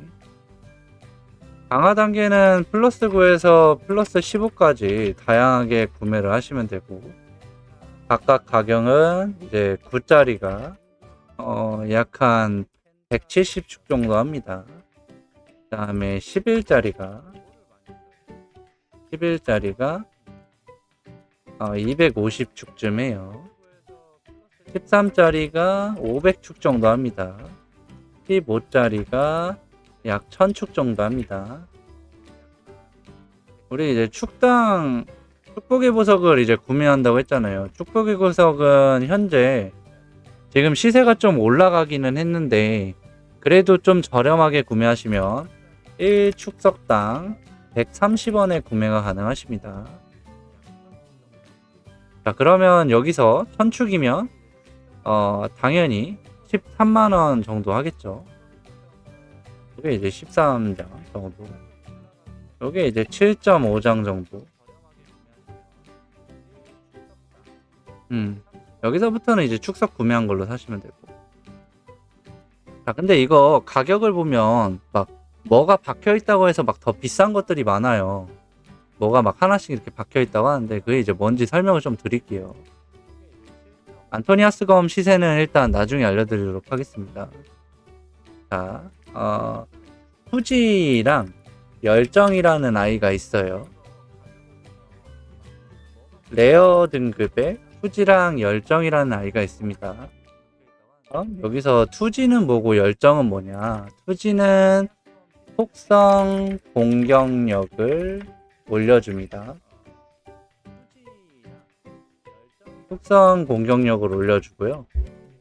강화 단계는 플러스 9에서 플러스 15까지 다양하게 구매를 하시면 되고, 각각 가격은 이제 9짜리가 약 한 170축 정도 합니다. 그 다음에 11짜리가 250축쯤 해요. 13짜리가 500축 정도 합니다. 15짜리가 약 1000축 정도 합니다. 우리 이제 축당 축복의 보석을 이제 구매한다고 했잖아요. 축복의 보석은 현재 지금 시세가 좀 올라가기는 했는데, 그래도 좀 저렴하게 구매하시면 1축석당 130원에 구매가 가능하십니다. 자, 그러면 여기서 1000축이면 당연히 13만원 정도 하겠죠. 이게 이제 13장 정도, 이게 이제 7.5장 정도. 여기서부터는 이제 축석 구매한 걸로 사시면 되고. 자, 근데 이거 가격을 보면 막 뭐가 박혀 있다고 해서 막 더 비싼 것들이 많아요. 뭐가 막 하나씩 이렇게 박혀 있다고 하는데, 그게 이제 뭔지 설명을 좀 드릴게요. 안토니아스 검 시세는 일단 나중에 알려드리도록 하겠습니다. 자, 후지랑 열정이라는 아이가 있어요. 레어 등급의 투지랑 열정이라는 아이가 있습니다. 여기서 투지는 뭐고 열정은 뭐냐? 투지는 속성 공격력을 올려줍니다. 속성 공격력을 올려주고요.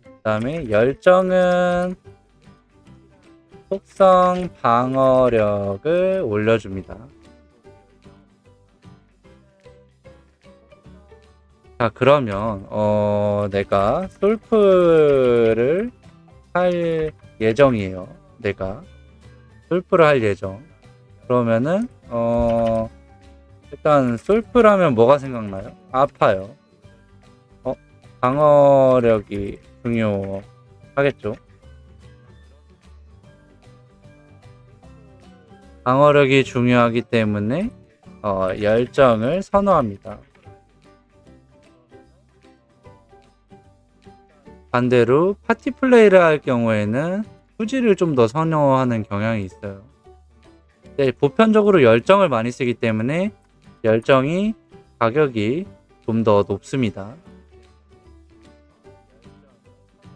그 다음에 열정은 속성 방어력을 올려줍니다. 자, 그러면 내가 솔프를 할 예정이에요. 내가 솔프를 할 예정. 그러면은 일단 솔프라면 뭐가 생각나요? 아파요. 방어력이 중요하겠죠. 방어력이 중요하기 때문에 열정을 선호합니다. 반대로 파티 플레이를 할 경우에는 후지를 좀 더 선호하는 경향이 있어요. 네, 보편적으로 열정을 많이 쓰기 때문에 열정이 가격이 좀 더 높습니다.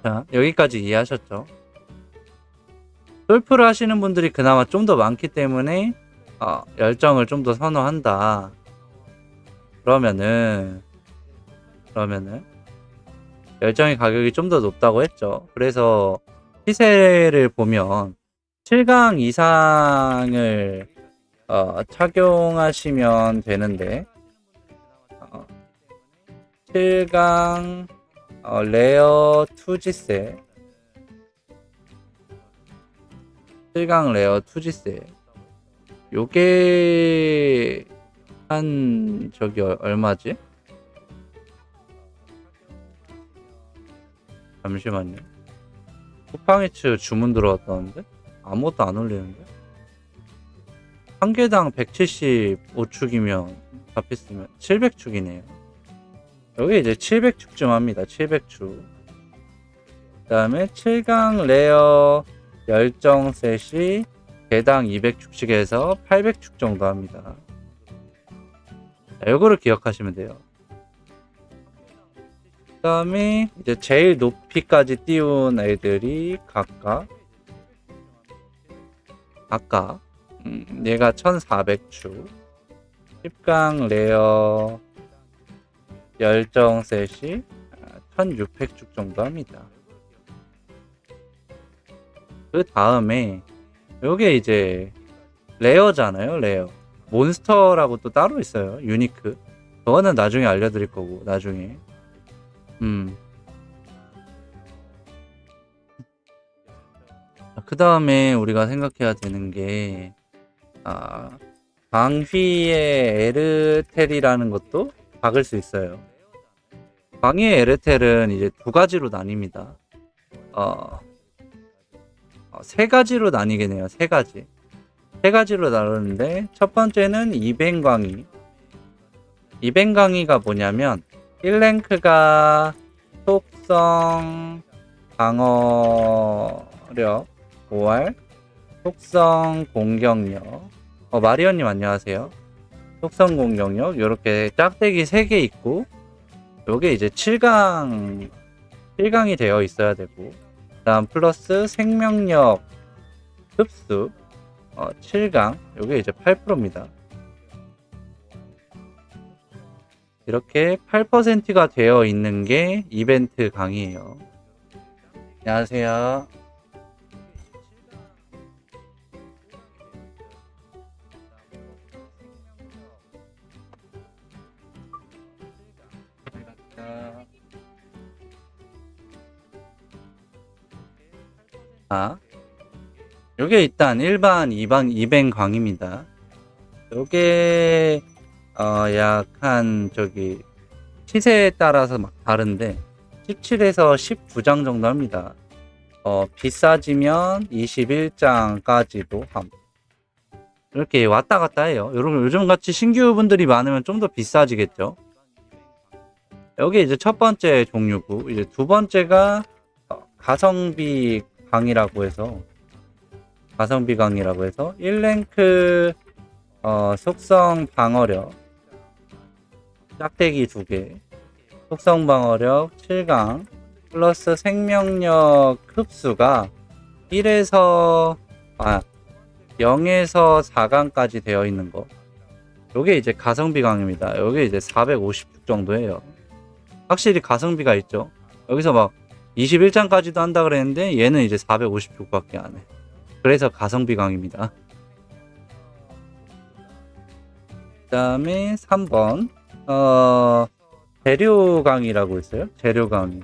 자, 여기까지 이해하셨죠? 솔프를 하시는 분들이 그나마 좀 더 많기 때문에 열정을 좀 더 선호한다. 그러면은 열정의 가격이 좀 더 높다고 했죠. 그래서 시세를 보면 7강 이상을 착용하시면 되는데, 7강 레어 투지세, 7강 레어 투지세, 요게 한 저기 얼마지? 잠시만요. 쿠팡이츠 주문 들어왔다는데 아무것도 안 올리는데, 한 개당 175축이면 잡혔으면 700축이네요. 여기 이제 700축쯤 합니다. 700축. 그 다음에 7강 레어 열정 셋이 개당 200축씩 해서 800축 정도 합니다. 자, 요거를 기억하시면 돼요. 그 다음에 이제 제일 높이까지 띄운 애들이 각각 얘가 1400축, 10강 레어 열정 셋이 1600축 정도 합니다. 그 다음에 요게 이제 레어잖아요. 레어 몬스터라고 또 따로 있어요. 유니크. 그거는 나중에 알려드릴 거고, 나중에. 그 다음에 우리가 생각해야 되는 게, 광휘의 에르텔이라는 것도 박을 수 있어요. 광휘의 에르텔은 이제 두 가지로 나뉩니다. 세 가지로 나뉘겠네요. 세 가지. 세 가지로 나누는데, 첫 번째는 이벤광휘. 이벤광휘가 뭐냐면, 1랭크가 속성 방어력 5할, 속성 공격력. 마리언님 안녕하세요. 속성 공격력, 요렇게 짝대기 3개 있고, 요게 이제 7강이 되어 있어야 되고, 그 다음 플러스 생명력 흡수, 7강, 요게 이제 8%입니다. 이렇게 8%가 되어 있는 게 이벤트 강의예요. 안녕하세요. 요게 일단 일반 2뱅 강의입니다. 요게 약 한 시세에 따라서 막 다른데 17에서 19장 정도 합니다. 비싸지면 21장까지도 함. 이렇게 왔다 갔다 해요. 요즘 같이 신규 분들이 많으면 좀 더 비싸지겠죠. 여기 이제 첫 번째 종류고, 이제 두 번째가 가성비 강이라고 해서 1랭크 속성 방어력 짝대기 2개, 속성 방어력 7강 플러스 생명력 흡수가 0에서 4강까지 되어 있는 거. 요게 이제 가성비 강입니다. 요게 이제 450쪽 정도예요. 확실히 가성비가 있죠. 여기서 막 21장까지도 한다 그랬는데 얘는 이제 450쪽밖에 안 해. 그래서 가성비 강입니다. 그 다음에 3번 재료 강이라고 있어요. 재료 강의.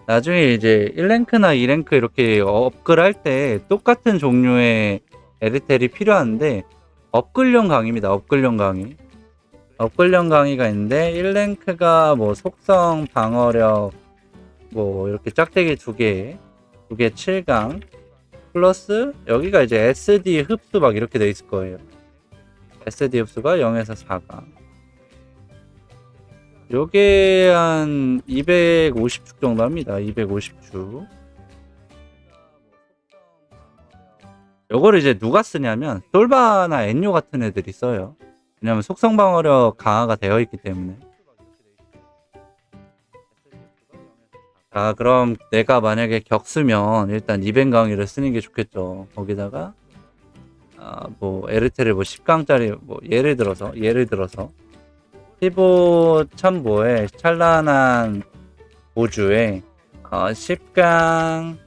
나중에 이제 1랭크나 2랭크 이렇게 업글 할 때 똑같은 종류의 에르텔이 필요한데 업글용 강의입니다. 업글용 강의. 업글용 강의가 있는데 1랭크가 뭐 속성 방어력 뭐 이렇게 짝대기 2개 7강 플러스 여기가 이제 SD 흡수 막 이렇게 돼 있을 거예요. SD 흡수가 0에서 4강. 요게 한 250축 정도 합니다. 250축. 요거를 이제 누가 쓰냐면 솔바나 엔요 같은 애들이 써요. 왜냐면 속성 방어력 강화가 되어 있기 때문에. 자, 그럼 내가 만약에 격수면 일단 200 강의를 쓰는 게 좋겠죠. 거기다가 뭐 에르테를 뭐 10강짜리 뭐 예를 들어서 15 첨보에 찬란한 보주에 10강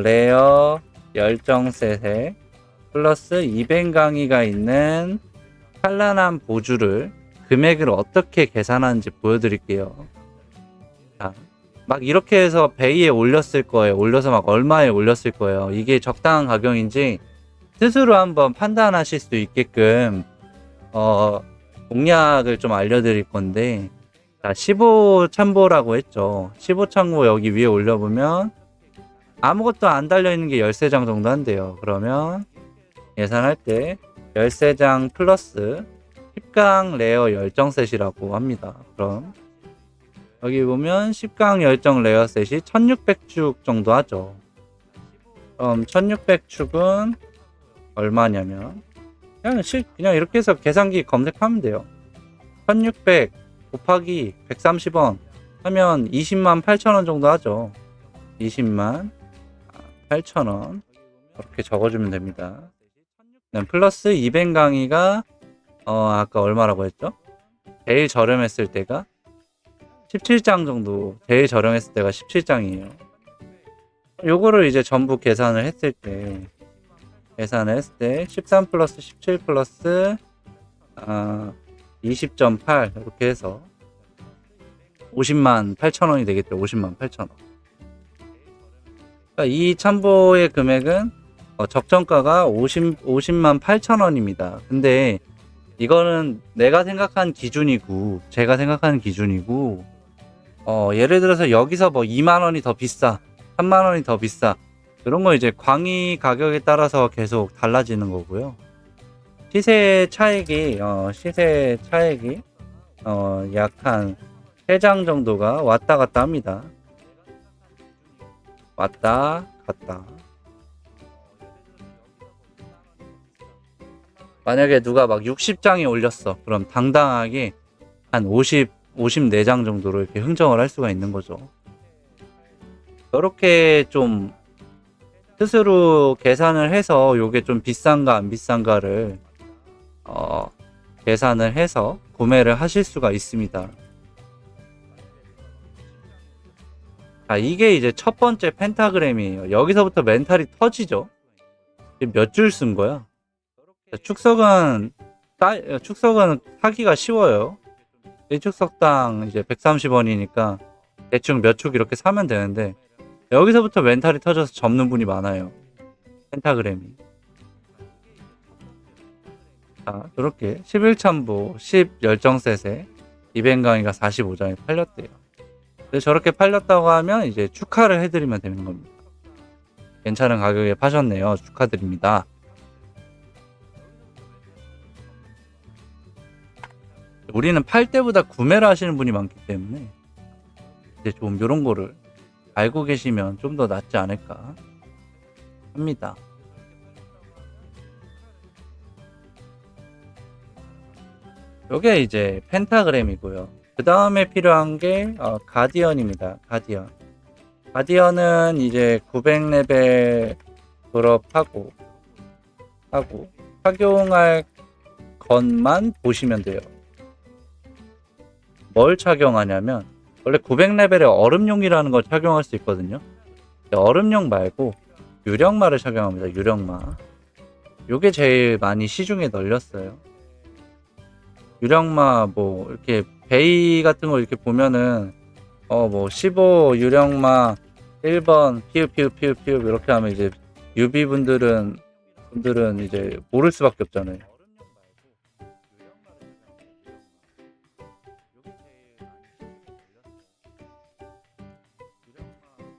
레어 열정셋에 플러스 200 강의가 있는 찬란한 보주를 금액을 어떻게 계산하는지 보여드릴게요. 자, 막 이렇게 해서 베이에 올렸을 거예요. 올려서 막 얼마에 올렸을 거예요. 이게 적당한 가격인지 스스로 한번 판단하실 수 있게끔 공략을 좀 알려드릴 건데, 자, 15 참고라고 했죠. 15 참고 여기 위에 올려보면 아무것도 안 달려있는 게 13장 정도 한대요. 그러면 예산할 때 13장 플러스 10강 레어 열정셋이라고 합니다. 그럼 여기 보면 10강 열정 레어셋이 1600축 정도 하죠. 그럼 1600축은 얼마냐면 그냥 이렇게 해서 계산기 검색하면 돼요. 1600 곱하기 130원 하면 20만 8천원 정도 하죠. 20만 8천원 이렇게 적어주면 됩니다. 플러스 200 강의가 아까 얼마라고 했죠? 제일 저렴했을 때가 17장 정도, 제일 저렴했을 때가 17장이에요. 요거를 이제 전부 계산을 했을 때 13 플러스 17 플러스 20.8 이렇게 해서 50만 8천 원이 되겠죠. 50만 8천 원. 그러니까 이 참보의 금액은 적정가가 50만 8천 원입니다. 근데 이거는 내가 생각한 기준이고 제가 생각하는 기준이고 예를 들어서 여기서 뭐 2만 원이 더 비싸 3만 원이 더 비싸 그런 거 이제 광의 가격에 따라서 계속 달라지는 거고요. 시세 차익이 약 한 3장 정도가 왔다 갔다 합니다. 왔다 갔다. 만약에 누가 막 60장이 올렸어. 그럼 당당하게 한 54장 정도로 이렇게 흥정을 할 수가 있는 거죠. 이렇게 좀 스스로 계산을 해서 요게 좀 비싼가 안 비싼가를 계산을 해서 구매를 하실 수가 있습니다. 자, 이게 이제 첫 번째 펜타그램이에요. 여기서부터 멘탈이 터지죠. 몇 줄 쓴 거야? 축석은 사기가 쉬워요. 1축석당 이제 130원이니까 대충 몇 축 이렇게 사면 되는데 여기서부터 멘탈이 터져서 접는 분이 많아요. 펜타그램이. 자, 이렇게 11참보 10 열정셋에 이벤 강의가 45장에 팔렸대요. 근데 저렇게 팔렸다고 하면 이제 축하를 해드리면 되는 겁니다. 괜찮은 가격에 파셨네요. 축하드립니다. 우리는 팔 때보다 구매를 하시는 분이 많기 때문에 이제 좀 이런 거를 알고 계시면 좀 더 낫지 않을까 합니다. 요게 이제 펜타그램이고요. 그 다음에 필요한 게 가디언입니다. 가디언은 이제 900레벨 졸업하고 착용할 것만 보시면 돼요. 뭘 착용하냐면 원래 900레벨에 얼음용이라는 걸 착용할 수 있거든요. 얼음용 말고 유령마를 착용합니다. 유령마. 요게 제일 많이 시중에 널렸어요. 유령마 뭐 이렇게 베이 같은 거 이렇게 보면은 뭐 15 유령마 1번 피읍 이렇게 하면 이제 유비 분들은 이제 모를 수밖에 없잖아요.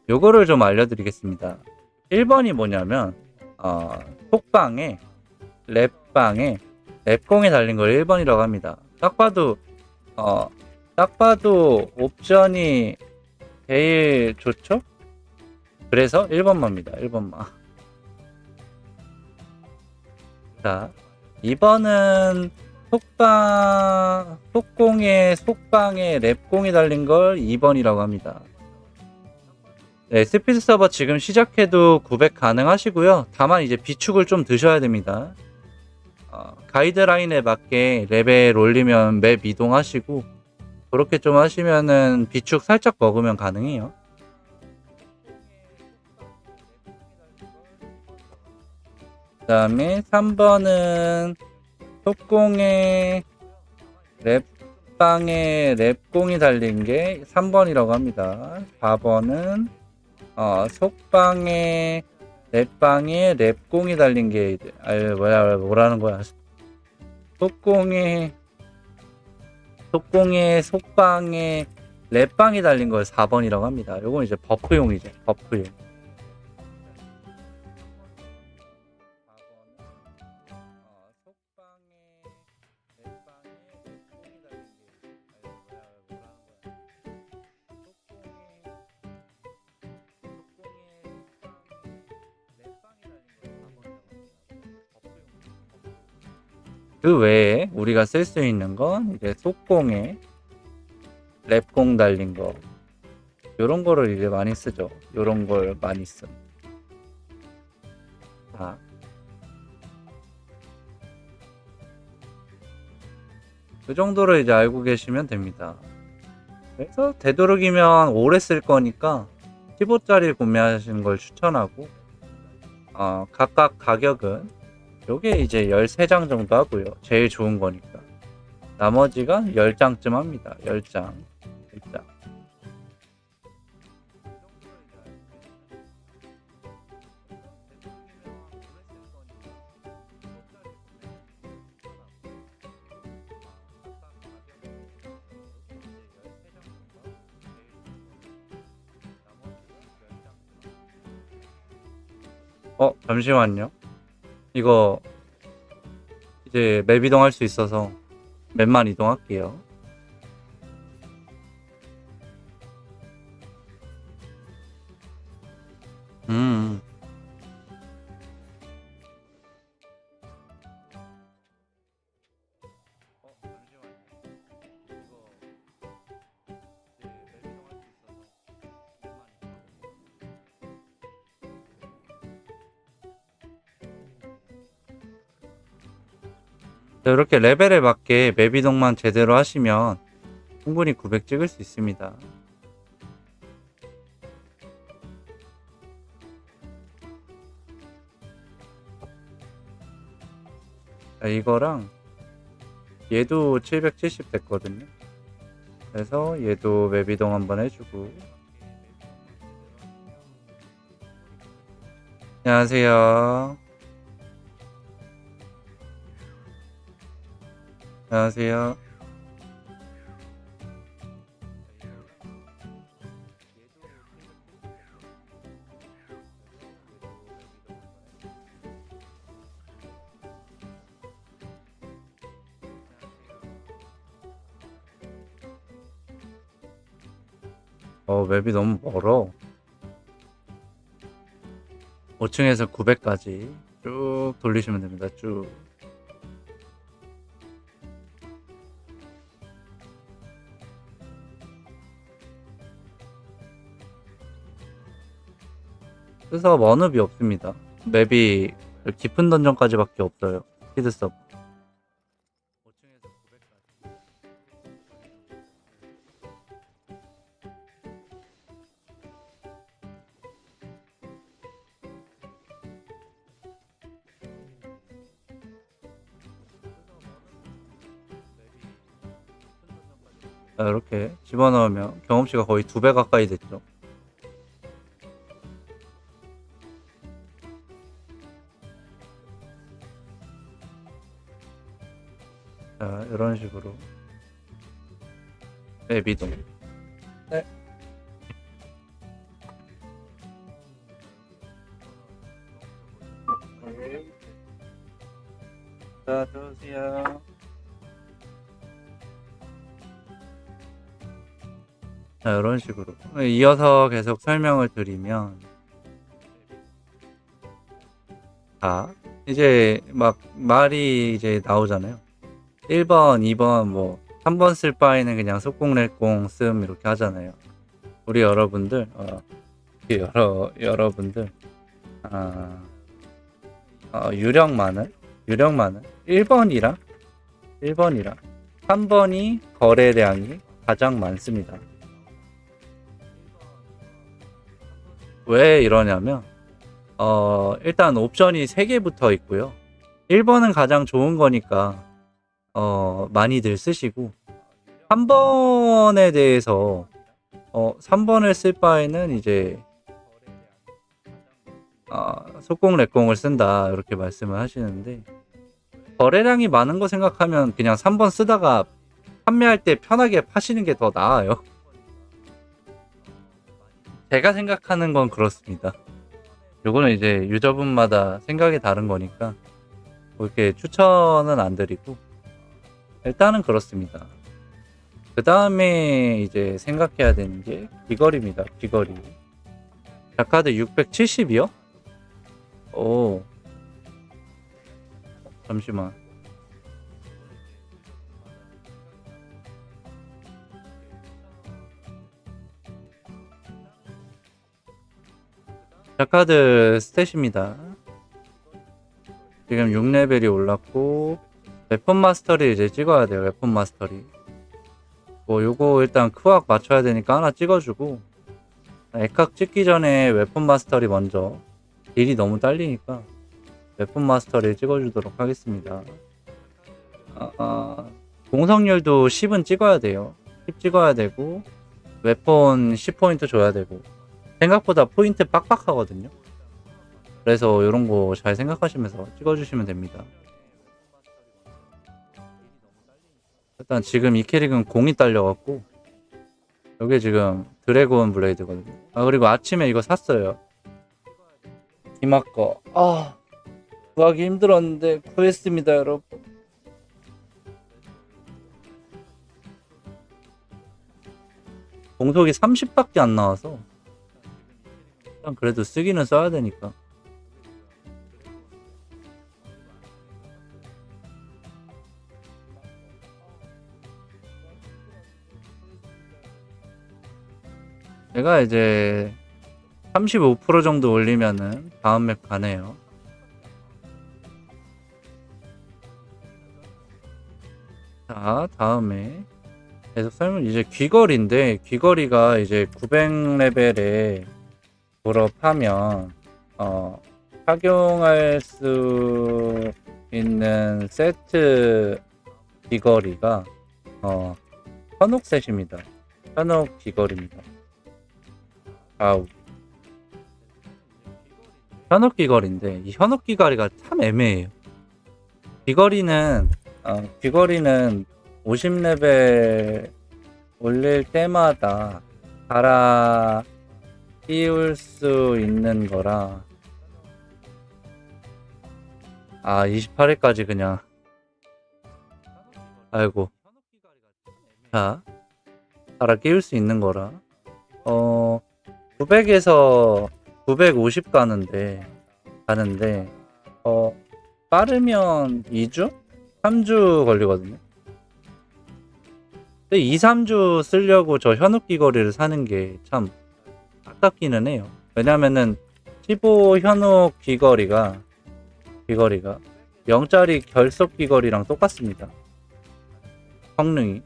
요거를 좀 알려드리겠습니다. 1번이 뭐냐면 톡방에 랩공에 달린 걸 1번이라고 합니다. 딱 봐도 옵션이 제일 좋죠? 그래서 1번마입니다. 1번마. 자, 2번은 속방에 랩공이 달린 걸 2번이라고 합니다. 네, 스피드 서버 지금 시작해도 900 가능하시고요. 다만 이제 비축을 좀 드셔야 됩니다. 가이드라인에 맞게 레벨 올리면 맵 이동하시고 그렇게 좀 하시면은 비축 살짝 먹으면 가능해요. 그 다음에 3번은 속공에 랩방에 랩공이 달린 게 3번이라고 합니다. 4번은 속방에 랩방에 랩공이 달린 게 뭐라는 거야. 속방에 랩방이 달린 걸 4번이라고 합니다. 요건 이제 버프용이죠. 버프용. 그 외에 우리가 쓸 수 있는 건 이제 속공에 랩공 달린 거 요런 거를 이제 많이 쓰죠. 요런 걸 많이 써. 자, 그 정도로 이제 알고 계시면 됩니다. 그래서 되도록이면 오래 쓸 거니까 15짜리 구매하시는 걸 추천하고 각각 가격은 요게 이제 13장 정도 하고요. 제일 좋은 거니까. 나머지가 10장쯤 합니다. 10장. 10장. 잠시만요. 이거 이제 맵 이동할 수 있어서 맵만 이동할게요. 음. 자, 이렇게 레벨에 맞게 맵 이동만 제대로 하시면 충분히 900 찍을 수 있습니다. 자, 이거랑 얘도 770 됐거든요. 그래서 얘도 맵 이동 한번 해주고. 안녕하세요. 안녕하세요. 맵이 너무 멀어. 5층에서 900까지 쭉 돌리시면 됩니다. 쭉. 그래서 원업이 없습니다. 맵이 깊은 던전까지밖에 없어요. 히드서브. 자, 이렇게 집어넣으면 경험치가 거의 2배 가까이 됐죠. 자, 이런 식으로 맵 이동. 네. 자, 들어오세요. 자, 이런 식으로 이어서 계속 설명을 드리면, 이제 막 말이 이제 나오잖아요. 1번, 2번, 뭐 3번 쓸 바에는 그냥 속공랩공 씀 이렇게 하잖아요. 우리 여러분들, 여러분들, 유령만은 1번이랑 3번이 거래량이 가장 많습니다. 왜 이러냐면, 일단 옵션이 3개 붙어 있고요. 1번은 가장 좋은 거니까 많이들 쓰시고, 3번에 대해서 3번을 쓸 바에는 이제 속공랩공을 쓴다 이렇게 말씀을 하시는데, 거래량이 많은 거 생각하면 그냥 3번 쓰다가 판매할 때 편하게 파시는 게 더 나아요. 제가 생각하는 건 그렇습니다. 요거는 이제 유저분마다 생각이 다른 거니까 뭐 이렇게 추천은 안 드리고, 일단은 그렇습니다. 그 다음에 이제 생각해야 되는 게 귀걸이입니다. 귀걸이. 자카드 670이요? 오, 잠시만. 자카드 스탯입니다. 지금 6레벨이 올랐고, 웨폰 마스터리 이제 찍어야 돼요. 웨폰 마스터리. 뭐 요거 일단 크왁 맞춰야 되니까 하나 찍어주고, 액각 찍기 전에 웨폰 마스터리 먼저. 딜이 너무 딸리니까 웨폰 마스터리 찍어주도록 하겠습니다. 공성률도 10은 찍어야 돼요. 10 찍어야 되고 웨폰 10포인트 줘야 되고 생각보다 포인트 빡빡하거든요. 그래서 이런 거 잘 생각하시면서 찍어주시면 됩니다. 일단 지금 이 캐릭은 공이 딸려갖고 여기 지금 드래곤 블레이드거든요. 아 그리고 아침에 이거 샀어요. 이마 거. 아 구하기 힘들었는데 구했습니다 여러분. 공속이 30밖에 안 나와서 일단 그래도 쓰기는 써야 되니까. 제가 이제 35% 정도 올리면은 다음 맵 가네요. 자, 다음에 계속 설명. 이제 귀걸이인데 귀걸이가 이제 900레벨에 졸업하면 착용할 수 있는 세트 귀걸이가 현혹셋입니다. 현혹 귀걸이입니다. 아우. 현혹 귀걸이인데 이 현혹 귀걸이가 참 애매해요. 귀걸이는 50레벨 올릴 때마다 달아 띄울 수 있는 거라 28회까지 그냥 아이고 자 달아 끼울 수 있는 거라 900에서 950 가는데 빠르면 2주? 3주 걸리거든요. 근데 2, 3주 쓰려고 저 현혹 귀걸이를 사는 게 참 아깝기는 해요. 왜냐면은 15 현혹 귀걸이가 0짜리 결속 귀걸이랑 똑같습니다. 성능이.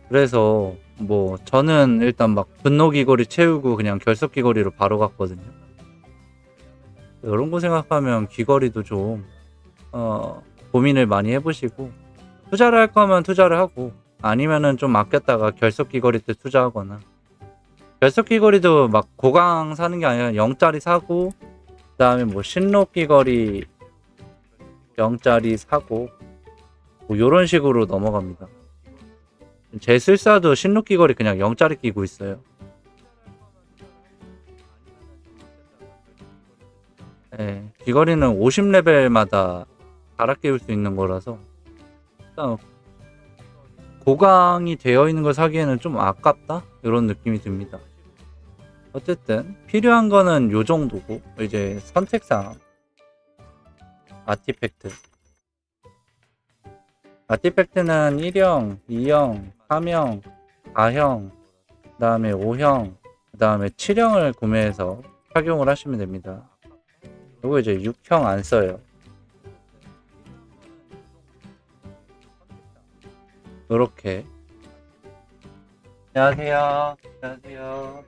그래서 뭐 저는 일단 막 분노 귀걸이 채우고 그냥 결속 귀걸이로 바로 갔거든요. 이런 거 생각하면 귀걸이도 좀 고민을 많이 해보시고 투자를 할 거면 투자를 하고 아니면은 좀 아꼈다가 결속 귀걸이 때 투자하거나 결속 귀걸이도 막 고강 사는 게 아니라 0짜리 사고 그 다음에 뭐 신록 귀걸이 0짜리 사고 뭐 요런 식으로 넘어갑니다. 제 술사도 신록 귀걸이 그냥 0짜리 끼고 있어요. 네, 귀걸이는 50레벨마다 갈아 끼울 수 있는 거라서 일단 고강이 되어 있는 걸 사기에는 좀 아깝다? 이런 느낌이 듭니다. 어쨌든 필요한 거는 요 정도고 이제 선택사항 아티팩트는 1형, 2형, 3형, 4형, 그 다음에 5형, 그 다음에 7형을 구매해서 착용을 하시면 됩니다. 그리고 이제 6형 안 써요. 요렇게. 안녕하세요. 안녕하세요.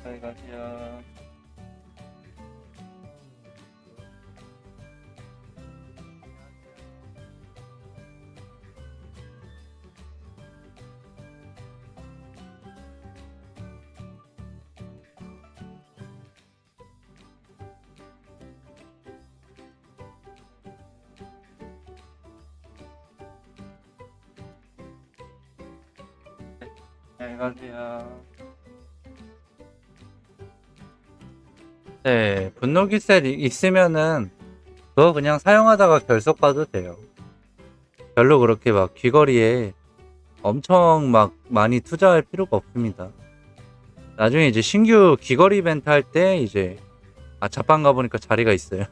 잘 가세요. 잘 가세요. 네, 분노기셀 있으면은 그거 그냥 사용하다가 결속 가도 돼요. 별로 그렇게 막 귀걸이에 엄청 막 많이 투자할 필요가 없습니다. 나중에 이제 신규 귀걸이 이벤트 할 때 이제 자판 가보니까 자리가 있어요.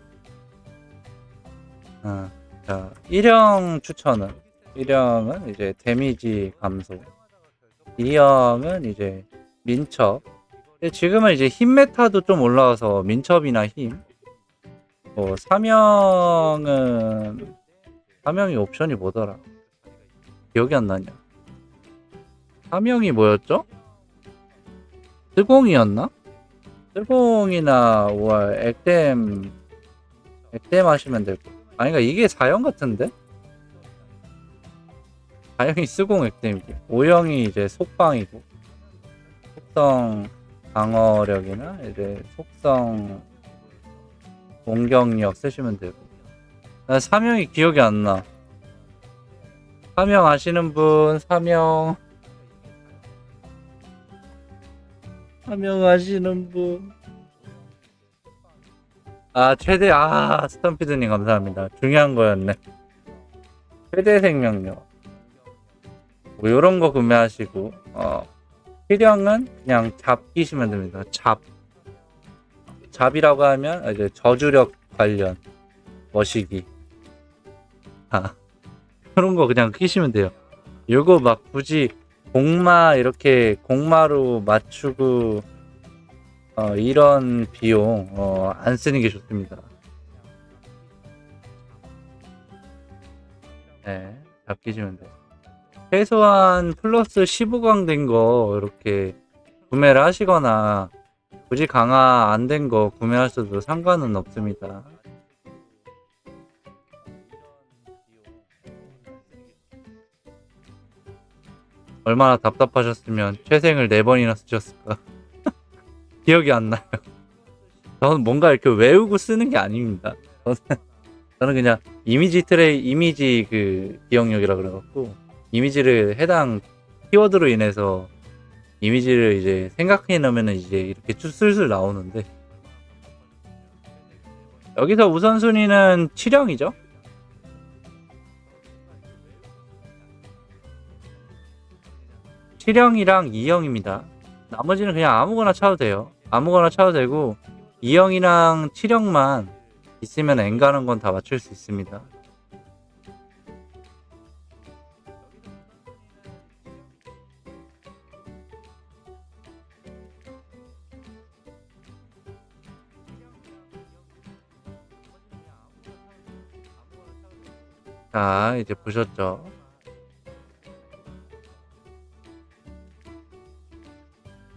자 1형 추천은 1형은 이제 데미지 감소, 2형은 이제 민첩. 근데 지금은 이제 힘 메타도 좀 올라와서 민첩이나 힘. 3형이 옵션이 뭐더라? 기억이 안 나냐? 사명이 뭐였죠? 스공이었나? 스공이나 5월 액땜 하시면 되고. 아니, 그러니까 이게 4형 같은데? 4형이 스공 액땜이고 5형이 이제 속방이고 속성 방어력이나 이제 속성 공격력 쓰시면 되고. 나 3형이 기억이 안 나. 3형 아시는 분? 3형 아시는 분? 최대, 스톰피드님 감사합니다. 중요한 거였네. 최대 생명력. 뭐, 요런 거 구매하시고, 필형은 그냥 잡 끼시면 됩니다. 잡이라고 하면, 이제 저주력 관련, 머시기. 그런 거 그냥 끼시면 돼요. 요거 막 굳이 이렇게 공마로 맞추고, 이런 비용 안 쓰는 게 좋습니다. 네, 잡기시면 돼요. 최소한 플러스 15강 된 거 이렇게 구매를 하시거나 굳이 강화 안 된 거 구매하셔도 상관은 없습니다. 얼마나 답답하셨으면 최생을 4번이나 쓰셨을까. 기억이 안 나요. 저는 뭔가 이렇게 외우고 쓰는 게 아닙니다. 저는 그냥 이미지 그 기억력이라 그래갖고 이미지를 해당 키워드로 인해서 이미지를 이제 생각해 놓으면 이제 이렇게 슬슬 나오는데, 여기서 우선순위는 7형이죠. 7형이랑 2형입니다. 나머지는 그냥 아무거나 차도 돼요. 아무거나 차도 되고 2형이랑 7형만 있으면 N 가는 건 다 맞출 수 있습니다. 자, 이제 보셨죠?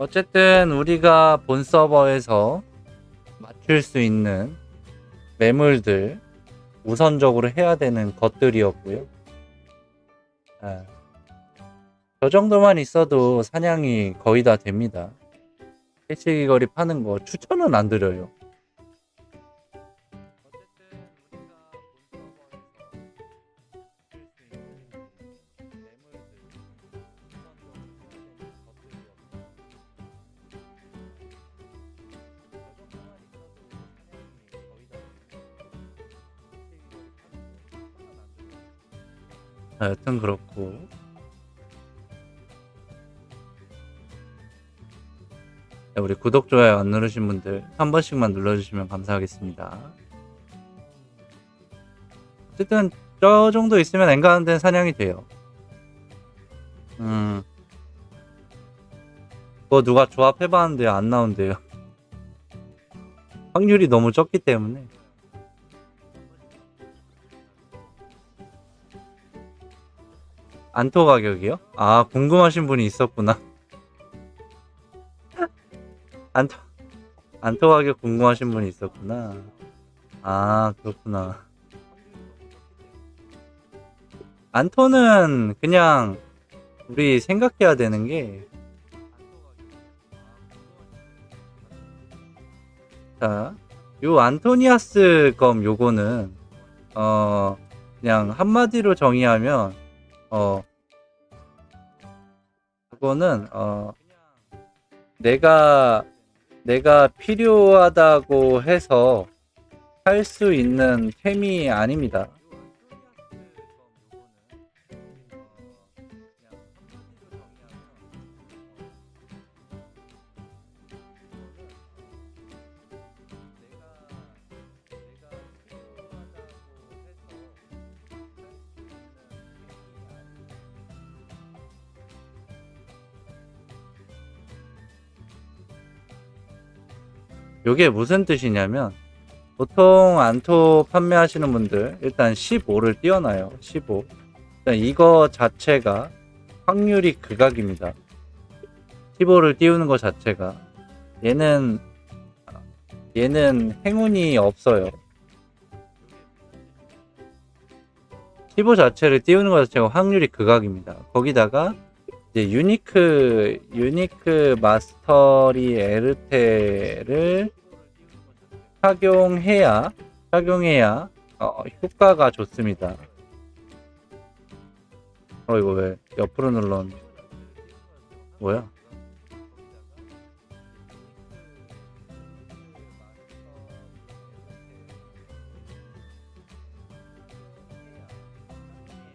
어쨌든 우리가 본 서버에서 맞출 수 있는 매물들 우선적으로 해야 되는 것들이었고요. 저 정도만 있어도 사냥이 거의 다 됩니다. 일찍이 거리 파는 거 추천은 안 드려요. 여튼 그렇고, 우리 구독, 좋아요 안 누르신 분들 한 번씩만 눌러주시면 감사하겠습니다. 어쨌든 저 정도 있으면 엔가는 데는 사냥이 돼요. 그거 누가 조합해봤는데 안 나온대요. 확률이 너무 적기 때문에. 안토 가격이요? 궁금하신 분이 있었구나. 안토 가격 궁금하신 분이 있었구나. 그렇구나. 안토는 그냥 우리 생각해야 되는 게, 자, 요 안토니아스 검 요거는 그냥 한마디로 정의하면 그거는 내가 필요하다고 해서 할 수 있는 템이 아닙니다. 요게 무슨 뜻이냐면, 보통 안토 판매하시는 분들 일단 15를 띄워놔요. 15. 이거 자체가 확률이 극악입니다. 15를 띄우는 것 자체가 얘는 행운이 없어요. 15 자체를 띄우는 것 자체가 확률이 극악입니다. 거기다가 이제 유니크 마스터리 에르테를 착용해야 효과가 좋습니다. 이거 왜 옆으로 눌렀는데 뭐야?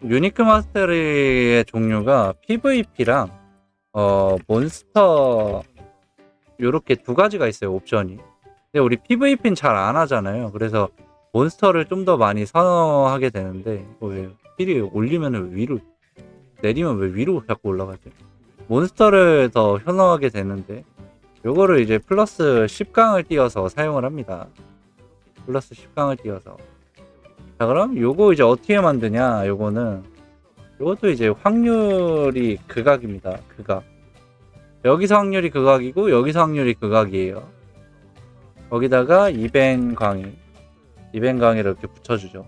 유니크 마스터리의 종류가 PVP랑 몬스터 요렇게 두 가지가 있어요, 옵션이. 근데 우리 PVP는 잘 안 하잖아요. 그래서 몬스터를 좀 더 많이 선호하게 되는데 왜 필이 올리면 왜 위로 내리면 왜 위로 자꾸 올라가지? 몬스터를 더 선호하게 되는데 요거를 이제 플러스 10강을 띄워서 사용을 합니다. 플러스 10강을 띄워서. 자, 그럼 요거 이제 어떻게 만드냐? 요것도 이제 확률이 극악입니다. 극악. 여기서 확률이 극악이고 여기서 확률이 극악이에요. 거기다가 이벤 강의를 이렇게 붙여주죠.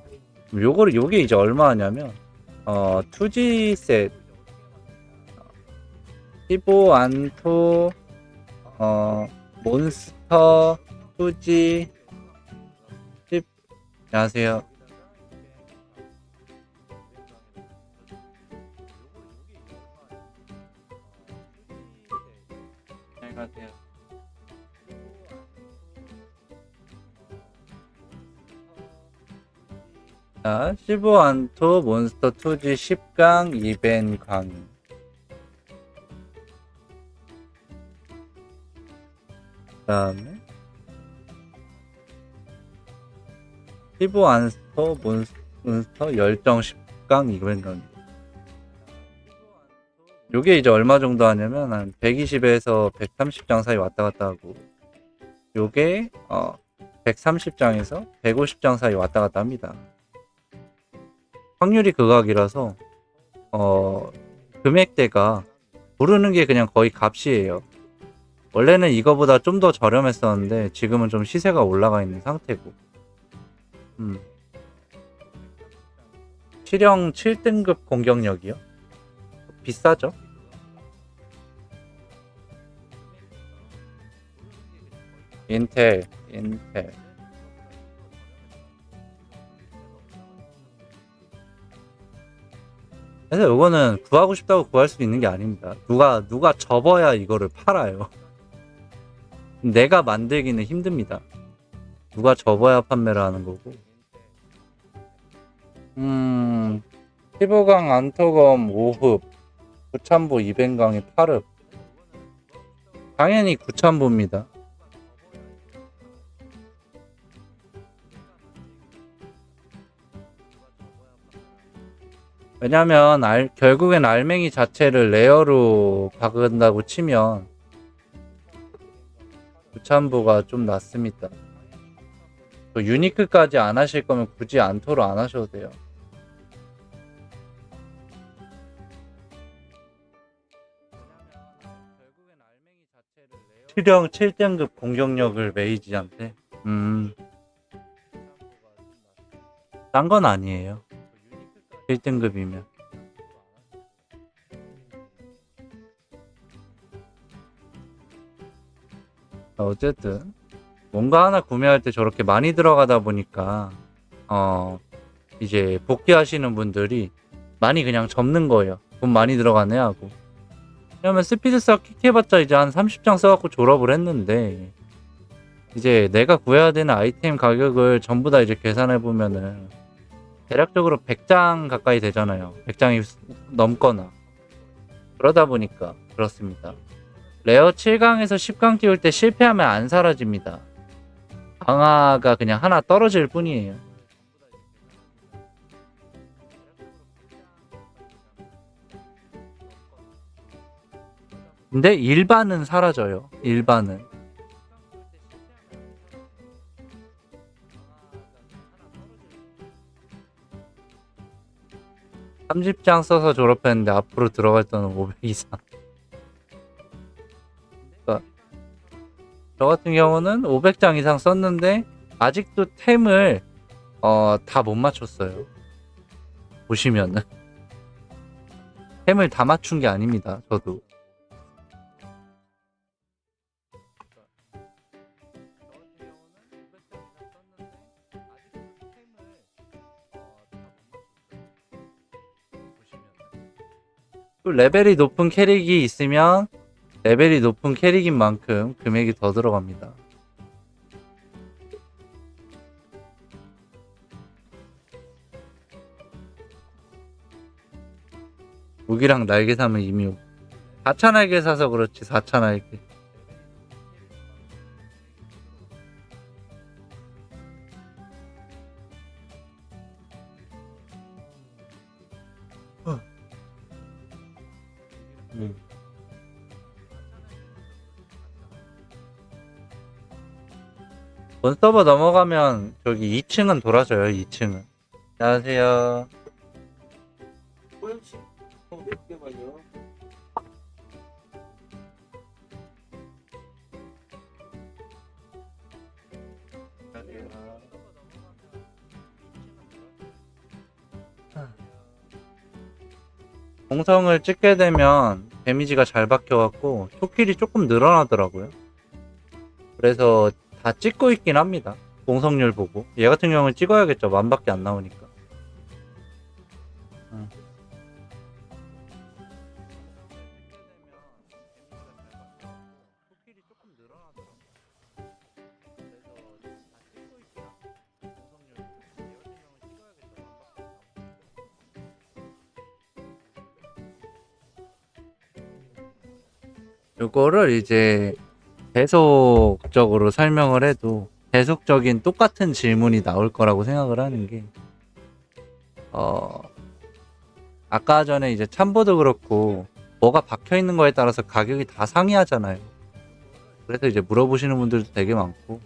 요게 이제 얼마 하냐면 2G 셋 15 안토 몬스터 2G 10 안녕하세요. 안녕하세요. 자, 15 안토 몬스터 2G 10강 이벤 강의. 다음에 15 안토 몬스터 열정 10강 이벤 강의. 요게 이제 얼마 정도 하냐면 한 120에서 130장 사이 왔다 갔다 하고 요게 130장에서 150장 사이 왔다 갔다 합니다. 확률이 극악이라서 금액대가 부르는 게 그냥 거의 값이에요. 원래는 이거보다 좀 더 저렴했었는데 지금은 좀 시세가 올라가 있는 상태고. 실형 7등급 공격력이요? 비싸죠? 인텔. 그래서 이거는 구하고 싶다고 구할 수 있는 게 아닙니다. 누가 접어야 이거를 팔아요. 내가 만들기는 힘듭니다. 누가 접어야 판매를 하는 거고. 15강 안토검 5흡 9참보 200강이 8흡. 당연히 9참보입니다. 왜냐면 결국엔 알맹이 자체를 레어로 박은다고 치면 9참보가 좀 낫습니다. 유니크까지 안 하실 거면 굳이 안토로 안 하셔도 돼요. 실형 7등급 공격력을 메이지한테 딴 건 아니에요. 1등급이면 어쨌든 뭔가 하나 구매할 때 저렇게 많이 들어가다 보니까 이제 복귀하시는 분들이 많이 그냥 접는 거예요. 돈 많이 들어가네 하고. 왜냐면 스피드사 킥해봤자 이제 한 30장 써갖고 졸업을 했는데 이제 내가 구해야 되는 아이템 가격을 전부 다 이제 계산해보면은 대략적으로 100장 가까이 되잖아요. 100장이 넘거나. 그러다 보니까 그렇습니다. 레어 7강에서 10강 띄울 때 실패하면 안 사라집니다. 강화가 그냥 하나 떨어질 뿐이에요. 근데 일반은 사라져요. 일반은. 30장 써서 졸업했는데 앞으로 들어갈 돈은 500 이상. 그러니까 저 같은 경우는 500장 이상 썼는데 아직도 템을 다 못 맞췄어요. 보시면은 템을 다 맞춘 게 아닙니다. 저도. 또 레벨이 높은 캐릭이 있으면 레벨이 높은 캐릭인 만큼 금액이 더 들어갑니다. 무기랑 날개 사면 이미 4차 날개 사서 그렇지. 4차 날개. 본 서버 넘어가면 저기 2층은 돌아져요. 2층은. 안녕하세요. 호영씨, 몇 개만요. 공성을 찍게 되면 데미지가 잘 박혀갖고 토킬이 조금 늘어나더라고요. 그래서 다 찍고 있긴 합니다. 공성률 보고. 얘 같은 경우는 찍어야겠죠. 만밖에 안 나오니까. 요거를 이제 계속적으로 설명을 해도 계속적인 똑같은 질문이 나올 거라고 생각을 하는 게 아까 전에 이제 참보도 그렇고 뭐가 박혀 있는 거에 따라서 가격이 다 상이하잖아요. 그래서 이제 물어보시는 분들도 되게 많고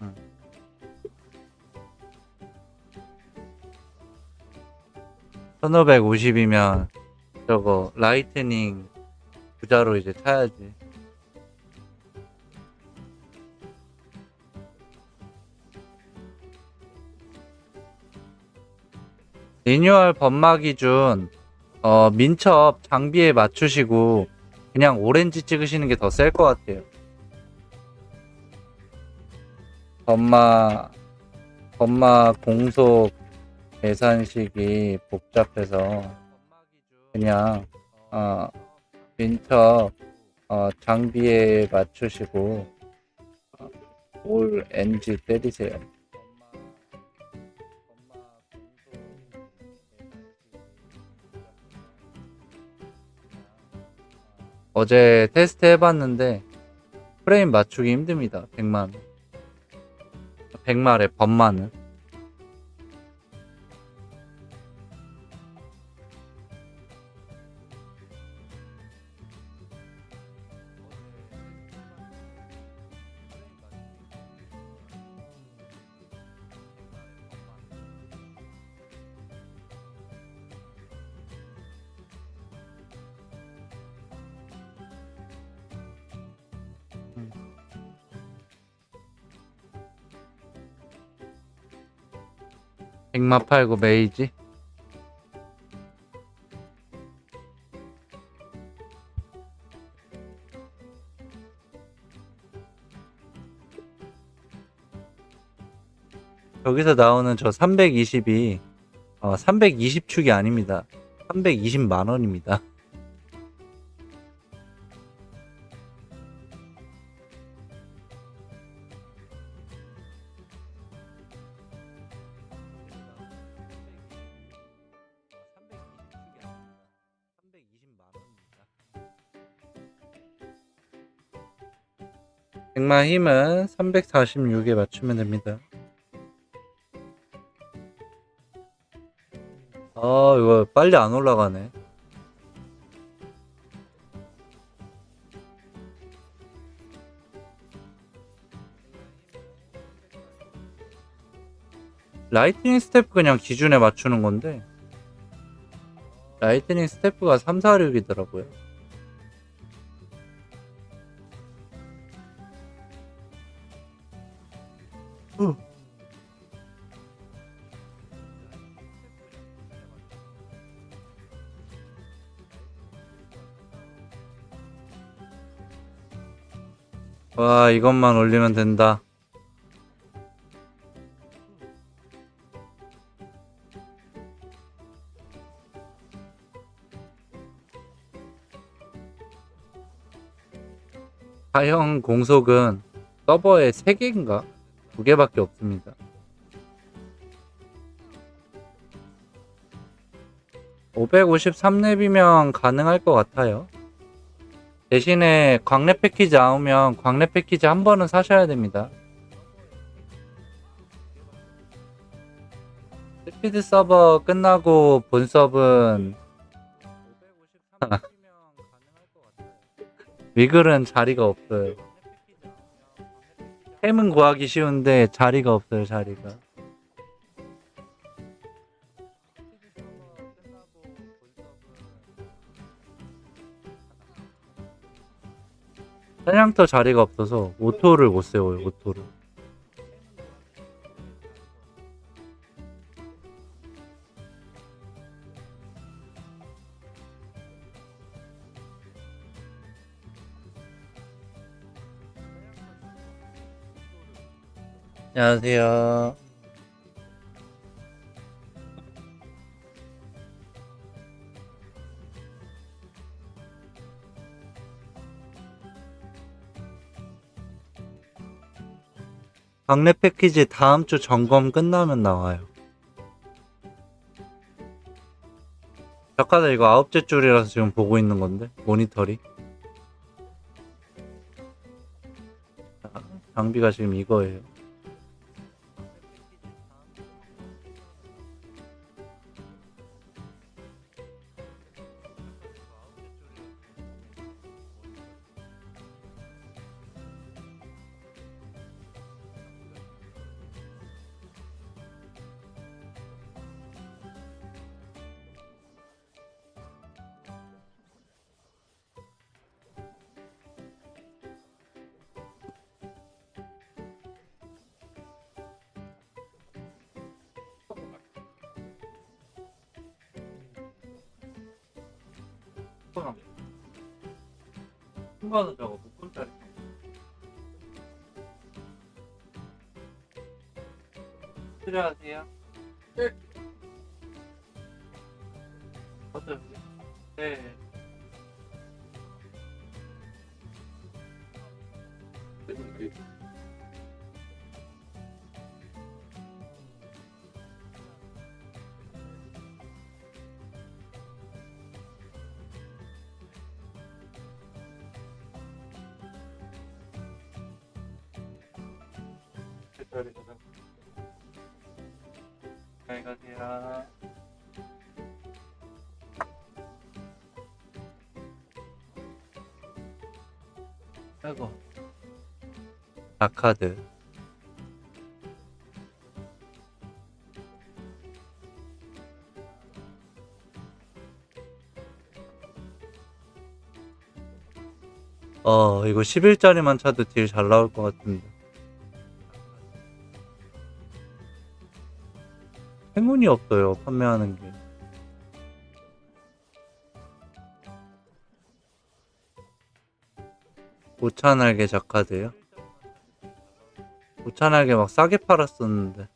음. 1550이면 저거 라이트닝 부자로 이제 차야지. 리뉴얼 범마 기준 민첩 장비에 맞추시고 그냥 오렌지 찍으시는 게 더 셀 것 같아요. 범마 공속 계산식이 복잡해서 그냥 민첩 장비에 맞추시고 올 NG 때리세요. 어제 테스트 해봤는데 프레임 맞추기 힘듭니다. 100마래 범마는. 백마 팔고 메이지. 여기서 나오는 저 320이 320축이 아닙니다. 320만 원입니다. 백마 힘은 346에 맞추면 됩니다. 이거 빨리 안 올라가네. 라이트닝 스텝 그냥 기준에 맞추는 건데 라이트닝 스텝가 346이더라고요. 와, 이것만 올리면 된다. 사형 공속은 서버에 3개인가? 2개밖에 없습니다. (553렙이면) 가능할 것 같아요. 대신에 광래 패키지 나오면 광래 패키지 한 번은 사셔야 됩니다. 스피드 서버 끝나고 본 서브는 위글은 자리가 없어요. 템은 구하기 쉬운데 자리가 없어요. 자리가. 사냥터 자리가 없어서 오토를 못 세워요. 오토를. 안녕하세요. 박래 패키지 다음 주 점검 끝나면 나와요. 작가들 이거 9째 줄이라서 지금 보고 있는 건데 모니터리. 자, 장비가 지금 이거예요. 큰 거는 저거 묶음짜리. 필요하세요? 네. 어떤? 네. 잘 가세요. 아이고. 아카드. 이거 11짜리만 차도 딜 잘 나올 것 같은데. 행운이 없어요, 판매하는 게. 오차날개 작카드요? 오차날개 막 싸게 팔았었는데.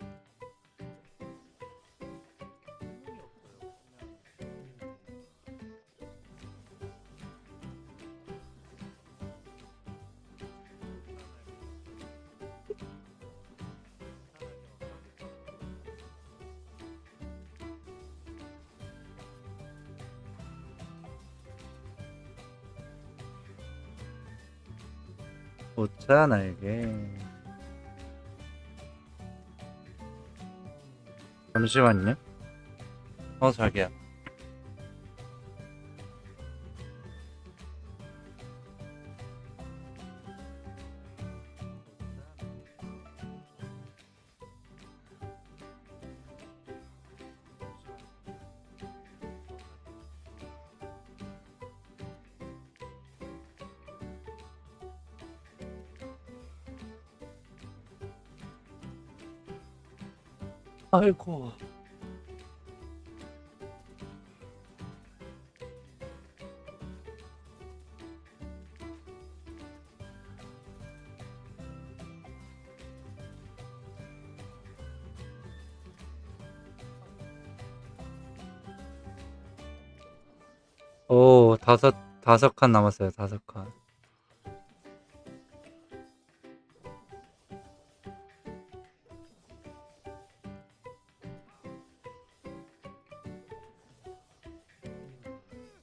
오차 날개. 잠시만요. 자기야. 아이고. 오, 다섯 칸 남았어요. 5칸.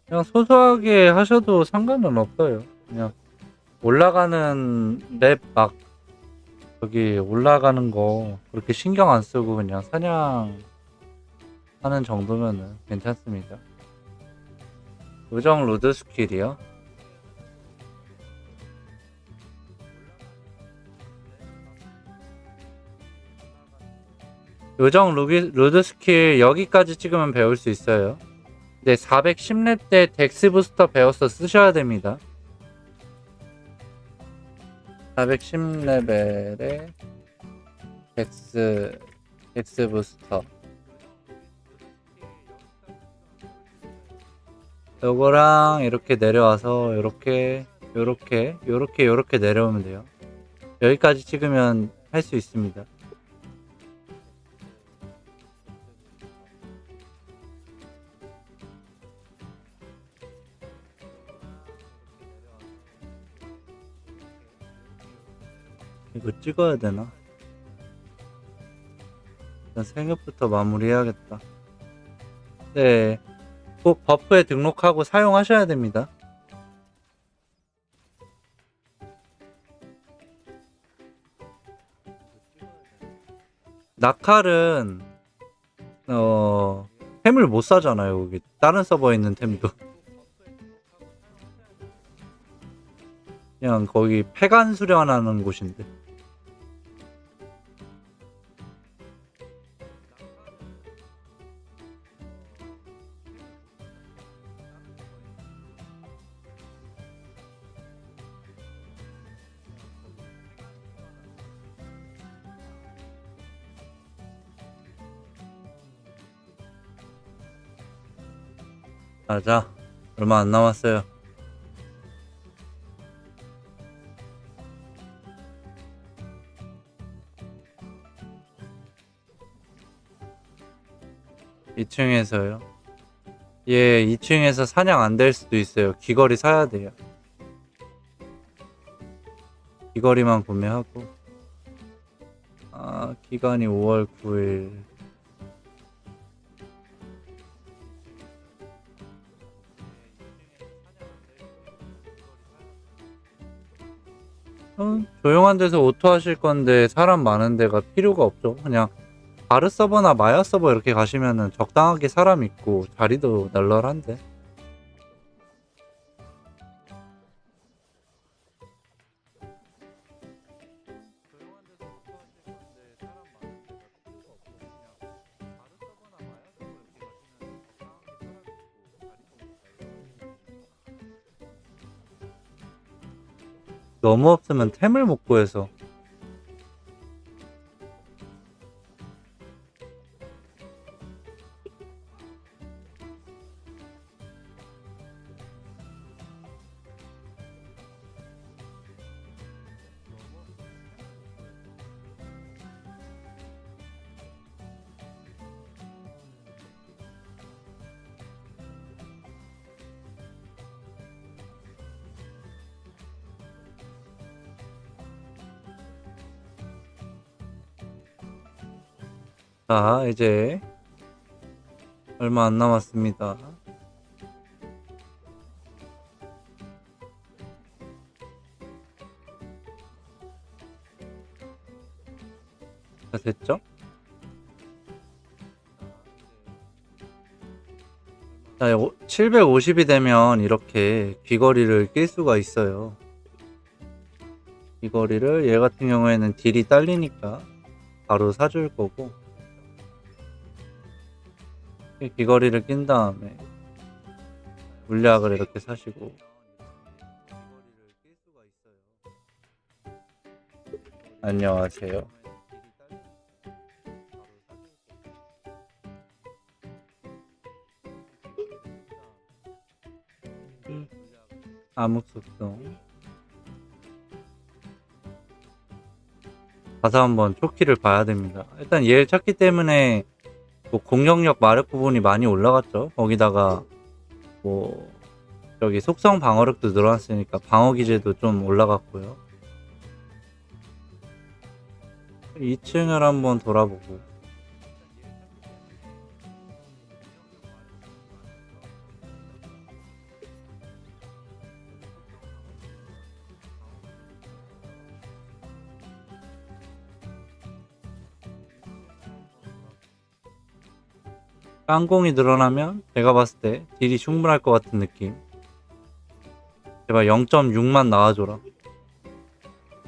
그냥 소소하게 하셔도 상관은 없어요. 그냥 올라가는 랩 막 저기 올라가는 거 그렇게 신경 안 쓰고 그냥 사냥하는 정도면은 괜찮습니다. 요정 로드 스킬이요? 요정 로드 스킬 여기까지 찍으면 배울 수 있어요. 네, 410렙 때 덱스 부스터 배워서 쓰셔야 됩니다. 410레벨에 덱스 부스터. 요거랑 이렇게 내려와서 요렇게 내려오면 돼요. 여기까지 찍으면 할 수 있습니다. 이거 찍어야 되나? 일단 생각부터 마무리해야겠다. 네, 꼭 버프에 등록하고 사용하셔야 됩니다. 낙칼은 템을 못 사잖아요. 여기 다른 서버에 있는 템도 그냥 거기 폐간 수련하는 곳인데. 자, 얼마 안 남았어요. (2층에서요) 예, 2층에서 사냥 안 될 수도 있어요. 귀걸이 사야 돼요. 귀걸이만 구매하고. 기간이 5월 9일. 조용한 데서 오토 하실 건데 사람 많은 데가 필요가 없죠. 그냥 바르 서버나 마야 서버 이렇게 가시면은 적당하게 사람 있고 자리도 널널한데. 너무 없으면 템을 못 구해서. 자, 이제 얼마 안 남았습니다. 됐죠? 자, 750이 되면 이렇게 귀걸이를 낄 수가 있어요. 귀걸이를 얘 같은 경우에는 딜이 딸리니까 바로 사줄 거고, 이 귀걸이를 낀 다음에 물약을 이렇게 사시고. 안녕하세요. 암흑 속성. 가서 한번 초키를 봐야 됩니다. 일단 얘를 찾기 때문에 뭐 공격력 마력 부분이 많이 올라갔죠. 거기다가 뭐 저기 속성 방어력도 늘어났으니까 방어 기제도 좀 올라갔고요. 2층을 한번 돌아보고. 깡공이 늘어나면 제가 봤을 때 딜이 충분할 것 같은 느낌. 제발 0.6만 나와줘라.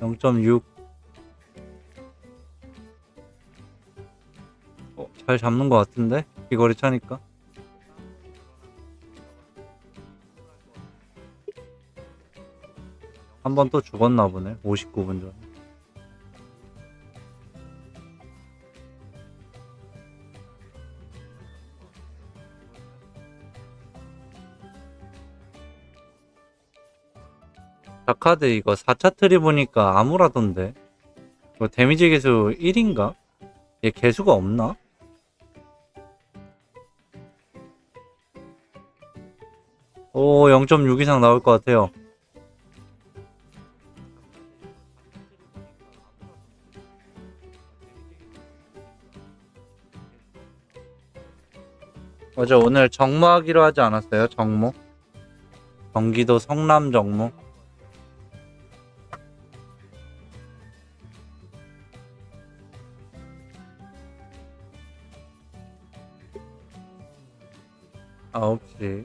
0.6. 잘 잡는 것 같은데? 귀걸이 차니까. 한 번 또 죽었나 보네. 59분 전에. 자카드 이거 4차 트리 보니까 암울하던데. 이거 데미지 개수 1인가? 얘 개수가 없나? 오, 0.6 이상 나올 것 같아요. 맞아, 오늘 정모하기로 하지 않았어요? 정모? 경기도 성남 정모? 아, 혹시.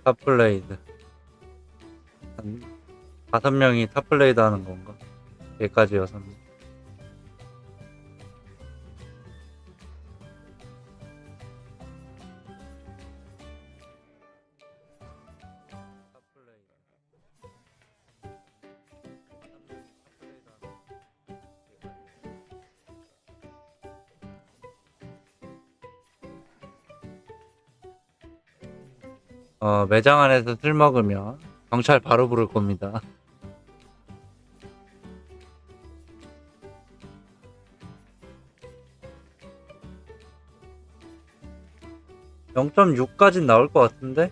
탑블레이드. 한 5명이 탑블레이드 하는 건가? 얘까지 6명. 매장 안에서 술 먹으면 경찰 바로 부를 겁니다. (0.6까지) 나올 것 같은데?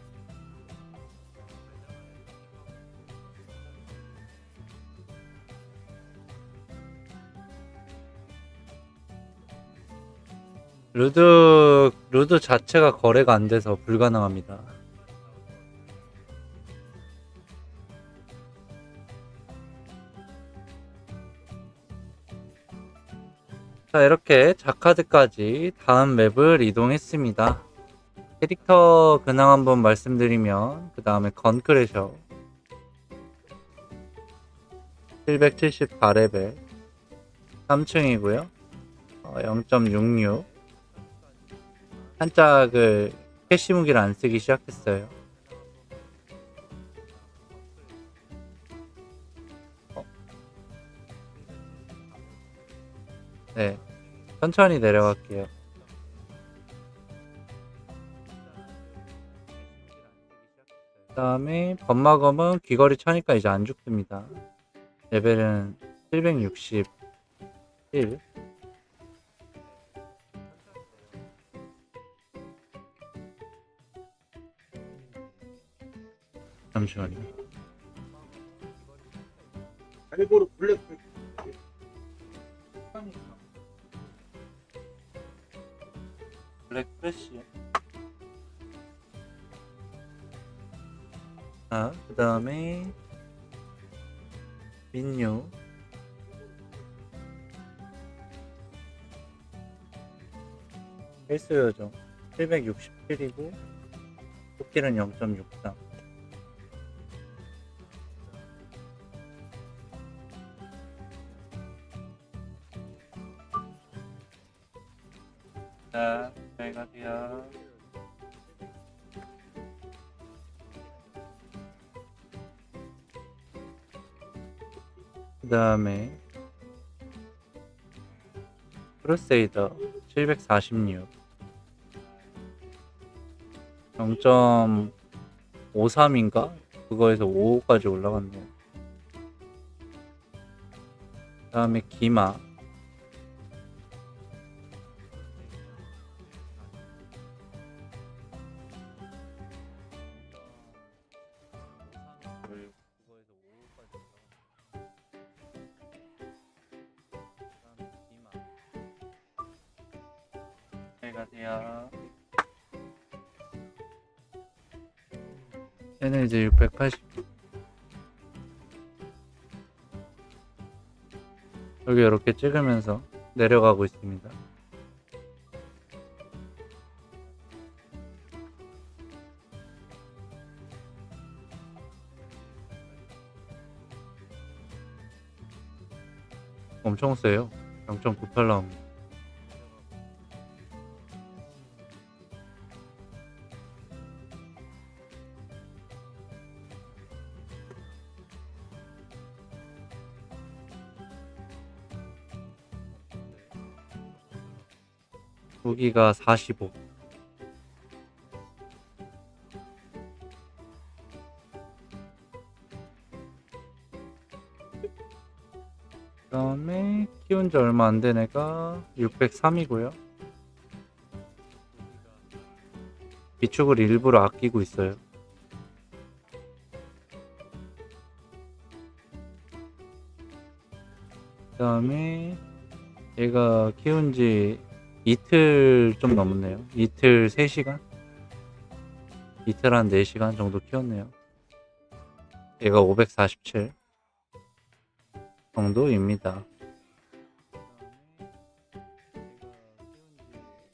루드 자체가 거래가 안 돼서 불가능합니다. 자, 이렇게 자카드까지 다음 맵을 이동했습니다. 캐릭터 근황 한번 말씀드리면, 그 다음에 건크레셔 774레벨 3층이고요 0.66 한짝을 캐시 무기를 안 쓰기 시작했어요. 네, 천천히 내려갈게요. 그 다음에 범마검은 귀걸이 차니까 이제 안 죽습니다. 레벨은 761. 잠시만요. 알고로 블랙 블랙 프레쉬. 자, 그 다음에 민요. 헬스 요정 767이고 토끼는 0.63. 자, 잘 가세요. 그 다음에 크루세이더 746 0.53인가? 그거에서 5까지 올라갔네요. 그 다음에 기마 잘 가세요. 얘는 이제 680. 여기 이렇게 찍으면서 내려가고 있습니다. 엄청 세요. 0.98 나옵니다. 무기가 45. 그 다음에 키운 지 얼마 안 된 애가 603이고요. 비축을 일부러 아끼고 있어요. 그 다음에 얘가 키운 지 이틀 좀 넘었네요. 이틀 3시간? 이틀 한 4시간 정도 키웠네요. 얘가 547 정도입니다.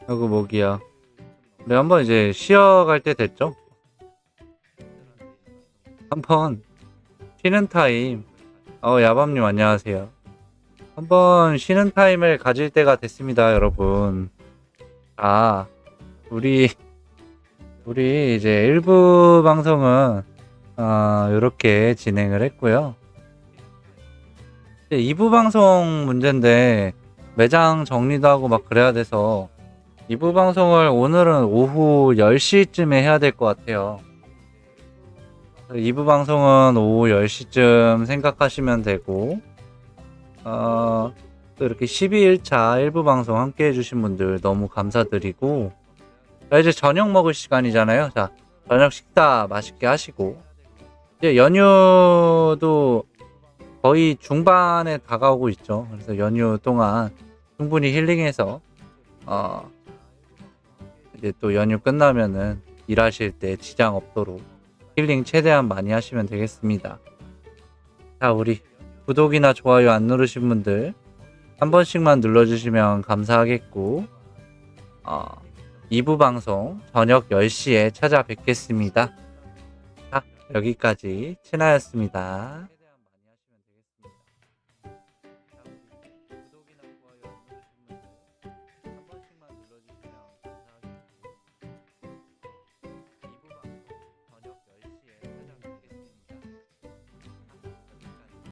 하고 모기야. 우리 한번 이제 쉬어갈 때 됐죠? 한번 쉬는 타임. 야밤님 안녕하세요. 한번 쉬는 타임을 가질 때가 됐습니다, 여러분. 우리 이제 1부 방송은 이렇게 진행을 했고요. 이제 2부 방송 문제인데 매장 정리도 하고 막 그래야 돼서 2부 방송을 오늘은 오후 10시쯤에 해야 될 것 같아요. 2부 방송은 오후 10시쯤 생각하시면 되고 또 이렇게 12일차 1부 방송 함께 해주신 분들 너무 감사드리고, 자, 이제 저녁 먹을 시간이잖아요. 자, 저녁 식사 맛있게 하시고, 이제 연휴도 거의 중반에 다가오고 있죠. 그래서 연휴 동안 충분히 힐링해서 이제 또 연휴 끝나면은 일하실 때 지장 없도록 힐링 최대한 많이 하시면 되겠습니다. 자, 우리 구독이나 좋아요 안 누르신 분들 한 번씩만 눌러주시면 감사하겠고, 2부 방송 저녁 10시에 찾아뵙겠습니다. 자, 여기까지 친아였습니다.